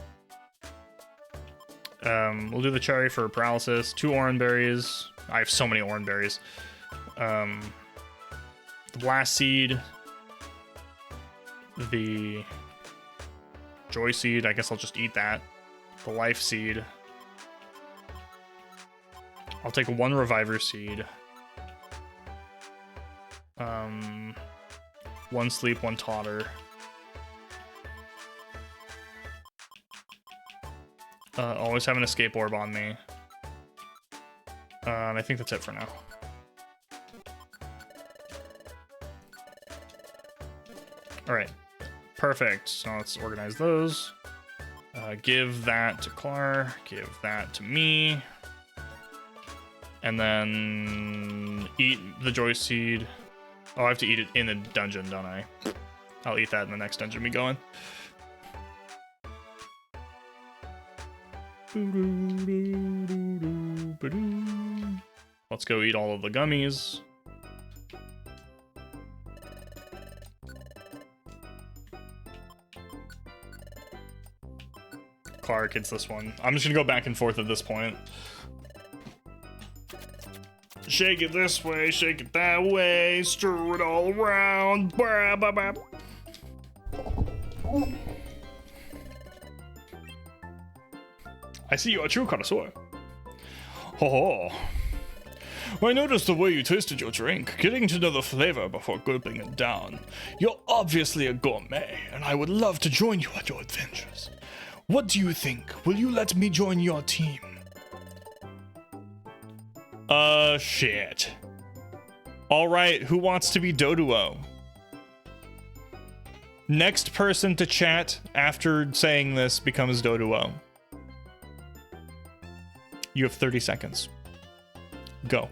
We'll do the cherry for paralysis. 2 orange berries. I have so many orange berries. The blast seed. The joy seed. I guess I'll just eat that. The life seed. I'll take 1 reviver seed. 1 sleep, 1 totter. Always have an escape orb on me. And I think that's it for now. Alright. Perfect. So let's organize those. Give that to Clar. Give that to me. And then eat the joy seed. Oh, I have to eat it in the dungeon, don't I? I'll eat that in the next dungeon we go in. Let's go eat all of the gummies. Clark gets this one. I'm just gonna go back and forth at this point. Shake it this way, shake it that way, stir it all around. Bah, bah, bah. I see you're a true connoisseur. Ho ho. I noticed the way you tasted your drink, getting to know the flavor before gulping it down. You're obviously a gourmet, and I would love to join you on your adventures. What do you think? Will you let me join your team? Shit. Alright, who wants to be Doduo? Next person to chat after saying this becomes Doduo. You have 30 seconds. Go.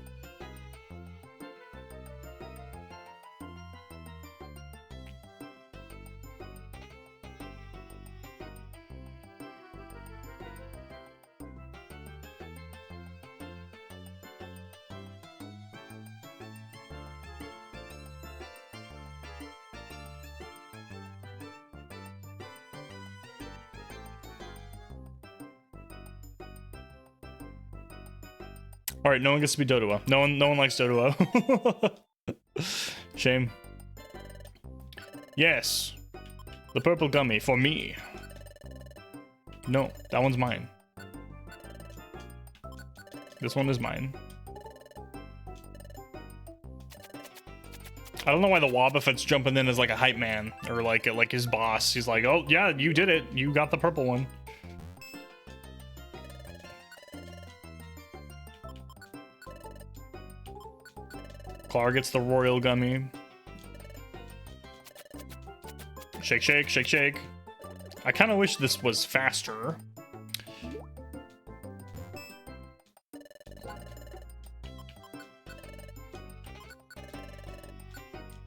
All right, no one gets to be Doduo. No one likes Doduo. Shame. Yes. The purple gummy for me. No, that one's mine. This one is mine. I don't know why the Wobbuffet's jumping in as like a hype man or like his boss. He's like, oh yeah, you did it. You got the purple one. Clark gets the royal gummy. Shake, shake, shake, shake. I kind of wish this was faster.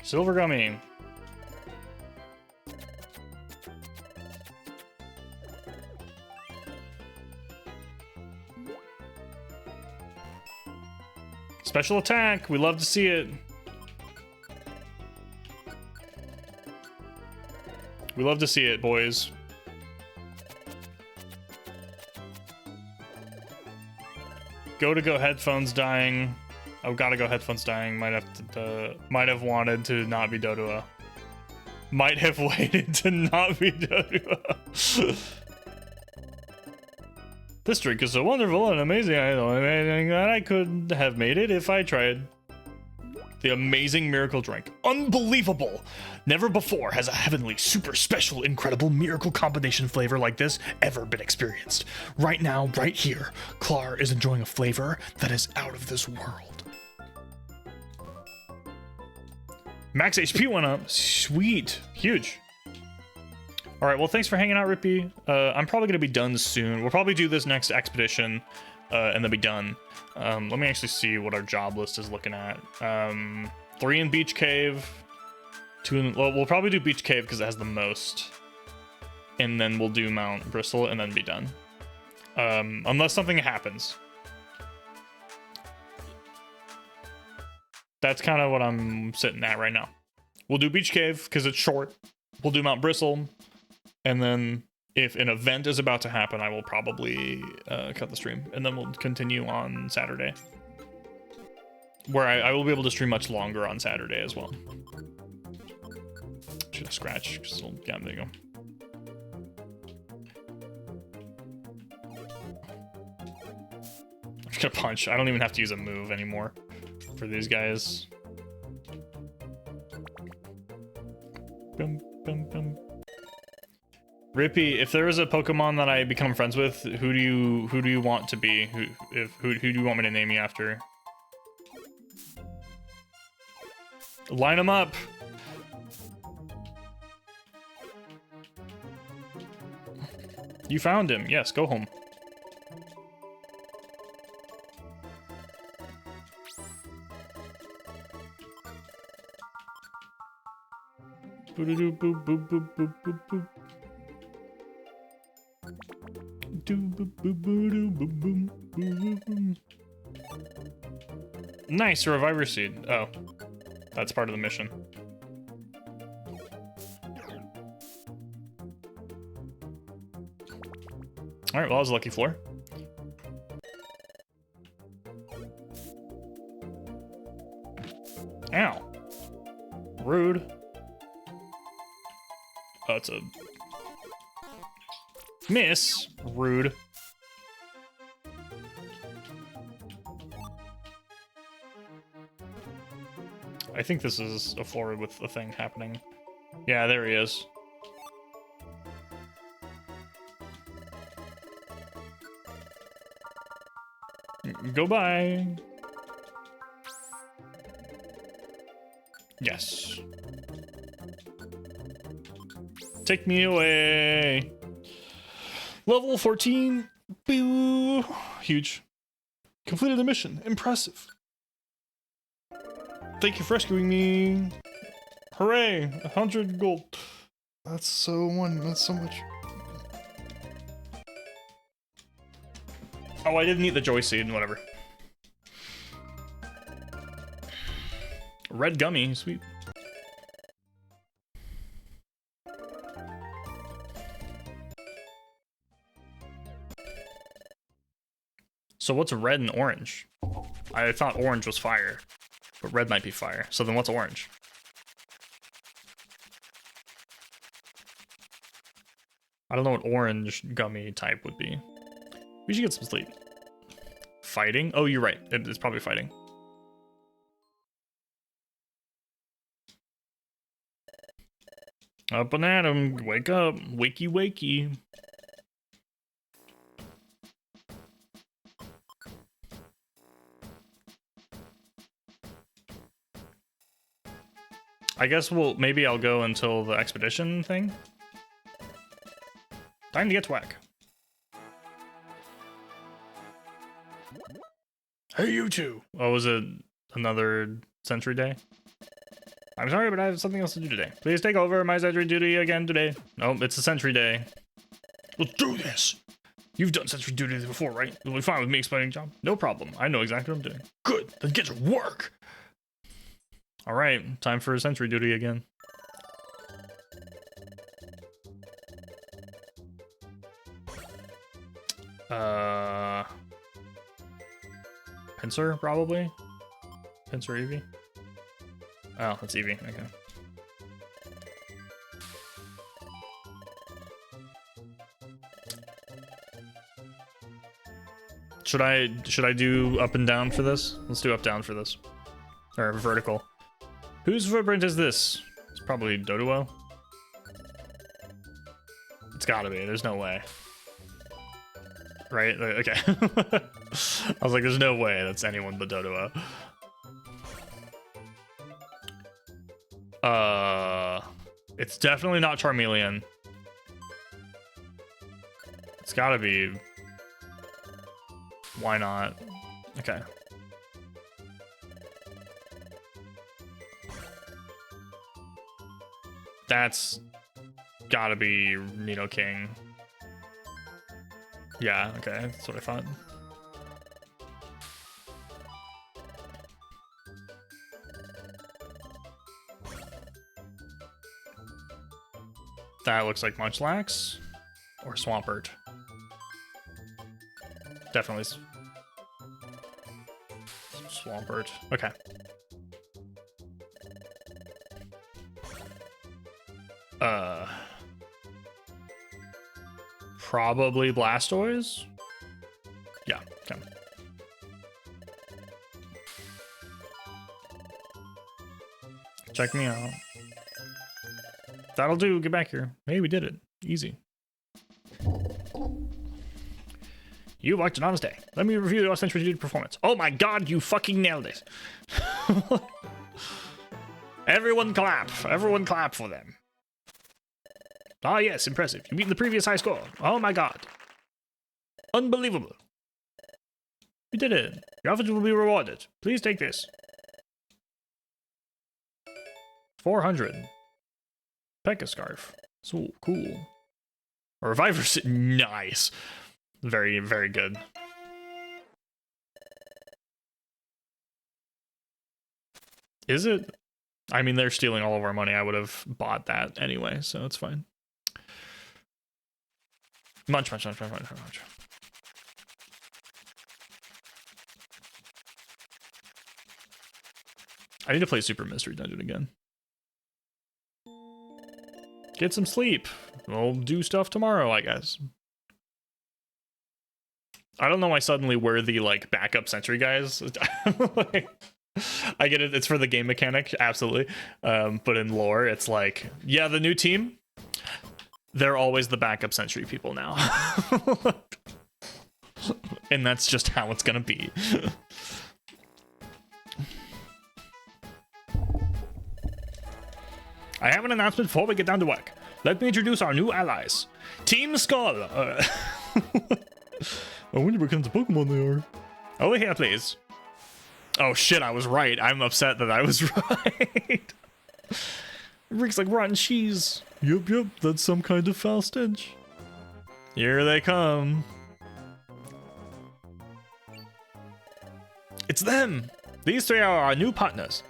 Silver gummy. Special attack. We love to see it. We love to see it, boys. Go headphones dying. Oh, gotta go headphones dying. Might have wanted to not be Doduo. Might have waited to not be Doduo. This drink is so wonderful and amazing. I don't know anything that I could have made it if I tried. The amazing miracle drink. Unbelievable! Never before has a heavenly, super special, incredible miracle combination flavor like this ever been experienced. Right now, right here, Clar is enjoying a flavor that is out of this world. Max HP went up. Sweet. Huge. All right, well, thanks for hanging out, Rippy. I'm probably going to be done soon. We'll probably do this next expedition and then be done. Let me actually see what our job list is looking at. 3 in Beach Cave. 2 in... Well, we'll probably do Beach Cave because it has the most. And then we'll do Mount Bristol and then be done. Unless something happens. That's kind of what I'm sitting at right now. We'll do Beach Cave because it's short. We'll do Mount Bristle. And then if an event is about to happen, I will probably cut the stream. And then we'll continue on Saturday. Where I will be able to stream much longer on Saturday as well. Should have scratched. Yeah, there you go. I'm just gonna punch. I don't even have to use a move anymore for these guys. Bum, bum, bum. Rippy, if there is a Pokemon that I become friends with, who do you want to be? Who do you want me to name you after? Line them up. You found him. Yes, go home. Boop, boop, boop, boop, boop, boop, boop. Nice, a reviver seed. Oh, that's part of the mission. All right, well, that was a lucky floor. Ow. Rude. Oh, it's a miss. Rude. I think this is a floor with a thing happening. Yeah, there he is. Go by. Yes. Take me away. Level 14. Boo. Huge. Completed the mission. Impressive. Thank you for rescuing me. Hooray. 100 gold. That's so much. Oh, I didn't eat the joy seed. Whatever. Red gummy. Sweet. So what's red and orange? I thought orange was fire, but red might be fire. So then what's orange? I don't know what orange gummy type would be. We should get some sleep. Fighting? Oh, you're right. It's probably fighting. Up and at 'em. Wake up. Wakey, wakey. I guess maybe I'll go until the expedition thing. Time to get to whack. Hey, you two. Oh, was it another sentry day? I'm sorry, but I have something else to do today. Please take over my sentry duty again today. Nope, it's a sentry day. Let's do this. You've done sentry duty before, right? You'll be fine with me explaining the job. No problem. I know exactly what I'm doing. Good. Then get to work. All right, time for sentry duty again. Pincer, probably? Pincer Eevee? Oh, that's Eevee, okay. Should I do up and down for this? Let's do up down for this. Or vertical. Whose footprint is this? It's probably Doduo. It's gotta be, there's no way. Right? Okay. I was like, there's no way that's anyone but Doduo. It's definitely not Charmeleon. It's gotta be. Why not? Okay. That's gotta be Nidoking. Yeah, okay, that's what I thought. That looks like Munchlax or Swampert. Definitely Swampert. Okay. Probably Blastoise? Yeah, okay. Check me out. That'll do, get back here. Hey, we did it. Easy. You worked an honest day. Let me review your sentry performance. Oh my god, you fucking nailed it. Everyone clap. Everyone clap for them. Ah yes, impressive. You beat the previous high score. Oh my god. Unbelievable. You did it. Your efforts will be rewarded. Please take this. 400. Pekka Scarf. So cool. A reviver. Nice. Very, very good. Is it? I mean, they're stealing all of our money. I would have bought that anyway, so it's fine. Munch, munch, munch, munch, munch, munch. I need to play Super Mystery Dungeon again. Get some sleep. We'll do stuff tomorrow, I guess. I don't know why suddenly we're the, like, backup sentry guys. Like, I get it, it's for the game mechanic, absolutely. But in lore, it's like, yeah, the new team, they're always the backup sentry people now. And that's just how it's gonna be. I have an announcement before we get down to work. Let me introduce our new allies. Team Skull. I wonder what kinds of Pokemon they are. Over here, please. Oh shit, I was right. I'm upset that I was right. Reeks like rotten cheese. Yup, that's some kind of foul stench. Here they come. It's them. These three are our new partners.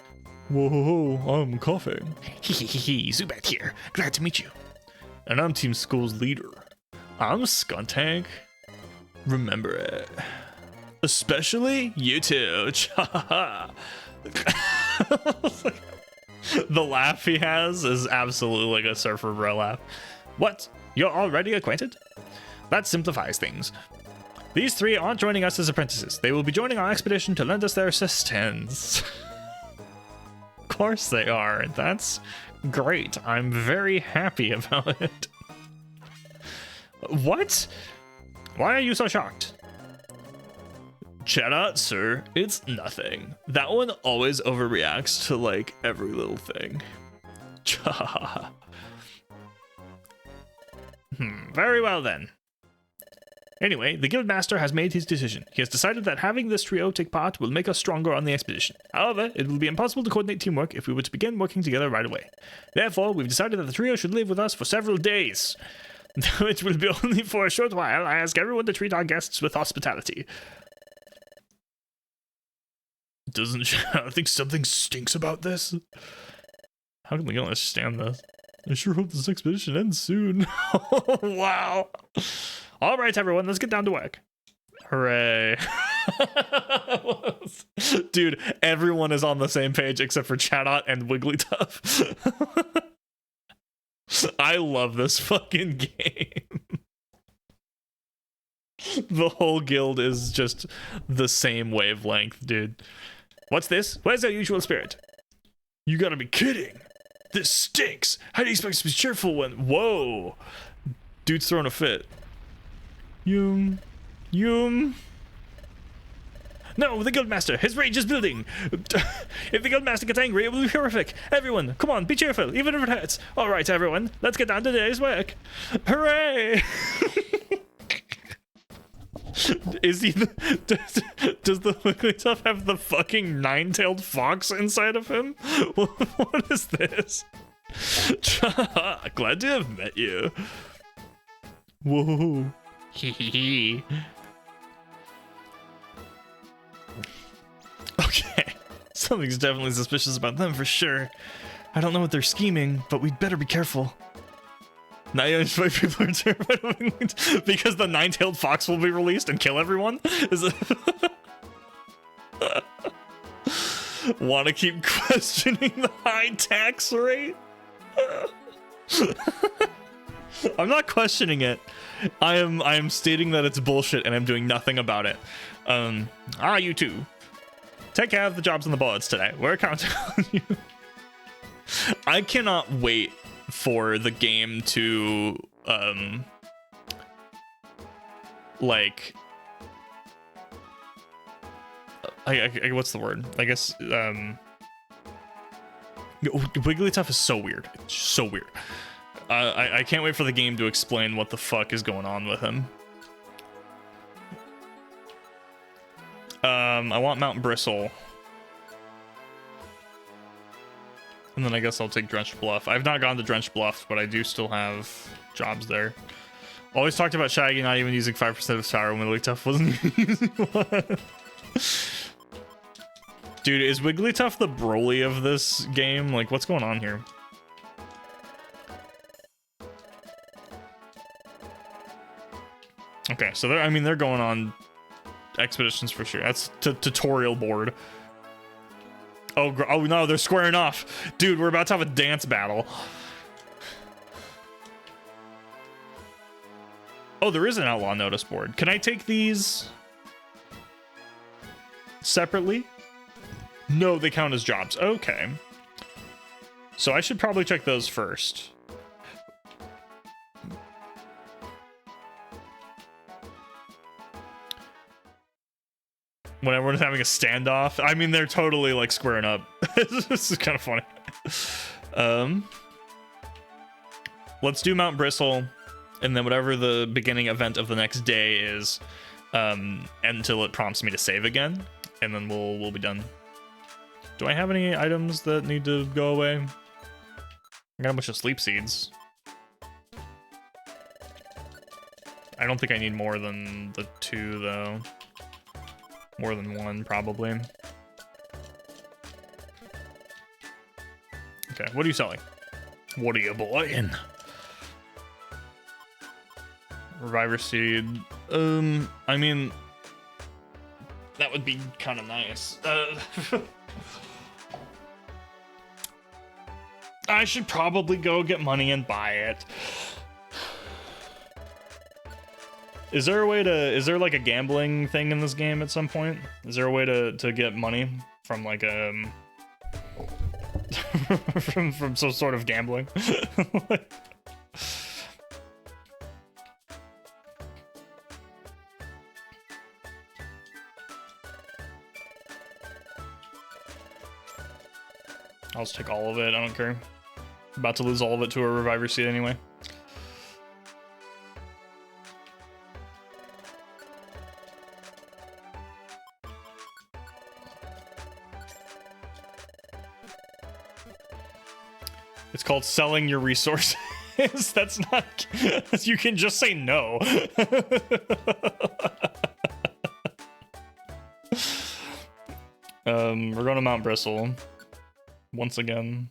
Whoa, I'm coughing. Hee, Zubat here. Glad to meet you. And I'm Team Skull's leader. I'm Skuntank. Remember it. Especially you two. The laugh he has is absolutely like a Surfer Bro laugh. What? You're already acquainted? That simplifies things. These three aren't joining us as apprentices. They will be joining our expedition to lend us their assistance. Of course they are. That's great. I'm very happy about it. What? Why are you so shocked? Chat out, sir. It's nothing. That one always overreacts to, like, every little thing. Very well then. Anyway, the Guildmaster has made his decision. He has decided that having this trio take part will make us stronger on the expedition. However, it will be impossible to coordinate teamwork if we were to begin working together right away. Therefore, we've decided that the trio should live with us for several days. Though it will be only for a short while, I ask everyone to treat our guests with hospitality. I think something stinks about this. How can we understand this? I sure hope this expedition ends soon. Wow. All right, everyone, let's get down to work. Hooray. Dude, everyone is on the same page except for Chatot and Wigglytuff. I love this fucking game. The whole guild is just the same wavelength, dude. What's this? Where's our usual spirit? You gotta be kidding. This stinks. How do you expect us to be cheerful when... Whoa. Dude's throwing a fit. Yum. No, the Guildmaster! His rage is building! If the Guildmaster gets angry, it will be horrific! Everyone, come on, be cheerful, even if it hurts! Alright, everyone, let's get down to today's work! Hooray! Is he does the Wigglytuff have the fucking nine-tailed fox inside of him? What is this? Glad to have met you. Whoa. Hee. Okay. Something's definitely suspicious about them for sure. I don't know what they're scheming, but we'd better be careful. Now you know people are terrified of Wigglytuff because the nine-tailed fox will be released and kill everyone? Is it... Want to keep questioning the high tax rate? I'm not questioning it. I am stating that it's bullshit and I'm doing nothing about it. You two. Take care of the jobs on the boards today. We're counting on you. I cannot wait for the game to like what's the word? I guess Wigglytuff is so weird. It's so weird. I can't wait for the game to explain what the fuck is going on with him. I want Mountain Bristle. And then I guess I'll take Drenched Bluff. I've not gone to Drenched Bluff, but I do still have jobs there. Always talked about Shaggy not even using 5% of his power when Wigglytuff wasn't even using one. Dude, is Wigglytuff the Broly of this game? Like, what's going on here? Okay, so they're going on expeditions for sure. That's tutorial board. Oh no, they're squaring off. Dude, we're about to have a dance battle. Oh, there is an outlaw notice board. Can I take these separately? No, they count as jobs. Okay. So I should probably check those first. When everyone's having a standoff. I mean, they're totally like squaring up. This is kind of funny. Let's do Mount Bristle, and then whatever the beginning event of the next day is, until it prompts me to save again, and then we'll be done. Do I have any items that need to go away? I got a bunch of sleep seeds. I don't think I need more than the 2 though. More than 1, probably. Okay, what are you selling? What are you buying? Reviver seed. I mean, that would be kind of nice. I should probably go get money and buy it. Is there a way to, is there like a gambling thing in this game at some point? Is there a way to get money from like from some sort of gambling? I'll just take all of it, I don't care. About to lose all of it to a reviver seed anyway. It's called selling your resources. That's not... You can just say no. We're going to Mount Bristle. Once again.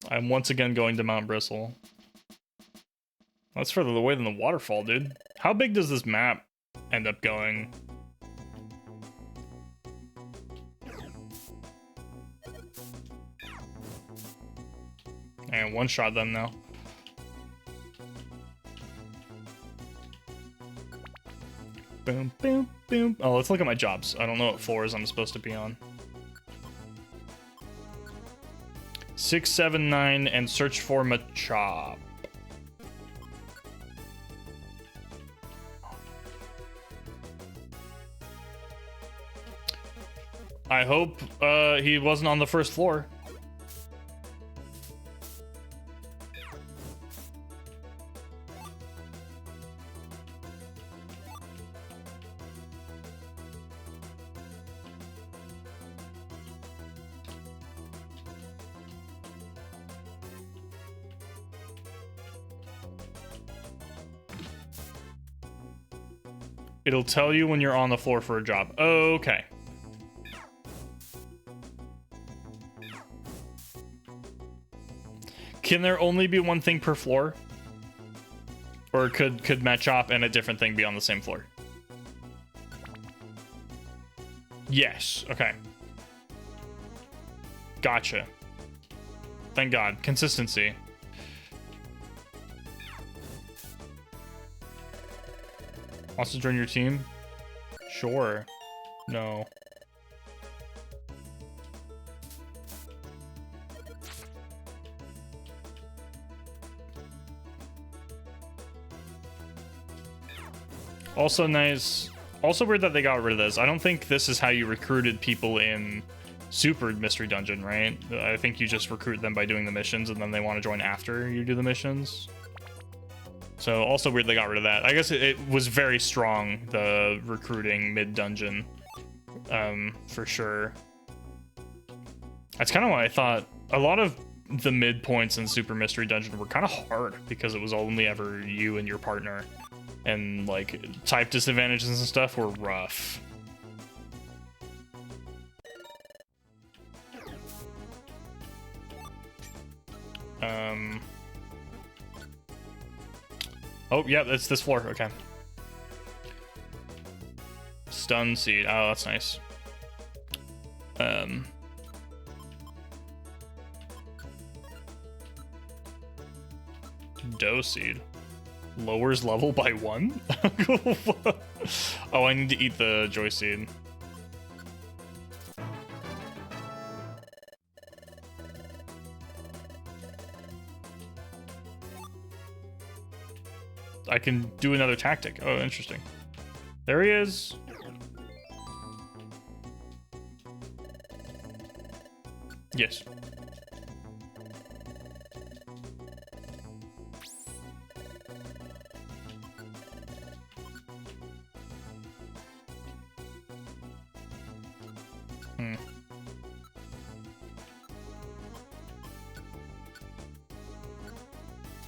I'm once again going to Mount Bristle. That's further away than the waterfall, dude. How big does this map end up going? And one-shot them now. Boom, boom, boom. Oh, let's look at my jobs. I don't know what floors I'm supposed to be on. 6, 7, 9, and search for Machop. I hope he wasn't on the first floor. It'll tell you when you're on the floor for a job. Okay. Can there only be one thing per floor? Or could Machop and a different thing be on the same floor? Yes. Okay. Gotcha. Thank God. Consistency. Wants to join your team? Sure. No. Also nice. Also weird that they got rid of this. I don't think this is how you recruited people in Super Mystery Dungeon, right? I think you just recruit them by doing the missions and then they want to join after you do the missions. So also weird they got rid of that. I guess it was very strong, the recruiting mid-dungeon, for sure. That's kind of why I thought a lot of the mid points in Super Mystery Dungeon were kind of hard because it was only ever you and your partner. and like type disadvantages and stuff were rough. Oh, yeah, it's this floor. Okay. Stun seed. Oh, that's nice. Dough seed. Lowers level by 1? Oh, I need to eat the joy seed. I can do another tactic. Oh, interesting. There he is. Yes.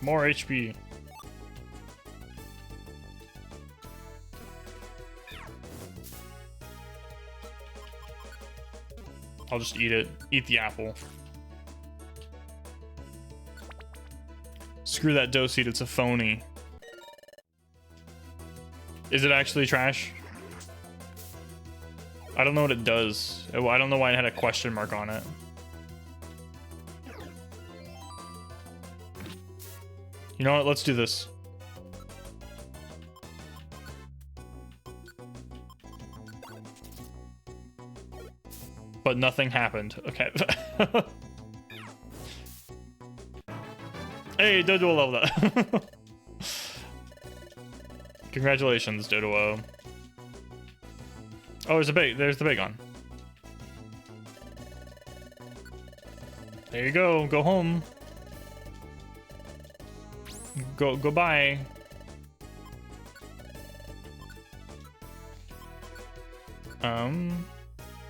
More HP. I'll just eat it. Eat the apple. Screw that dough seed, it's a phony. Is it actually trash? I don't know what it does. I don't know why it had a question mark on it. You know what? Let's do this. But nothing happened. Okay. Hey, Dodo leveled up. Congratulations, Dodo. Oh, there's a big. There's the big one. There you go. Go home. Go bye.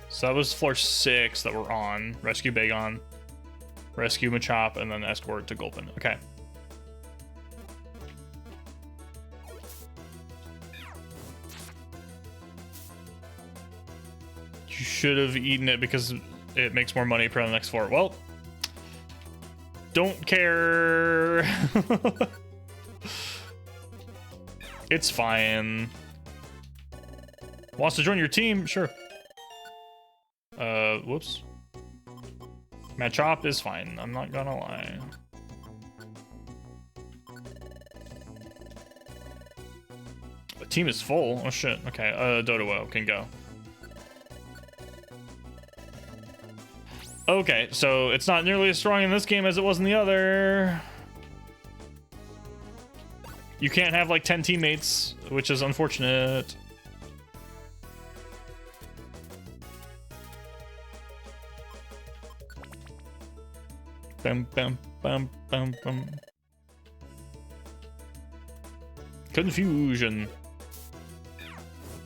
So that was floor 6 that we're on. Rescue Bagon, rescue Machop, and then escort to Gulpin. Okay. You should have eaten it because it makes more money per the next floor. Well, don't care. It's fine. Wants to join your team? Sure. Whoops. Machop is fine. I'm not gonna lie. The team is full. Oh shit. Okay. Dodo can go. Okay, so it's not nearly as strong in this game as it was in the other. You can't have like 10 teammates, which is unfortunate. Bum, bum, bum, bum, bum. Confusion.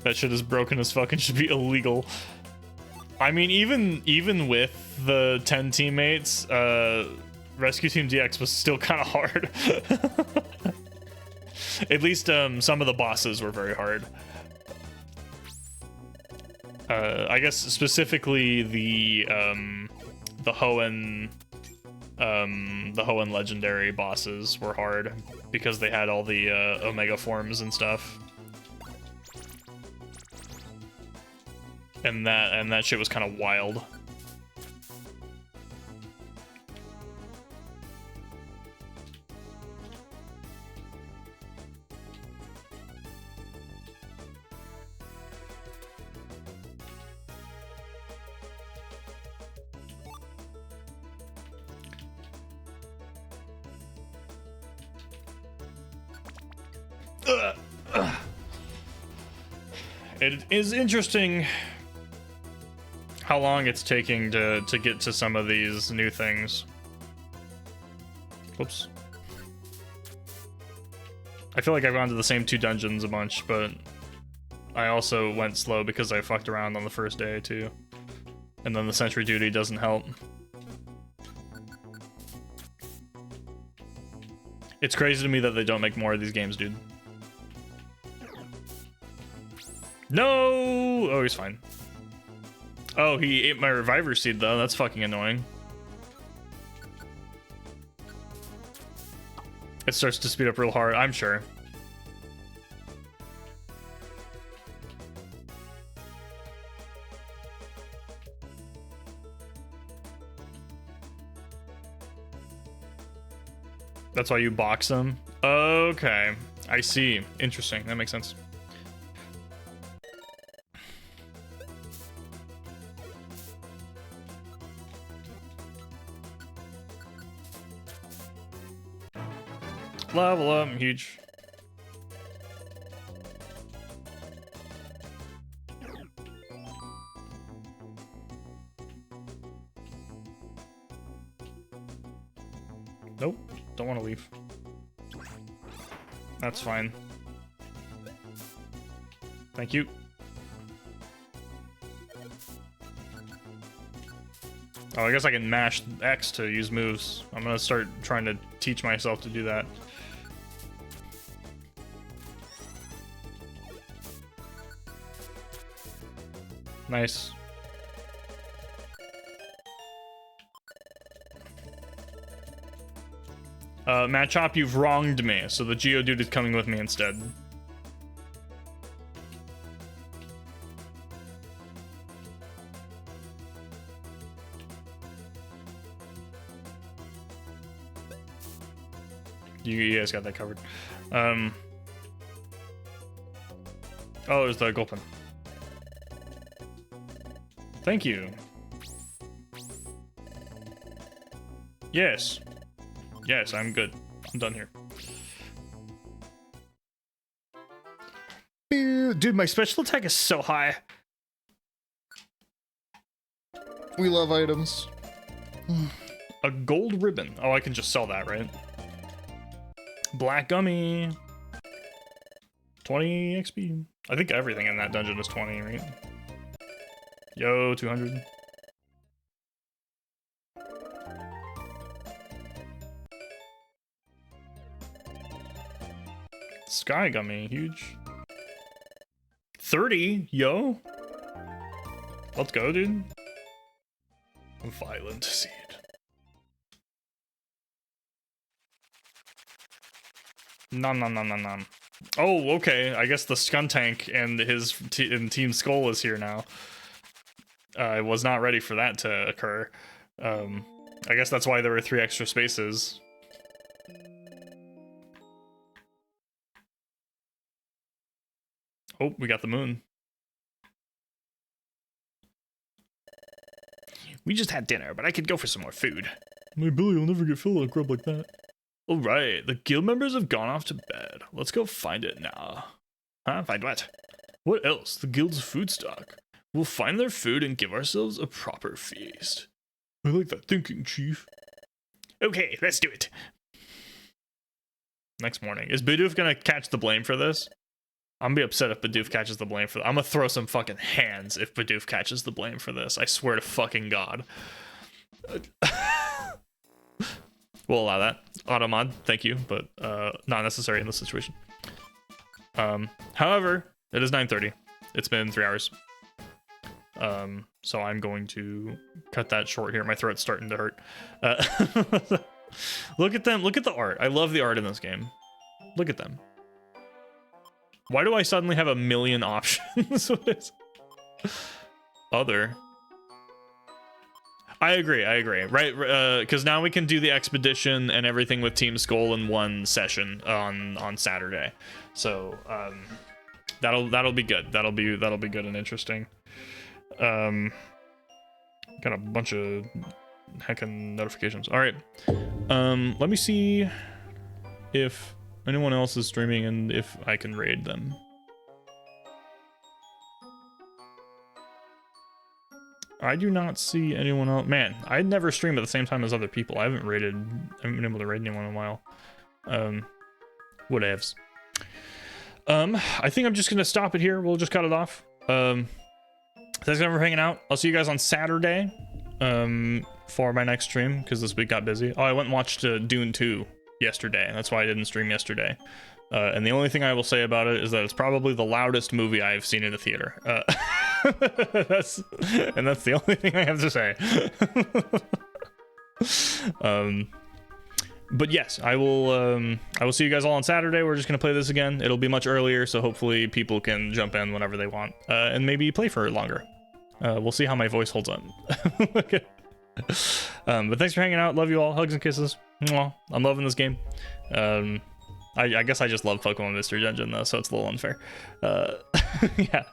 That shit is broken as fuck and should be illegal. I mean, even with the 10 teammates, Rescue Team DX was still kind of hard. At least some of the bosses were very hard. I guess specifically the Hoenn legendary bosses were hard because they had all the Omega forms and stuff. And that shit was kind of wild. It is interesting how long it's taking to get to some of these new things. Whoops. I feel like I've gone to the same 2 dungeons a bunch, but I also went slow because I fucked around on the first day too. And then the sentry duty doesn't help. It's crazy to me that they don't make more of these games, dude. No! Oh, he's fine. Oh, he ate my reviver seed, though. That's fucking annoying. It starts to speed up real hard, I'm sure. That's why you box them? Okay, I see. Interesting, that makes sense. Level up, huge. Nope, don't want to leave. That's fine. Thank you. Oh, I guess I can mash X to use moves. I'm gonna start trying to teach myself to do that. Nice. Matchop, you've wronged me, so the Geodude is coming with me instead. You guys got that covered. Oh, it was the Gulpin. Thank you. Yes. Yes, I'm good. I'm done here. Dude, my special attack is so high. We love items. A gold ribbon. Oh, I can just sell that, right? Black gummy. 20 XP. I think everything in that dungeon is 20, right? Yo, 200. Sky gummy, huge. 30, yo. Let's go, dude. Violent seed. Nom nom nom nom nom. Oh, okay. I guess the Skuntank and his Team Skull is here now. I was not ready for that to occur. I guess that's why there were 3 extra spaces. Oh, we got the moon. We just had dinner, but I could go for some more food. My belly will never get filled on grub like that. Alright, the guild members have gone off to bed. Let's go find it now. Huh? Find what? What else? The guild's food stock. We'll find their food and give ourselves a proper feast. I like that thinking, Chief. Okay, let's do it. Next morning. Is Bidoof gonna catch the blame for this? I'm gonna be upset if Bidoof catches the blame for this. I'm gonna throw some fucking hands if Bidoof catches the blame for this. I swear to fucking God. We'll allow that. Automod, thank you, but not necessary in this situation. However, it is 9:30. It's been 3 hours. So I'm going to cut that short here. My throat's starting to hurt. Look at them. Look at the art. I love the art in this game. Look at them. Why do I suddenly have a million options? Other. I agree, right? Because now we can do the expedition and everything with Team Skull in one session on Saturday. So that'll be good. That'll be good and interesting. Got a bunch of heckin' notifications. All right, let me see if anyone else is streaming and if I can raid them. I do not see anyone else. Man, I never stream at the same time as other people. I haven't been able to raid anyone in a while. Whatevs. I think I'm just gonna stop it here. We'll just cut it off. Thanks again for hanging out. I'll see you guys on Saturday for my next stream because this week got busy. Oh, I went and watched Dune 2 yesterday. That's why I didn't stream yesterday. And the only thing I will say about it is that it's probably the loudest movie I've seen in a theater. That's the only thing I have to say. But yes, I will see you guys all on Saturday. We're just gonna play this again. It'll be much earlier, so hopefully people can jump in whenever they want, and maybe play for longer. We'll see how my voice holds up. Okay. But thanks for hanging out. Love you all. Hugs and kisses. Mwah. I'm loving this game. I guess I just love Pokemon Mystery Dungeon though, so it's a little unfair. Yeah.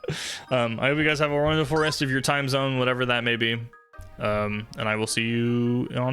I hope you guys have a wonderful rest of your time zone, whatever that may be. And I will see you on Saturday.